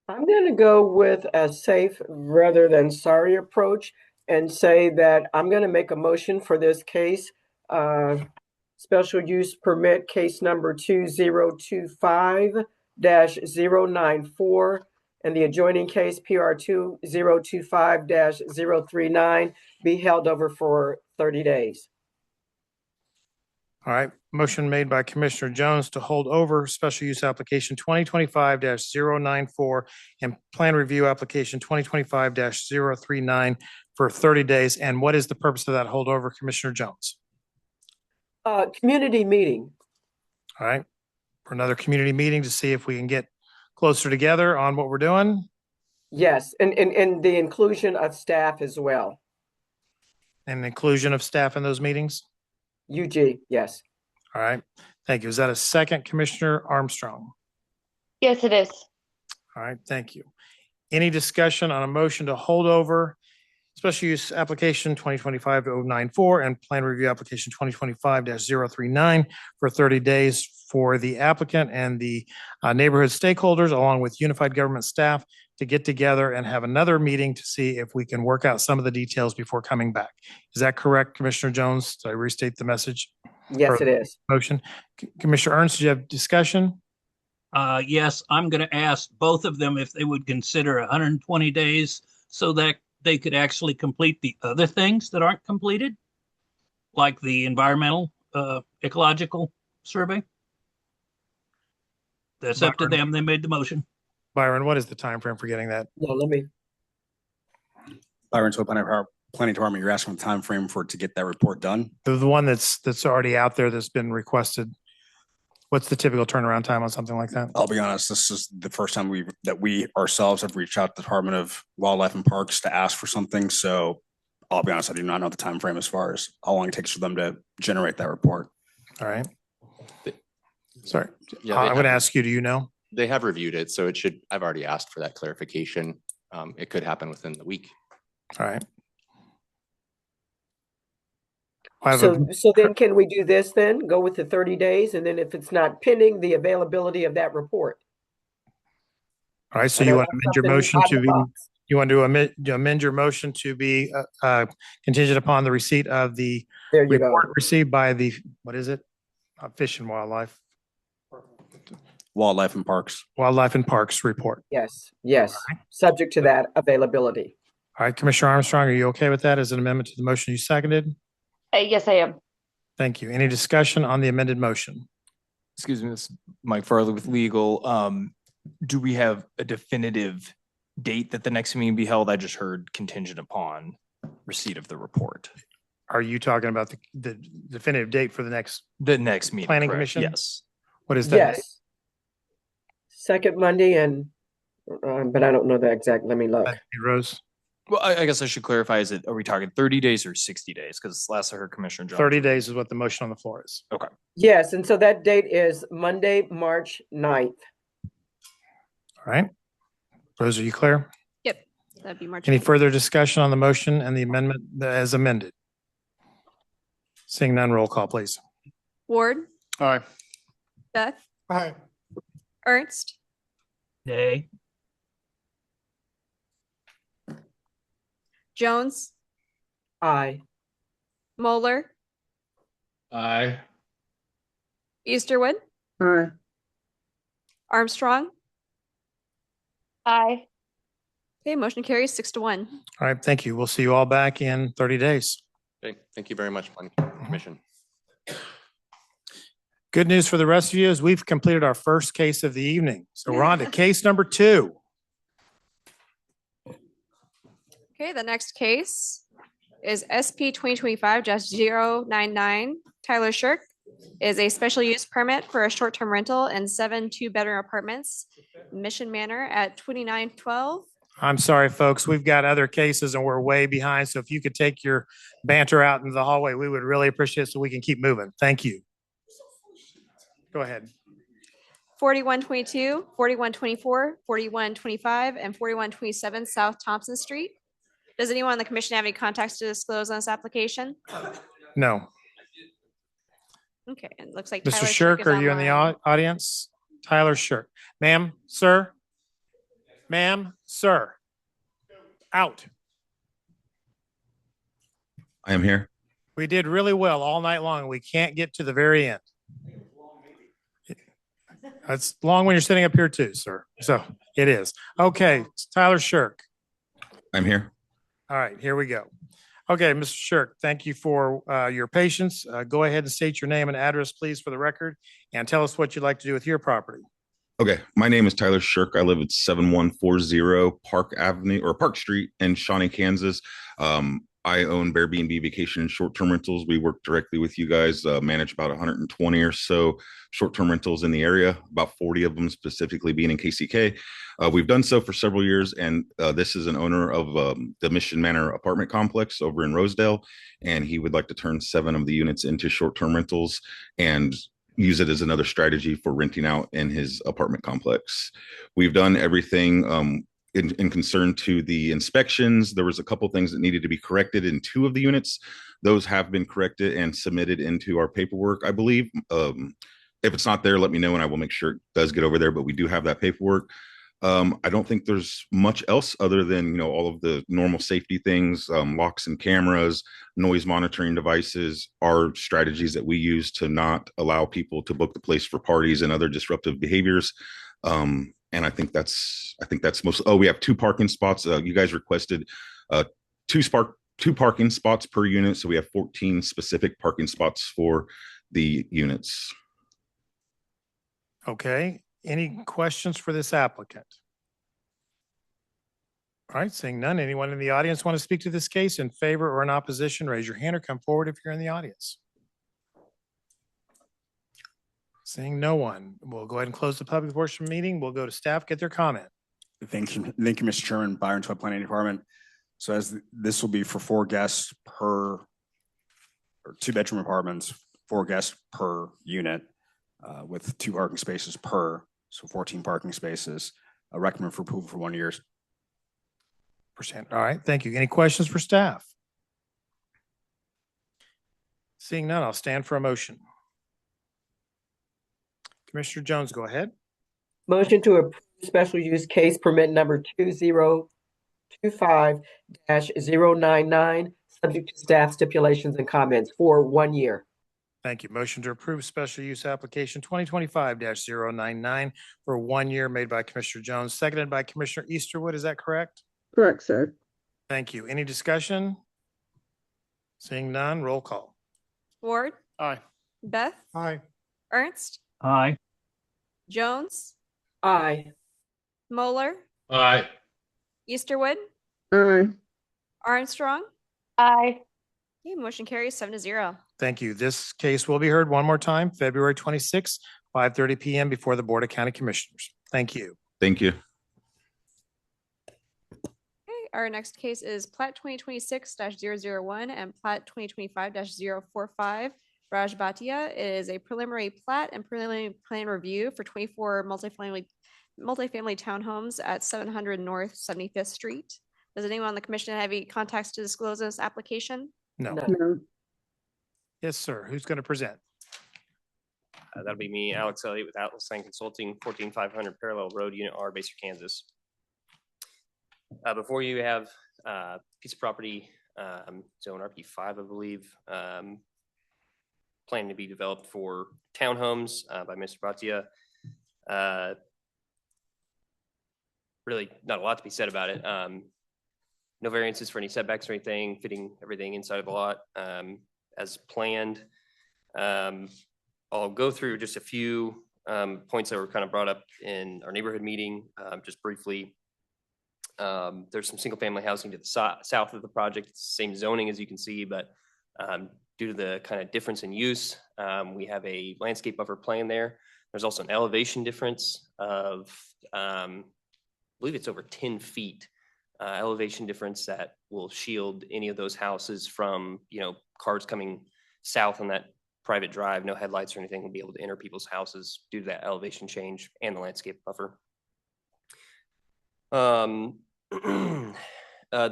I'm going to go with a safe rather than sorry approach and say that I'm going to make a motion for this case. Special use permit case number 2025-094 and the adjoining case PR 2025-039 be held over for 30 days. All right, motion made by Commissioner Jones to hold over special use application 2025-094 and plan review application 2025-039 for 30 days. And what is the purpose of that holdover, Commissioner Jones? Community meeting. All right, for another community meeting to see if we can get closer together on what we're doing. Yes, and the inclusion of staff as well. And the inclusion of staff in those meetings? UG, yes. All right, thank you. Is that a second, Commissioner Armstrong? Yes, it is. All right, thank you. Any discussion on a motion to hold over special use application 2025-094 and plan review application 2025-039 for 30 days for the applicant and the neighborhood stakeholders, along with unified government staff, to get together and have another meeting to see if we can work out some of the details before coming back. Is that correct, Commissioner Jones? Did I restate the message? Yes, Or it is. Motion. Commissioner Ernst, did you have discussion? Yes, I'm going to ask both of them if they would consider 120 days so that they could actually complete the other things that aren't completed, like the environmental, ecological survey. That's up to Byron. them. They made the motion. Byron, what is the time frame for getting that? Yeah, let me. Byron, so planning department, you're asking the time frame for it to get that report done? The one that's already out there that's been requested. What's the typical turnaround time on something like that? I'll be honest, this is the first time we ourselves have reached out to the Department of Wildlife and Parks to ask for something. So I'll be honest, I do not know the time frame as far as how long it takes for them to generate that report. All right. Sorry. Yeah, I'm going to ask you, do you know? They have reviewed it, so I've already asked for that clarification. It could happen within the week. All right. So then can we do this then? Go with the 30 days, and then if it's not pending, the availability of that report. All right, so you want to amend your motion to be, you want to amend your motion to be contingent upon the receipt of the report received by the, what is it? Fish and Wildlife. Wildlife and Parks. Wildlife and Parks report. Yes, yes, subject to that availability. All right, Commissioner Armstrong, are you okay with that as an amendment to the motion you seconded? Yes, I am. Thank you. Any discussion on the amended motion? Excuse me, this is Mike Farley with legal. Do we have a definitive date that the next meeting be held? I just heard contingent upon receipt of the report. Are you talking about the definitive date for the next meeting? Planning correct? Commission? Yes. What is that? Yes. Second Monday but I don't know the exact, let me look. Rose? Well, I guess I should clarify, are we talking 30 days or 60 days? Because last I heard Commissioner Jones. 30 days is what the motion on the floor is. Okay. Yes, and so that date is Monday, March 9th. All right. Rose, are you clear? Yep, that'd be March. Any 9th. further discussion on the motion and the amendment as amended? Seeing none, roll call, please. Ward, Aye. Beth, Aye. Ernst, Nay. Jones, Aye. Moeller, Aye. Easterwood, Aye. Armstrong. Aye. Okay, motion carries 6-1. All right, thank you. We'll see you all back in 30 days. Okay, thank you very much, Planning Commission. Good news for the rest of you is we've completed our first case of the evening. So we're on to case number 2. Okay, the next case is SP 2025-099. Tyler Shirk is a special use permit for a short-term rental and 7 two-bedroom apartments, Mission Manor at 2912. I'm sorry, folks. We've got other cases and we're way behind. So if you could take your banter out into the hallway, we would really appreciate it so we can keep moving. Thank you. Go ahead. 4122, 4124, 4125, and 4127 South Thompson Street. Does anyone on the commission have any contacts to disclose on this application? No. Okay, it looks like Mr. Tyler Shirk, is are you in the online. audience? Tyler Shirk. Ma'am, sir? Ma'am, sir? Out. I am here. We did really well all night long. We can't get to the very end. It's long when you're sitting up here too, sir. So it is. Okay, Tyler Shirk. I'm here. All right, here we go. Okay, Mr. Shirk, thank you for your patience. Go ahead and state your name and address, please, for the record, and tell us what you'd like to do with your property. Okay, my name is Tyler Shirk. I live at 7140 Park Avenue or Park Street in Shawnee, Kansas. I own Airbnb Vacation and Short-Term Rentals. We work directly with you guys, manage about 120 or so short-term rentals in the area, about 40 of them specifically being in KCK. We've done so for several years, and this is an owner of the Mission Manor apartment complex over in Rosedale, and he would like to turn 7 of the units into short-term rentals and use it as another strategy for renting out in his apartment complex. We've done everything in concern to the inspections. There was a couple things that needed to be corrected in 2 of the units. Those have been corrected and submitted into our paperwork, I believe. If it's not there, let me know and I will make sure it does get over there, but we do have that paperwork. I don't think there's much else other than, all of the normal safety things, locks and cameras, noise monitoring devices are strategies that we use to not allow people to book the place for parties and other disruptive behaviors. And I think that's most, we have 2 parking spots. You guys requested two parking spots per unit. So we have 14 specific parking spots for the units. Okay, any questions for this applicant? All right, seeing none, anyone in the audience want to speak to this case in favor or in opposition, raise your hand or come forward if you're in the audience. Seeing no one, we'll go ahead and close the public portion of the meeting. We'll go to staff, get their comment. Thank you, Mr. Chairman. Byron to Planning Department. So as this will be for 4 guests per, or 2-bedroom apartments, 4 guests per unit, with 2 parking spaces per, so 14 parking spaces. I recommend for approval for 1 year. All right, thank you. Any questions for staff? Seeing none, I'll stand for a motion. Commissioner Jones, go ahead. Motion to approve special use case permit number 2025-099, subject to staff stipulations and comments for 1 year. Thank you. Motion to approve special use application 2025-099 for 1 year made by Commissioner Jones, seconded by Commissioner Easterwood. Is that correct? Correct, sir. Thank you. Any discussion? Seeing none, roll call. Ward, Aye. Beth, Aye. Ernst, Aye. Jones, Aye. Moeller, Aye. Easterwood, Aye. Armstrong. Aye. Okay, motion carries 7-0. Thank you. This case will be heard one more time, February 26th, 5:30 p.m. before the Board of County Commissioners. Thank you. Thank you. Okay, our next case is Plat 2026-001 and Plat 2025-045. Raj Bhatia. It is a preliminary plat and preliminary plan review for 24 multifamily townhomes at 700 North 75th Street. Does anyone on the commission have any contacts to disclose this application? No. No. Yes, sir. Who's going to present? That'll be me, Alex Elliott with Atlas Sign Consulting, 14500 Parallel Road, Unit R, Baser, Kansas. Before you have a piece of property, zone RP5, I believe, planning to be developed for townhomes by Mr. Bhatia. Really not a lot to be said about it. No variances for any setbacks or anything, fitting everything inside of the lot as planned. I'll go through just a few points that were kind of brought up in our neighborhood meeting, just briefly. There's some single family housing to the south of the project. It's the same zoning as you can see, but due to the kind of difference in use, we have a landscape buffer plan there. There's also an elevation difference of, I believe it's over 10 feet elevation difference that will shield any of those houses from, cars coming south on that private drive. No headlights or anything will be able to enter people's houses due to that elevation change and the landscape buffer. There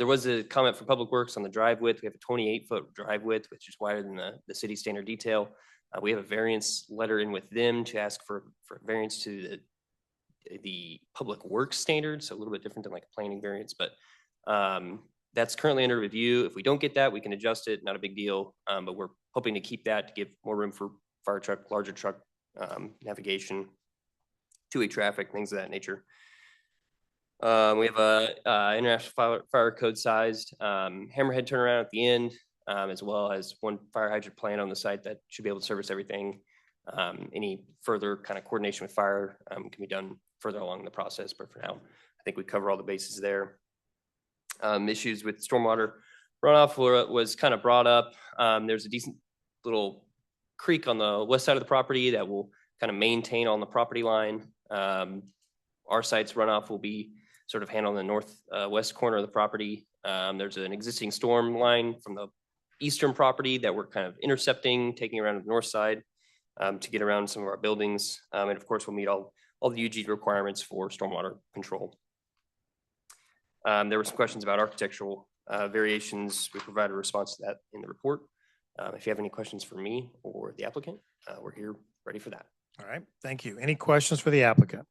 was a comment from Public Works on the drive width. We have a 28-foot drive width, which is wider than the city standard detail. We have a variance letter in with them to ask for variance to the Public Works standards, so a little bit different than like a planning variance, but that's currently under review. If we don't get that, we can adjust it, not a big deal, but we're hoping to keep that to give more room for fire truck, larger truck navigation, two-way traffic, things of that nature. We have a international fire code sized hammerhead turnaround at the end, as well as one fire hydrant plant on the site that should be able to service everything. Any further kind of coordination with fire can be done further along the process, but for now, I think we cover all the bases there. Issues with stormwater runoff was kind of brought up. There's a decent little creek on the west side of the property that will kind of maintain on the property line. Our site's runoff will be sort of handled in the northwest corner of the property. There's an existing storm line from the eastern property that we're kind of intercepting, taking around to the north side to get around some of our buildings. And of course, we'll meet all the UG requirements for stormwater control. There were some questions about architectural variations. We provided a response to that in the report. If you have any questions for me or the applicant, we're here ready for that. All right, thank you. Any questions for the applicant?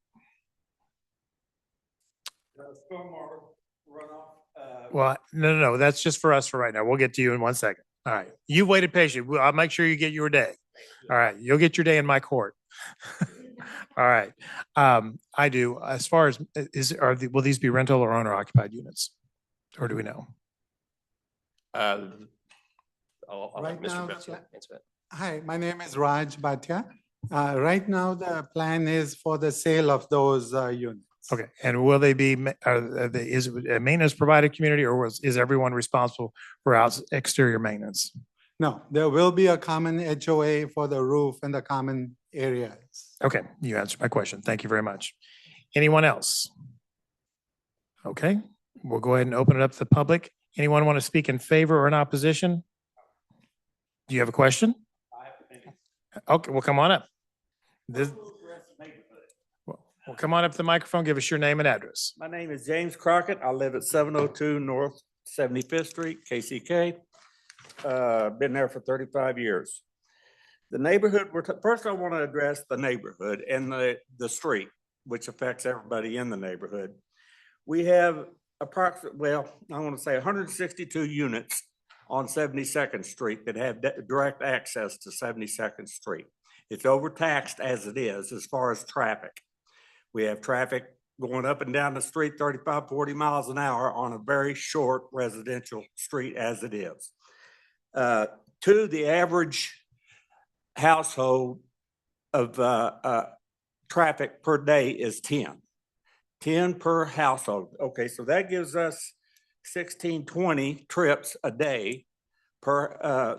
Stormwater runoff. Well, no, that's just for us for right now. We'll get to you in 1 second. All right. You waited patiently. I'll make sure you get your day. All right. You'll get your day in my court. All right. I do. As far as will these be rental or owner occupied units? Or do we know? I'll let Right now, Mr. Betsy answer that. Hi, my name is Raj Bhatia. Right now, the plan is for the sale of those units. Okay. And will they be, is it a maintenance provided community or is everyone responsible for exterior maintenance? No, there will be a common HOA for the roof and the common areas. Okay. You answered my question. Thank you very much. Anyone else? Okay. We'll go ahead and open it up to the public. Anyone want to speak in favor or in opposition? Do you have a question? Okay, well, come on up. Well, come on up to the microphone. Give us your name and address. My name is James Crockett. I live at 702 North 75th Street, KCK. Been there for 35 years. The neighborhood, first I want to address the neighborhood and the street, which affects everybody in the neighborhood. We have approximately, well, I want to say 162 units on 72nd Street that have direct access to 72nd Street. It's overtaxed as it is as far as traffic. We have traffic going up and down the street 35, 40 miles an hour on a very short residential street as it is. The average household of traffic per day is 10 per household. Okay, so that gives us 1620 trips a day per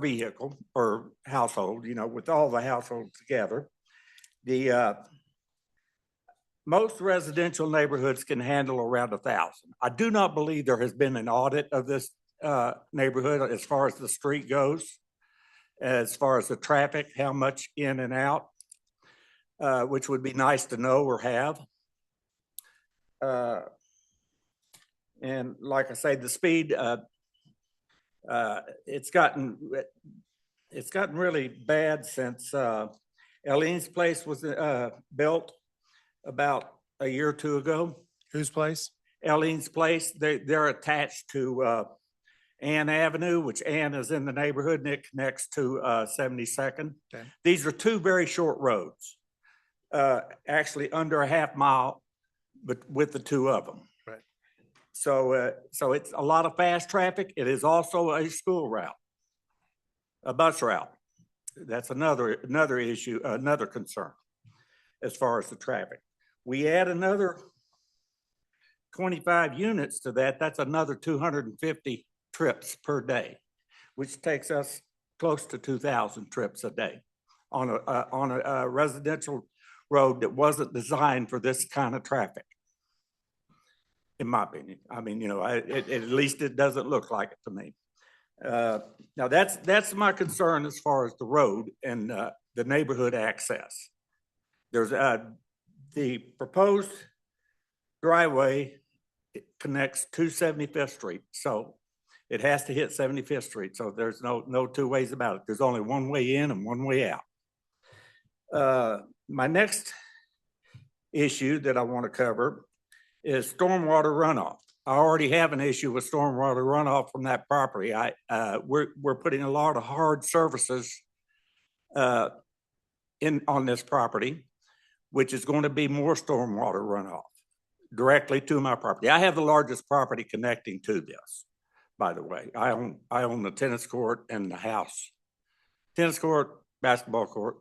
vehicle or household, with all the households together. The most residential neighborhoods can handle around 1,000. I do not believe there has been an audit of this neighborhood as far as the street goes, as far as the traffic, how much in and out, which would be nice to know or have. And like I say, the speed, it's gotten really bad since Eileen's place was built about a year or two ago. Whose place? Eileen's place. They're attached to Ann Avenue, which Ann is in the neighborhood and it connects to 72nd. Okay. These are two very short roads, actually under a half mile, but with the two of them. Right. So it's a lot of fast traffic. It is also a school route, a bus route. That's another issue, another concern as far as the traffic. We add another 25 units to that. That's another 250 trips per day, which takes us close to 2,000 trips a day on a residential road that wasn't designed for this kind of traffic. In my opinion, I mean, at least it doesn't look like it to me. Now that's my concern as far as the road and the neighborhood access. There's the proposed driveway connects to 75th Street, so it has to hit 75th Street. So there's no two ways about it. There's only one way in and one way out. My next issue that I want to cover is stormwater runoff. I already have an issue with stormwater runoff from that property. We're putting a lot of hard surfaces on this property, which is going to be more stormwater runoff directly to my property. I have the largest property connecting to this, by the way. I own the tennis court and the house. Tennis court, basketball court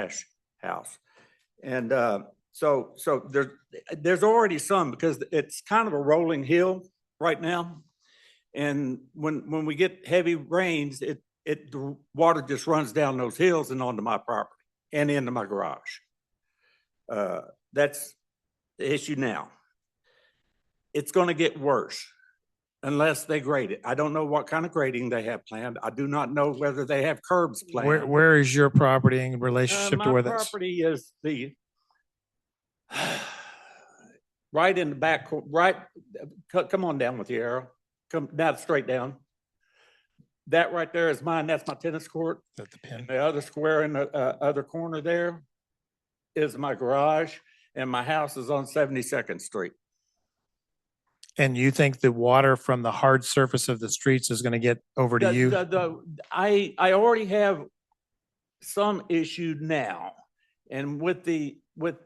/ house. And so there's already some, because it's kind of a rolling hill right now. And when we get heavy rains, the water just runs down those hills and onto my property and into my garage. That's the issue now. It's going to get worse unless they grade it. I don't know what kind of grading they have planned. I do not know whether they have curbs planned. Where is your property in relationship to where My that's? property is right in the back, right. Come on down with the arrow. Come down, straight down. That right there is mine. That's my tennis court. That's the pin. The other square in the other corner there is my garage. and my house is on 72nd Street. And you think the water from the hard surface of the streets is going to get over to you? I already have some issue now. And with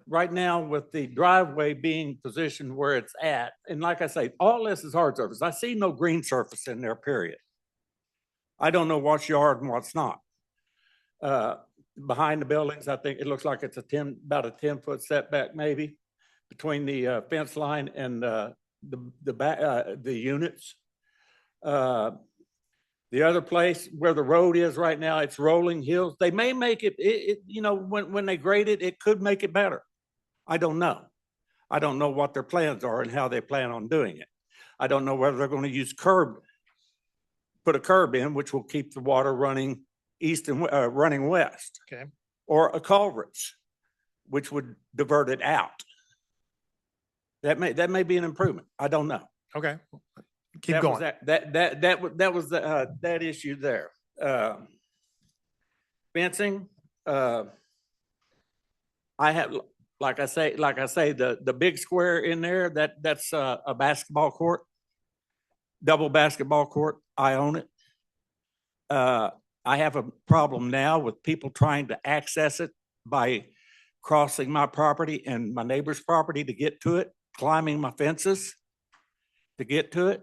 right now with the driveway being positioned where it's at, and like I say, all this is hard surface. I see no green surface in there, period. I don't know what's yard and what's not. Behind the buildings, I think it looks like it's about a 10-foot setback maybe between the fence line and the units. The other place where the road is right now, it's rolling hills. They may make it, you know, when they grade it, it could make it better. I don't know. I don't know what their plans are and how they plan on doing it. I don't know whether they're going to use put a curb in, which will keep the water running east and running west. Okay. Or a culverts, which would divert it out. That may be an improvement. I don't know. Okay. Keep going. That was that issue there. Fencing. I have, like I say, the big square in there. That's a basketball court, double basketball court. I own it. I have a problem now with people trying to access it by crossing my property and my neighbor's property to get to it, climbing my fences to get to it.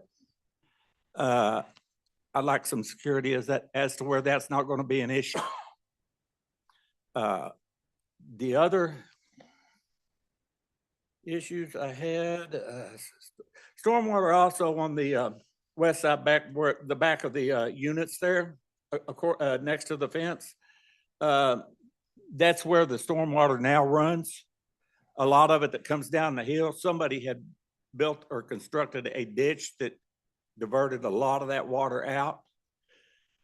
I'd like some security as to where that's not going to be an issue. The other issues I had, stormwater also on the west side back, where the back of the units there, next to the fence. That's where the stormwater now runs. A lot of it that comes down the hill, somebody had built or constructed a ditch that diverted a lot of that water out.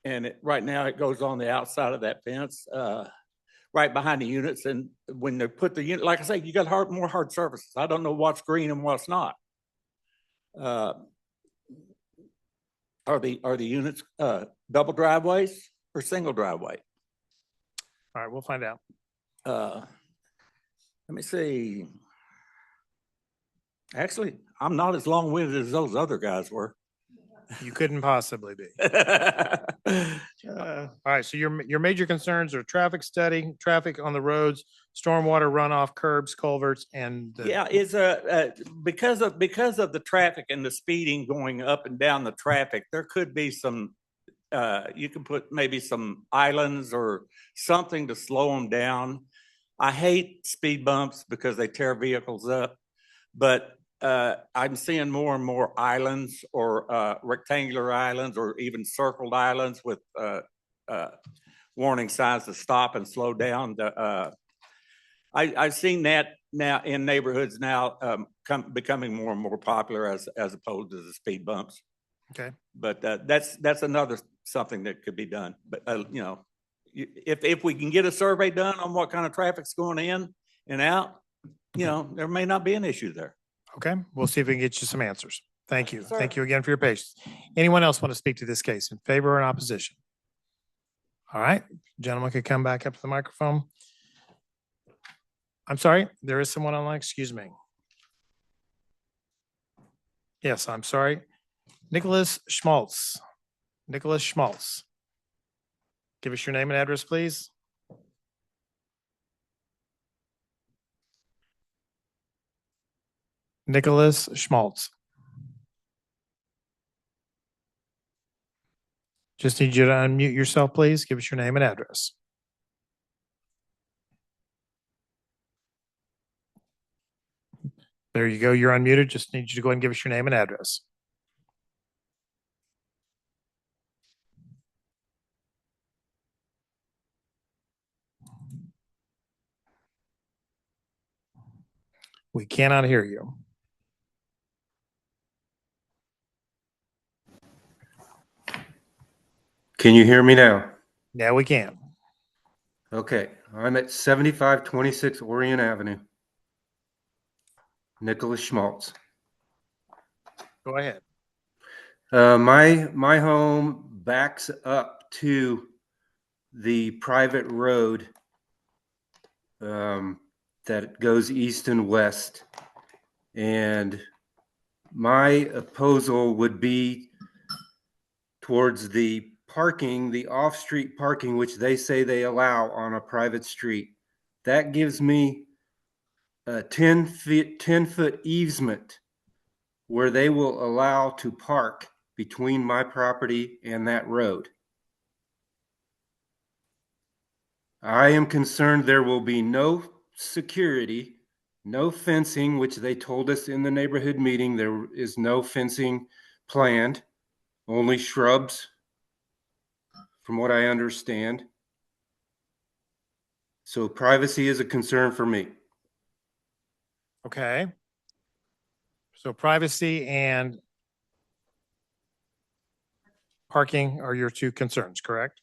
And right now it goes on the outside of that fence, right behind the units. And when they put the unit, like I say, you got more hard surfaces. I don't know what's green and what's not. Are the units double driveways or single driveway? All right, we'll find out. Let me see. Actually, I'm not as long-winded as those other guys were. You couldn't possibly be. All right, so your major concerns are traffic study, traffic on the roads, stormwater runoff, curbs, culverts, and yeah, it's because of the traffic and the speeding going up and down the traffic, there could be some. You can put maybe some islands or something to slow them down. I hate speed bumps because they tear vehicles up, but I'm seeing more and more islands or rectangular islands or even circled islands with warning signs to stop and slow down. I've seen that now in neighborhoods now becoming more and more popular as opposed to the speed bumps. Okay. But that's another something that could be done. But you know, if we can get a survey done on what kind of traffic's going in and out, you know, there may not be an issue there. Okay, we'll see if we can get you some answers. Thank you. Sir. Thank you again for your patience. Anyone else want to speak to this case in favor or in opposition? All right, gentlemen could come back up to the microphone. I'm sorry, there is someone online, excuse me. Yes, I'm sorry. Nicholas Schmaltz. Nicholas Schmaltz. Give us your name and address, please. Nicholas Schmaltz. Just need you to unmute yourself, please. Give us your name and address. There you go. You're unmuted. Just need you to go ahead and give us your name and address. We cannot hear you. Can you hear me now? Yeah, we can. Okay, I'm at 7526 Orient Avenue. Nicholas Schmaltz. Go ahead. My home backs up to the private road that goes east and west. And my proposal would be towards the parking, the off-street parking, which they say they allow on a private street. That gives me a 10-foot easement where they will allow to park between my property and that road. I am concerned there will be no security, no fencing, which they told us in the neighborhood meeting. There is no fencing planned, only shrubs, from what I understand. So privacy is a concern for me. Okay. So privacy and parking are your two concerns, correct?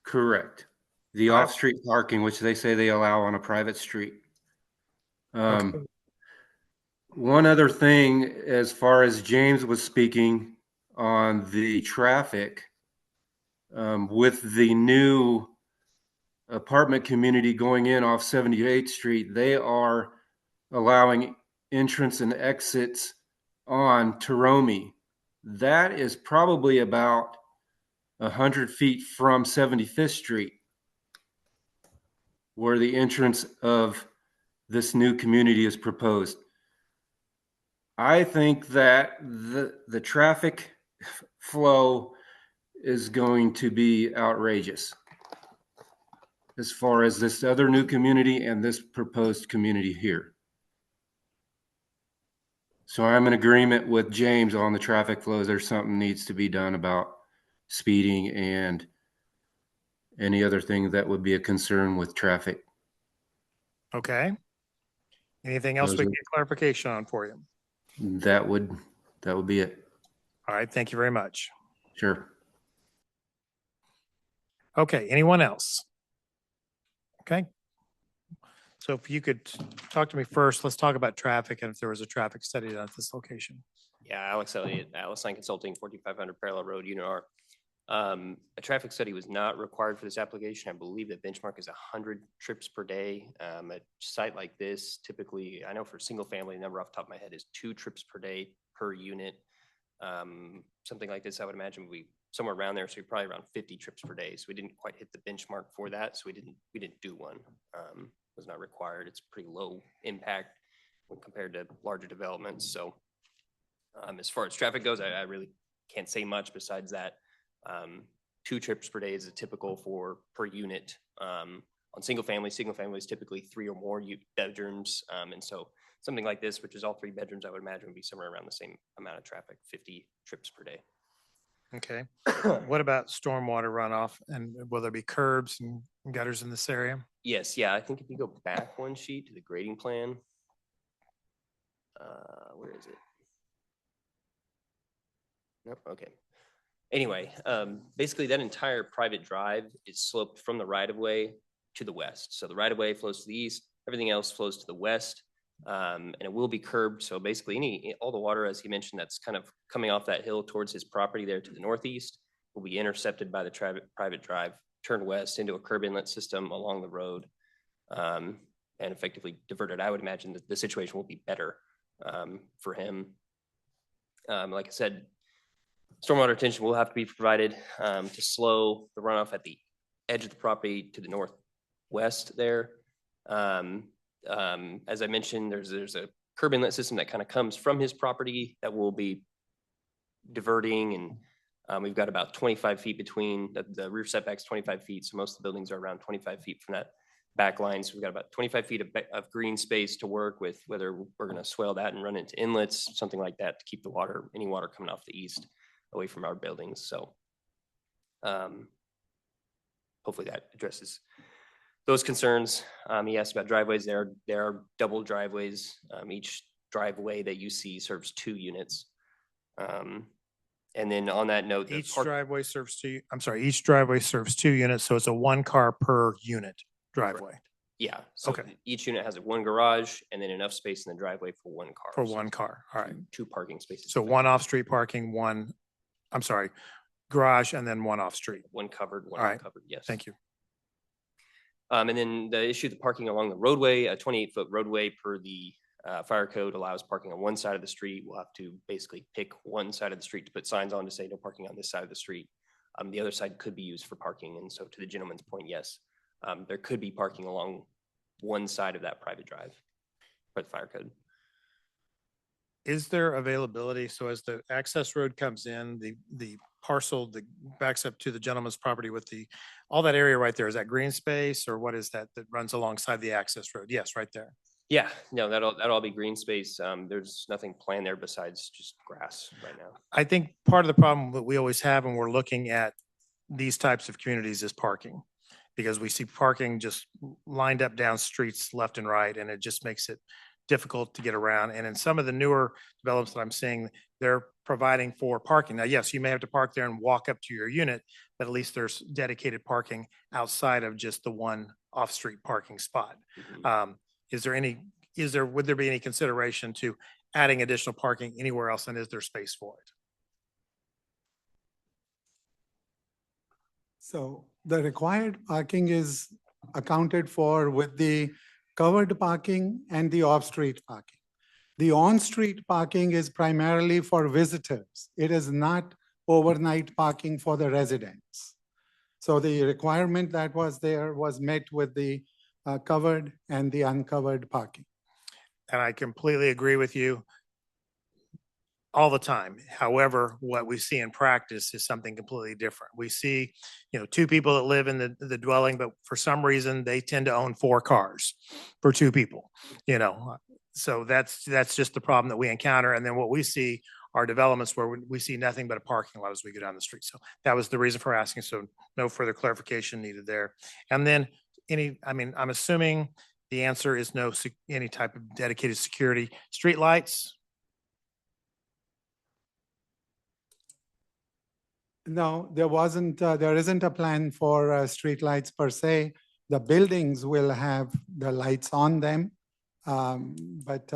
Correct. The All right. off-street parking, which they say they allow on a private street. One other thing, as far as James was speaking on the traffic, with the new apartment community going in off 78th Street, they are allowing entrance and exits on Taromie. That is probably about 100 feet from 75th Street, where the entrance of this new community is proposed. I think that the traffic flow is going to be outrageous as far as this other new community and this proposed community here. So I'm in agreement with James on the traffic flows. There's something needs to be done about speeding and any other thing that would be a concern with traffic. Okay. Anything else we can get clarification on for you? That would be it. All right. Thank you very much. Sure. Okay. Anyone else? Okay. So if you could talk to me first, let's talk about traffic and if there was a traffic study done at this location. Yeah, Alex Elliott, Atlas Line Consulting, 4500 Parallel Road, Unit R. A traffic study was not required for this application. I believe the benchmark is 100 trips per day. A site like this, typically, I know for single family, number off the top of my head is 2 trips per day per unit. Something like this, I would imagine would be somewhere around there. So you're probably around 50 trips per day. So we didn't quite hit the benchmark for that. So we didn't do one. Was not required. It's pretty low impact when compared to larger developments. So as far as traffic goes, I really can't say much besides that. 2 trips per day is a typical per unit. On single family is typically 3 or more bedrooms. And so something like this, which is all 3 bedrooms, I would imagine would be somewhere around the same amount of traffic, 50 trips per day. Okay. What about stormwater runoff and will there be curbs and gutters in this area? Yes, yeah. I think if you go back one sheet to the grading plan, where is it? Nope. Okay. Anyway, basically that entire private drive is sloped from the right of way to the west. So the right of way flows to the east, everything else flows to the west, and it will be curbed. So basically all the water, as he mentioned, that's kind of coming off that hill towards his property there to the northeast will be intercepted by the private drive, turned west into a curb inlet system along the road, and effectively diverted. I would imagine that the situation will be better for him. Like I said, stormwater retention will have to be provided to slow the runoff at the edge of the property to the northwest there. As I mentioned, there's a curb inlet system that kind of comes from his property that will be diverting, and we've got about 25 feet between the rear setbacks, 25 feet. So most of the buildings are around 25 feet from that back line. So we've got about 25 feet of green space to work with, whether we're going to swale that and run into inlets, something like that, to keep any water coming off the east away from our buildings. So hopefully that addresses those concerns. He asked about driveways. There are double driveways. Each driveway that you see serves 2 units. And then on that note, each driveway serves 2 units. So it's a 1 car per unit driveway. Yeah. So okay. Each unit has 1 garage and then enough space in the driveway for 1 car. For 1 car. All right. 2 parking spaces. So 1 off-street parking, garage, and then 1 off-street. 1 covered, 1 All right. uncovered. Yes. Thank you. And then the issue of the parking along the roadway, a 28-foot roadway per the fire code allows parking on one side of the street. We'll have to basically pick one side of the street to put signs on to say no parking on this side of the street. The other side could be used for parking. And so to the gentleman's point, yes, there could be parking along one side of that private drive by the fire code. Is there availability? So as the access road comes in, the parcel that backs up to the gentleman's property with all that area right there, is that green space or what is that runs alongside the access road? Yes, right there. Yeah, no, that'll all be green space. There's nothing planned there besides just grass right now. I think part of the problem that we always have when we're looking at these types of communities is parking. Because we see parking just lined up down streets left and right, and it just makes it difficult to get around. And in some of the newer developments that I'm seeing, they're providing for parking. Now, yes, you may have to park there and walk up to your unit, but at least there's dedicated parking outside of just the one off-street parking spot. Would there be any consideration to adding additional parking anywhere else, and is there space for it? So the required parking is accounted for with the covered parking and the off-street parking. The on-street parking is primarily for visitors. It is not overnight parking for the residents. So the requirement that was there was met with the covered and the uncovered parking. And I completely agree with you all the time. However, what we see in practice is something completely different. We see, two people that live in the dwelling, but for some reason they tend to own 4 cars for 2 people, So that's just the problem that we encounter. And then what we see are developments where we see nothing but a parking lot as we go down the street. So that was the reason for asking. So no further clarification needed there. And then I'm assuming the answer is no, any type of dedicated security. Street lights? No, there isn't a plan for streetlights per se. The buildings will have the lights on them, but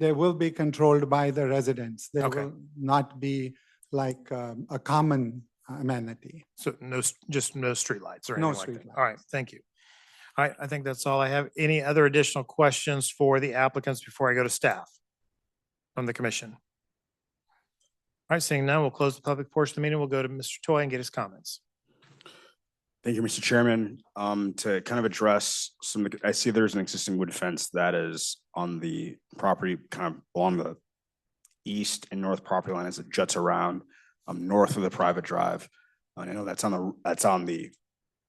they will be controlled by the residents. They will not be like a common amenity. So just no streetlights or No anything like that. streetlights. All right, thank you. All right, I think that's all I have. Any other additional questions for the applicants before I go to staff from the commission? All right, seeing none, we'll close the public portion of the meeting. We'll go to Mr. Toy and get his comments. Thank you, Mr. Chairman. To kind of address I see there's an existing wood fence that is on the property kind of along the east and north property line as it juts around north of the private drive. And I know that's on the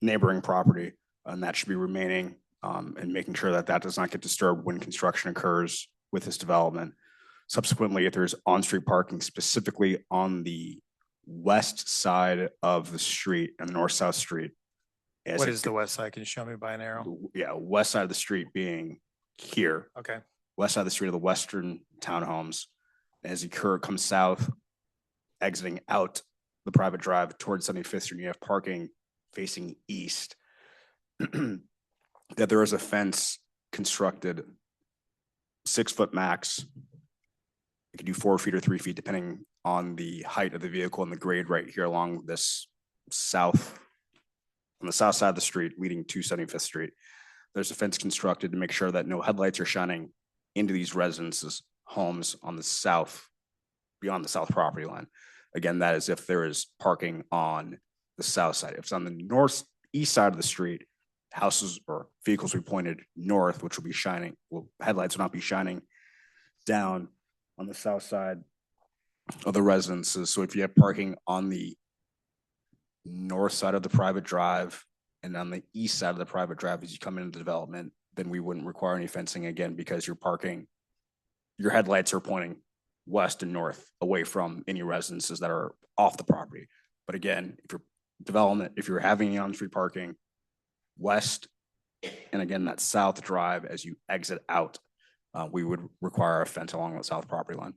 neighboring property, and that should be remaining and making sure that does not get disturbed when construction occurs with this development. Subsequently, if there's on-street parking specifically on the west side of the street and the north-south street. What is the west side? Can you show me by an arrow? Yeah, west side of the street being here. Okay. West side of the street of the western townhomes. As you come south, exiting out the private drive towards 75th Street, you have parking facing east. That there is a fence constructed 6 foot max. You can do 4 feet or 3 feet, depending on the height of the vehicle and the grade right here along this on the south side of the street leading to 75th Street. There's a fence constructed to make sure that no headlights are shining into these residences' homes on the south, beyond the south property line. Again, that is if there is parking on the south side. If it's on the northeast side of the street, houses or vehicles will be pointed north, which will be shining, headlights will not be shining down on the south side of the residences. So if you have parking on the north side of the private drive and on the east side of the private drive as you come into the development, then we wouldn't require any fencing again, because your headlights are pointing west and north away from any residences that are off the property. But again, if you're having any on-street parking west, and again, that south drive as you exit out, we would require a fence along the south property line.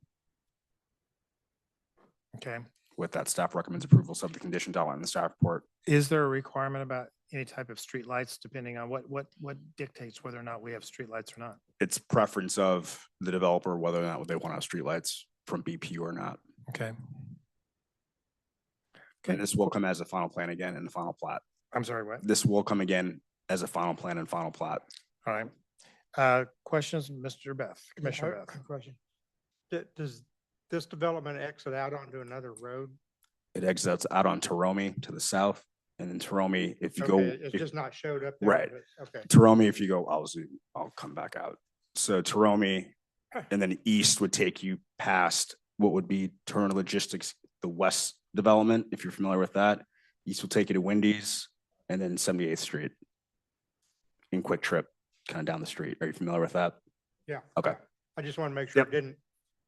Okay. With that, staff recommends approval of the conditions outlined in the staff report. Is there a requirement about any type of street lights depending on what dictates whether or not we have street lights or not? It's preference of the developer whether or not they want to have street lights from BP or not. Okay. And this will come as a final plan again in the final plat. I'm sorry, what? This will come again as a final plan and final plat. All right. Questions, Mr. Beth, Commissioner Beth? Question. Does this development exit out onto another road? It exits out on Tarome to the south, and then Tarome, if you Okay, go. it's just not showed up there. Right. but- Okay. Tarome, if you go, I'll come back out. So Tarome, and then east would take you past what would be Turner Logistics, the west development, if you're familiar with that. East will take you to Wendy's, and then 78th Street in Quick Trip, kind of down the street. Are you familiar with that? Yeah. Okay. I just want to make sure Yep. it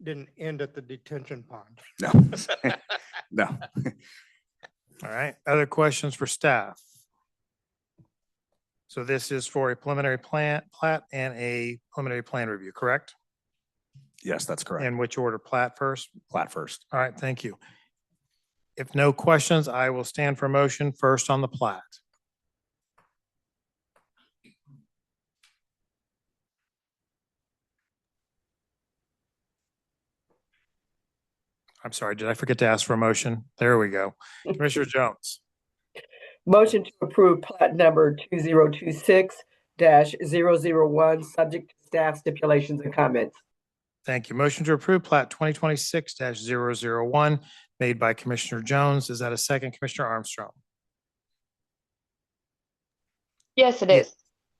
didn't end at the detention pond. No. No. All right. Other questions for staff? So this is for a preliminary plat and a preliminary plan review, correct? Yes, that's correct. In which order? Plat first? Plat first. All right, thank you. If no questions, I will stand for motion first on the plat. I'm sorry, did I forget to ask for a motion? There we go. Commissioner Jones. Motion to approve plat number 2026-001, subject to staff stipulations and comments. Thank you. Motion to approve plat 2026-001 made by Commissioner Jones. Is that a second, Commissioner Armstrong? Yes, it is.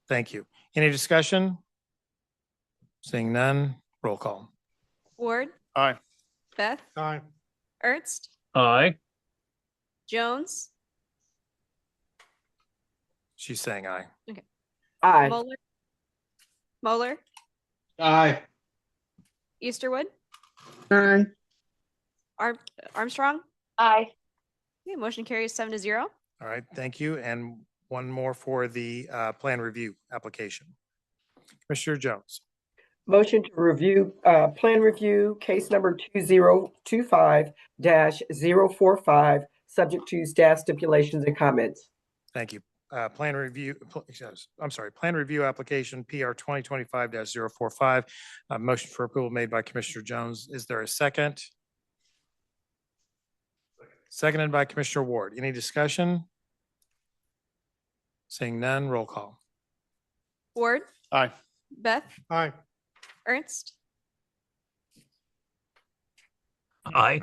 Thank you. Any discussion? Seeing none, roll call. Ward, Aye. Beth, Aye. Ernst, Aye. Jones, She's saying aye. Aye. Moeller, Aye. Easterwood, Aye. Armstrong. Aye. Okay, motion carries 7-0. All right, thank you. And one more for the plan review application. Commissioner Jones. Motion to review, plan review, case number 2025-045, subject to staff stipulations and comments. Thank you. Plan review, plan review application PR 2025-045. Motion for approval made by Commissioner Jones. Is there a second? Seconded by Commissioner Ward. Any discussion? Seeing none, roll call. Ward, Aye. Beth, Aye. Ernst, Aye.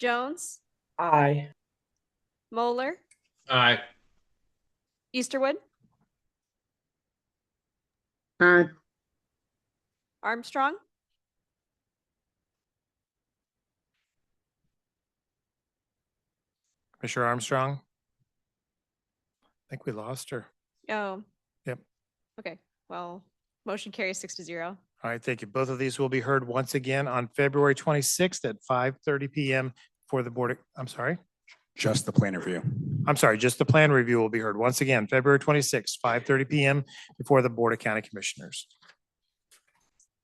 Jones, Aye. Moeller, Aye. Easterwood, Aye. Armstrong. Commissioner Armstrong? I think we lost her. Oh. Yep. Okay, well, motion carries 6-0. All right, thank you. Both of these will be heard once again on February 26th at 5:30 PM for the board. I'm sorry. Just the plan review. I'm sorry, just the plan review will be heard once again, February 26th, 5:30 PM before the Board of County Commissioners.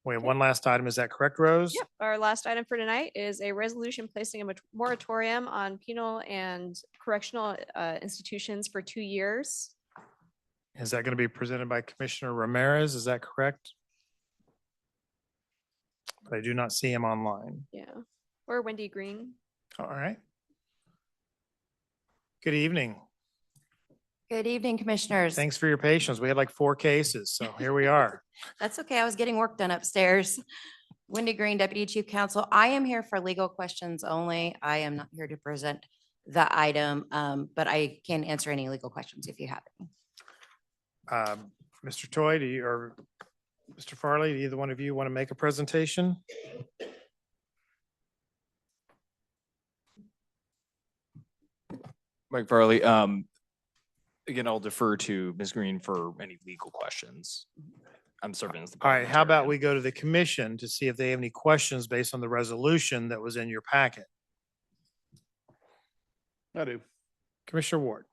We have one last item. Is that correct, Rose? Yep, our last item for tonight is a resolution placing a moratorium on penal and correctional institutions for 2 years. Is that going to be presented by Commissioner Ramirez? Is that correct? I do not see him online. Yeah, or Wendy Green. All right. Good evening. Good evening, commissioners. Thanks for your patience. We had like 4 cases, so here we are. That's okay. I was getting work done upstairs. Wendy Green, Deputy Chief Counsel. I am here for legal questions only. I am not here to present the item, but I can answer any legal questions if you have any. Mr. Toy, or Mr. Farley, do either one of you want to make a presentation? Mike Farley, again, I'll defer to Ms. Green for any legal questions. I'm serving as the. All right, how about we go to the commission to see if they have any questions based on the resolution that was in your packet? I do. Commissioner Ward.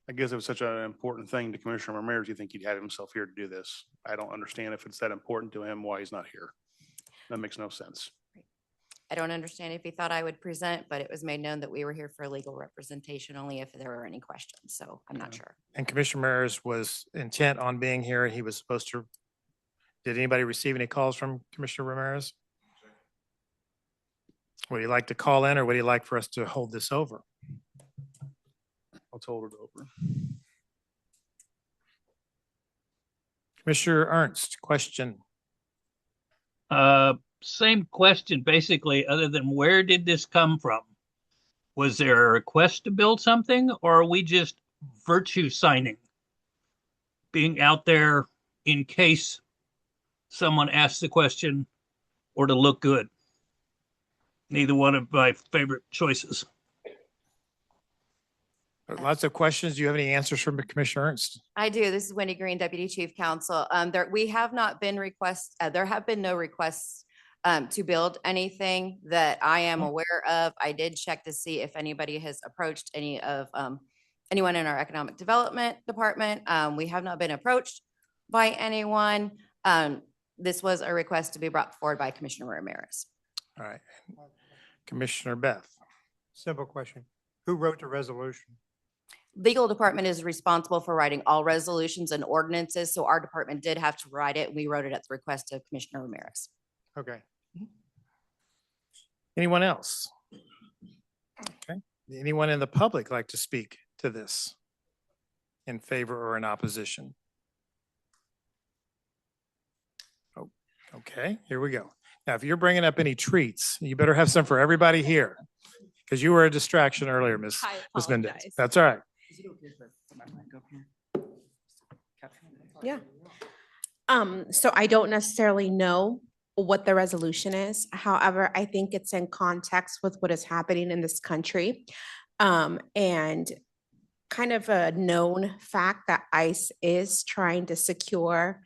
I guess it was such an important thing to Commissioner Ramirez. You think he'd have himself here to do this? I don't understand if it's that important to him, why he's not here. That makes no sense. I don't understand if he thought I would present, but it was made known that we were here for legal representation only if there were any questions. So I'm not sure. And Commissioner Ramirez was intent on being here. He was supposed to. Did anybody receive any calls from Commissioner Ramirez? Would you like to call in or would you like for us to hold this over? I'll hold it over. Commissioner Ernst, question. Same question, basically, other than where did this come from? Was there a request to build something, or are we just virtue signing? Being out there in case someone asks the question or to look good? Neither one of my favorite choices. Lots of questions. Do you have any answers from Commissioner Ernst? I do. This is Wendy Green, Deputy Chief Counsel. We have not been there have been no requests to build anything that I am aware of. I did check to see if anybody has approached anyone in our Economic Development Department. We have not been approached by anyone. This was a request to be brought forward by Commissioner Ramirez. All right. Commissioner Beth. Simple question. Who wrote the resolution? Legal department is responsible for writing all resolutions and ordinances, so our department did have to write it. We wrote it at the request of Commissioner Ramirez. Okay. Anyone else? Okay. Anyone in the public like to speak to this in favor or in opposition? Oh, okay, here we go. Now, if you're bringing up any treats, you better have some for everybody here because you were a distraction earlier, Ms. Mendez. That's all right. Yeah. So I don't necessarily know what the resolution is. However, I think it's in context with what is happening in this country. And kind of a known fact that ICE is trying to secure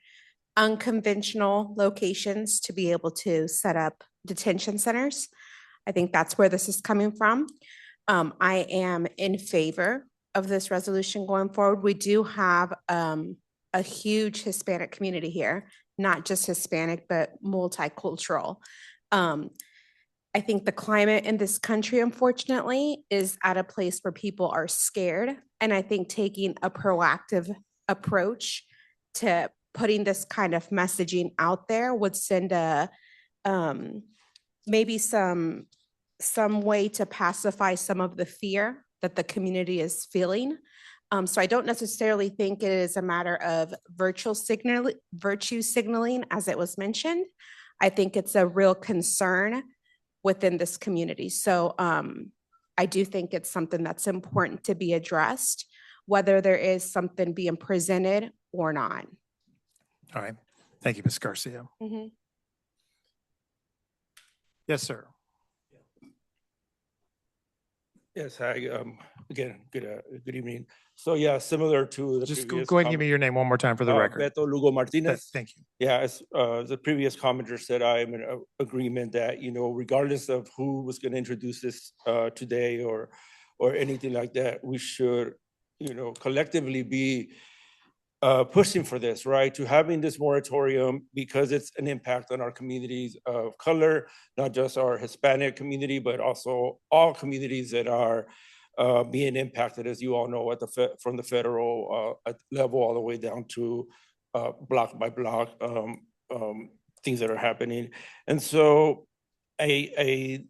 unconventional locations to be able to set up detention centers. I think that's where this is coming from. I am in favor of this resolution going forward. We do have a huge Hispanic community here, not just Hispanic, but multicultural. I think the climate in this country, unfortunately, is at a place where people are scared. And I think taking a proactive approach to putting this kind of messaging out there would send a maybe some way to pacify some of the fear that the community is feeling. So I don't necessarily think it is a matter of virtue signaling, as it was mentioned. I think it's a real concern within this community. So I do think it's something that's important to be addressed, whether there is something being presented or not. All right. Thank you, Ms. Garcia. Mm-hmm. Yes, sir. Yes, hi, again, good evening. So yeah, similar to the Just previous go ahead and give me your name one more time for the record. Beto Lugo Martinez. Thank you. Yeah, as the previous commenter said, I am in agreement that, regardless of who was going to introduce this today or anything like that, we should, collectively be pushing for this, right? To having this moratorium because it's an impact on our communities of color, not just our Hispanic community, but also all communities that are being impacted, as you all know, from the federal level all the way down to block by block things that are happening. And so I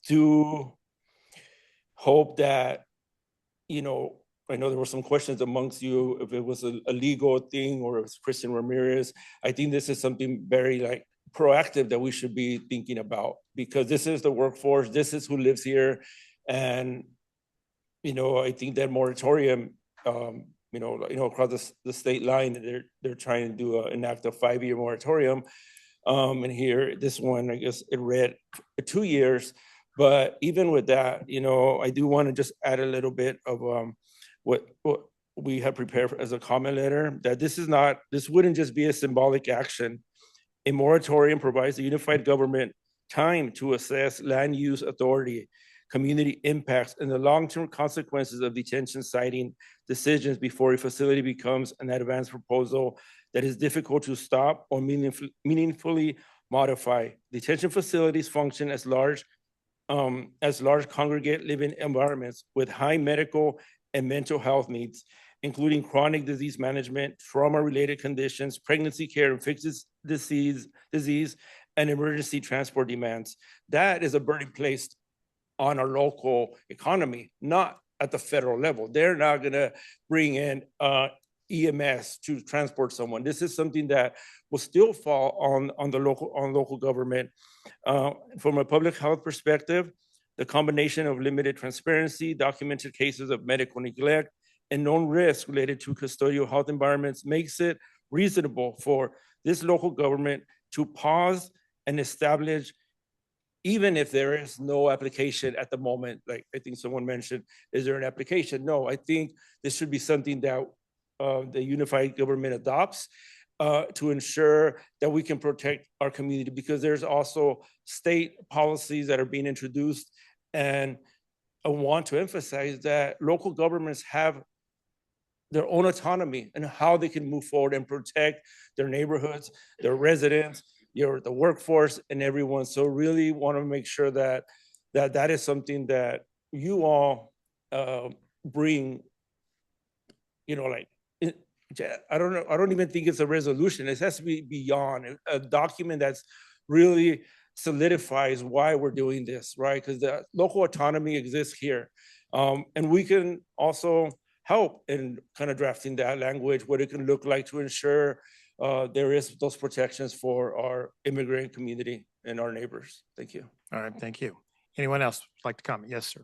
do hope that, I know there were some questions amongst you if it was a legal thing or if it's Christian Ramirez. I think this is something very proactive that we should be thinking about because this is the workforce, this is who lives here. And, I think that moratorium, across the state line, they're trying to do enact a 5-year moratorium. And here, this one, I guess it read 2 years. But even with that, I do want to just add a little bit of what we have prepared as a comment letter, that this wouldn't just be a symbolic action. A moratorium provides the unified government time to assess land use authority, community impacts, and the long-term consequences of detention citing decisions before a facility becomes an advanced proposal that is difficult to stop or meaningfully modify. Detention facilities function as large congregate living environments with high medical and mental health needs, including chronic disease management, trauma-related conditions, pregnancy care, infectious disease, and emergency transport demands. That is a burden placed on our local economy, not at the federal level. They're not gonna bring in EMS to transport someone. This is something that will still fall on the local government. From a public health perspective, the combination of limited transparency, documented cases of medical neglect, and known risks related to custodial health environments makes it reasonable for this local government to pause and establish, even if there is no application at the moment. Like I think someone mentioned, is there an application? No, I think this should be something that the unified government adopts to ensure that we can protect our community, because there's also state policies that are being introduced. And I want to emphasize that local governments have their own autonomy and how they can move forward and protect their neighborhoods, their residents, the workforce, and everyone. So really want to make sure that that is something that you all bring, like, I don't know, I don't even think it's a resolution. It has to be beyond a document that's really solidifies why we're doing this, right? Because the local autonomy exists here. And we can also help in kind of drafting that language, what it can look like to ensure there is those protections for our immigrant community and our neighbors. Thank you. All right, thank you. Anyone else like to comment? Yes, sir.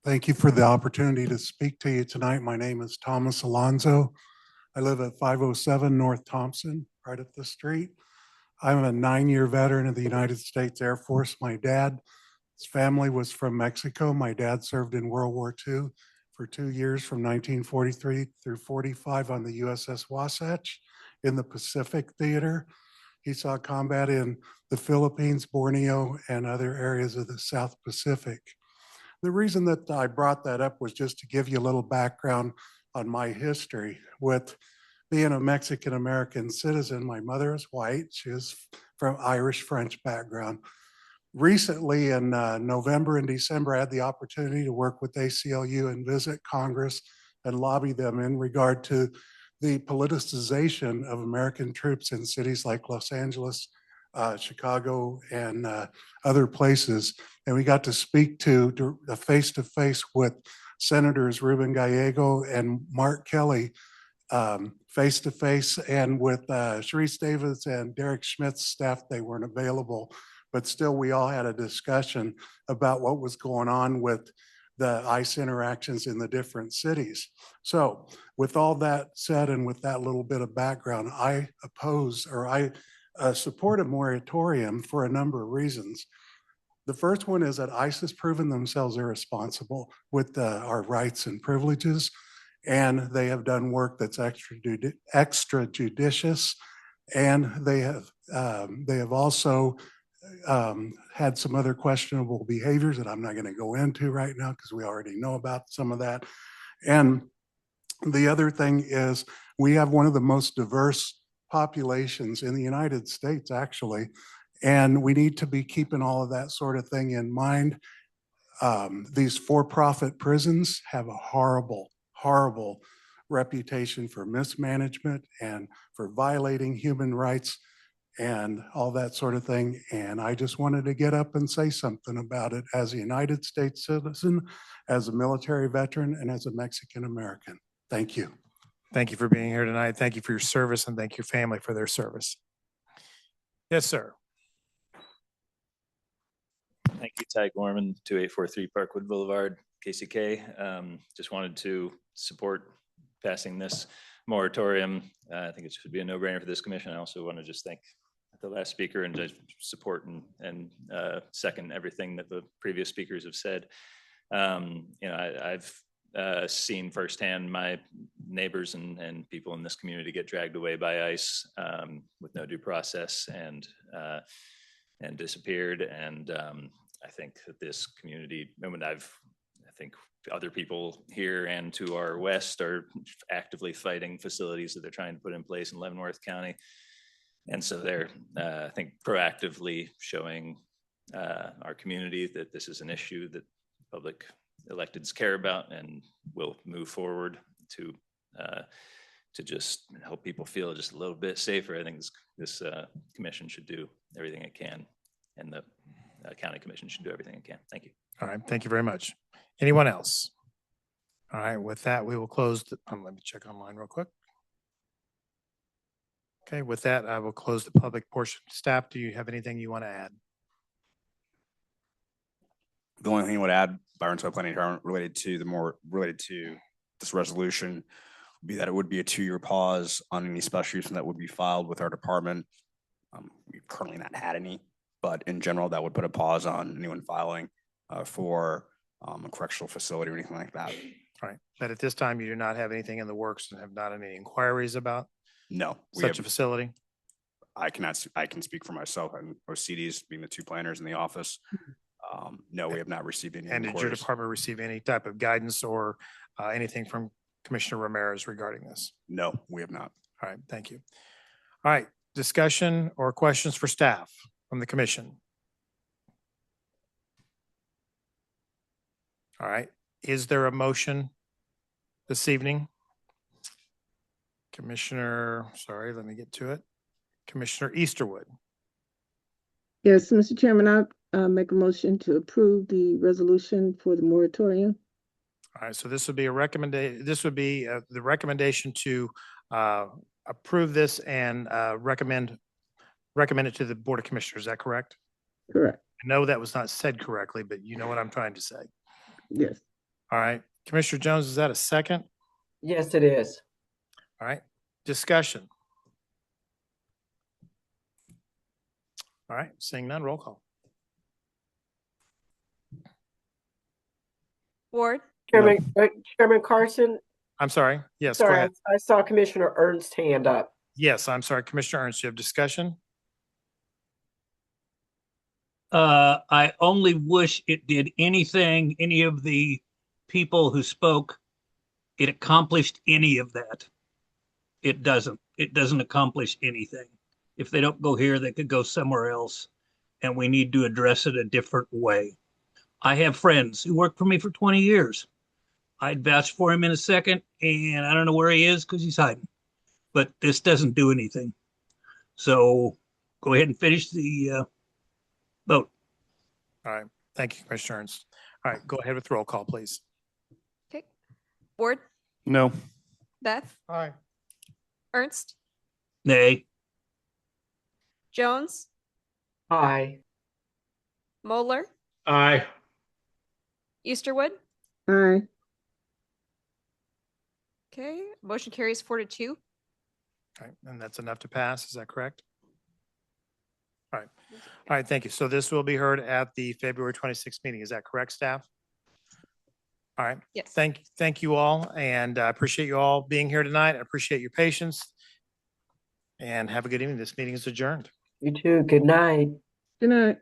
Thank you for the opportunity to speak to you tonight. My name is Thomas Alonso. I live at 507 North Thompson, right up the street. I'm a 9-year veteran of the United States Air Force. My dad's family was from Mexico. My dad served in World War II for 2 years from 1943 through 45 on the USS Wasatch in the Pacific Theater. He saw combat in the Philippines, Borneo, and other areas of the South Pacific. The reason that I brought that up was just to give you a little background on my history with being a Mexican-American citizen. My mother is white. She is from Irish-French background. Recently in November and December, I had the opportunity to work with ACLU and visit Congress and lobby them in regard to the politicization of American troops in cities like Los Angeles, Chicago, and other places. And we got to speak to face-to-face with Senators Ruben Gallego and Mark Kelly, face-to-face, and with Sharice Davis and Derek Schmidt's staff. They weren't available, but still we all had a discussion about what was going on with the ICE interactions in the different cities. So with all that said, and with that little bit of background, I support a moratorium for a number of reasons. The first one is that ICE has proven themselves irresponsible with our rights and privileges, and they have done work that's extrajudicious, and they have also had some other questionable behaviors that I'm not going to go into right now because we already know about some of that. And the other thing is we have one of the most diverse populations in the United States, actually, and we need to be keeping all of that sort of thing in mind. These for-profit prisons have a horrible, horrible reputation for mismanagement and for violating human rights and all that sort of thing. And I just wanted to get up and say something about it as a United States citizen, as a military veteran, and as a Mexican American. Thank you. Thank you for being here tonight. Thank you for your service, and thank your family for their service. Yes, sir. Thank you, Ty Gorman, 2843 Parkwood Boulevard, KCK. Just wanted to support passing this moratorium. I think it should be a no-brainer for this commission. I also want to just thank the last speaker and just support and second everything that the previous speakers have said. I've seen firsthand my neighbors and people in this community get dragged away by ICE with no due process and disappeared. And I think that this community, I think other people here and to our west are actively fighting facilities that they're trying to put in place in Leavenworth County. And so they're, I think, proactively showing our community that this is an issue that public electeds care about and will move forward to just help people feel just a little bit safer. I think this commission should do everything it can, and the county commission should do everything it can. Thank you. All right, thank you very much. Anyone else? All right, with that, we will close, let me check online real quick. Okay, with that, I will close the public portion. Staff, do you have anything you want to add? The only thing I would add, Byron, to planning department related to this resolution would be that it would be a 2-year pause on any special use that would be filed with our department. We've currently not had any, but in general, that would put a pause on anyone filing for a correctional facility or anything like that. All right, but at this time, you do not have anything in the works and have not any inquiries about No, such a facility? I can speak for myself and OCDs being the 2 planners in the office. No, we have not received any And did your inquiries. department receive any type of guidance or anything from Commissioner Ramirez regarding this? No, we have not. All right, thank you. All right, discussion or questions for staff from the commission? All right, is there a motion this evening? Sorry, let me get to it. Commissioner Easterwood. Yes, Mr. Chairman, I make a motion to approve the resolution for the moratorium. All right, so this would be the recommendation to approve this and recommend it to the Board of Commissioners. Is that correct? Correct. I know that was not said correctly, but you know what I'm trying to say. Yes. All right, Commissioner Jones, is that a second? Yes, it is. All right, discussion. All right, seeing none, roll call. Ward, Chairman Carson, I'm sorry. Yes, go sorry, ahead. I saw Commissioner Ernst's hand up. Yes, I'm sorry. Commissioner Ernst, you have discussion? I only wish it did anything, any of the people who spoke, it accomplished any of that. It doesn't. It doesn't accomplish anything. If they don't go here, they could go somewhere else, and we need to address it a different way. I have friends who worked for me for 20 years. I'd vouch for him in a second, and I don't know where he is because he's hiding. But this doesn't do anything. So go ahead and finish the vote. All right, thank you, Commissioner Ernst. All right, go ahead with roll call, please. okay. Ward, No. Beth, Aye. Ernst, Nay. Jones, Aye. Moeller, Aye. Easterwood. Aye. Okay, motion carries 4-2. All right, and that's enough to pass. Is that correct? All right. All right, thank you. So this will be heard at the February 26th meeting. Is that correct, staff? All right. Yes. Thank you all, and I appreciate you all being here tonight. I appreciate your patience. And have a good evening. This meeting is adjourned. You too. Good night. Good night.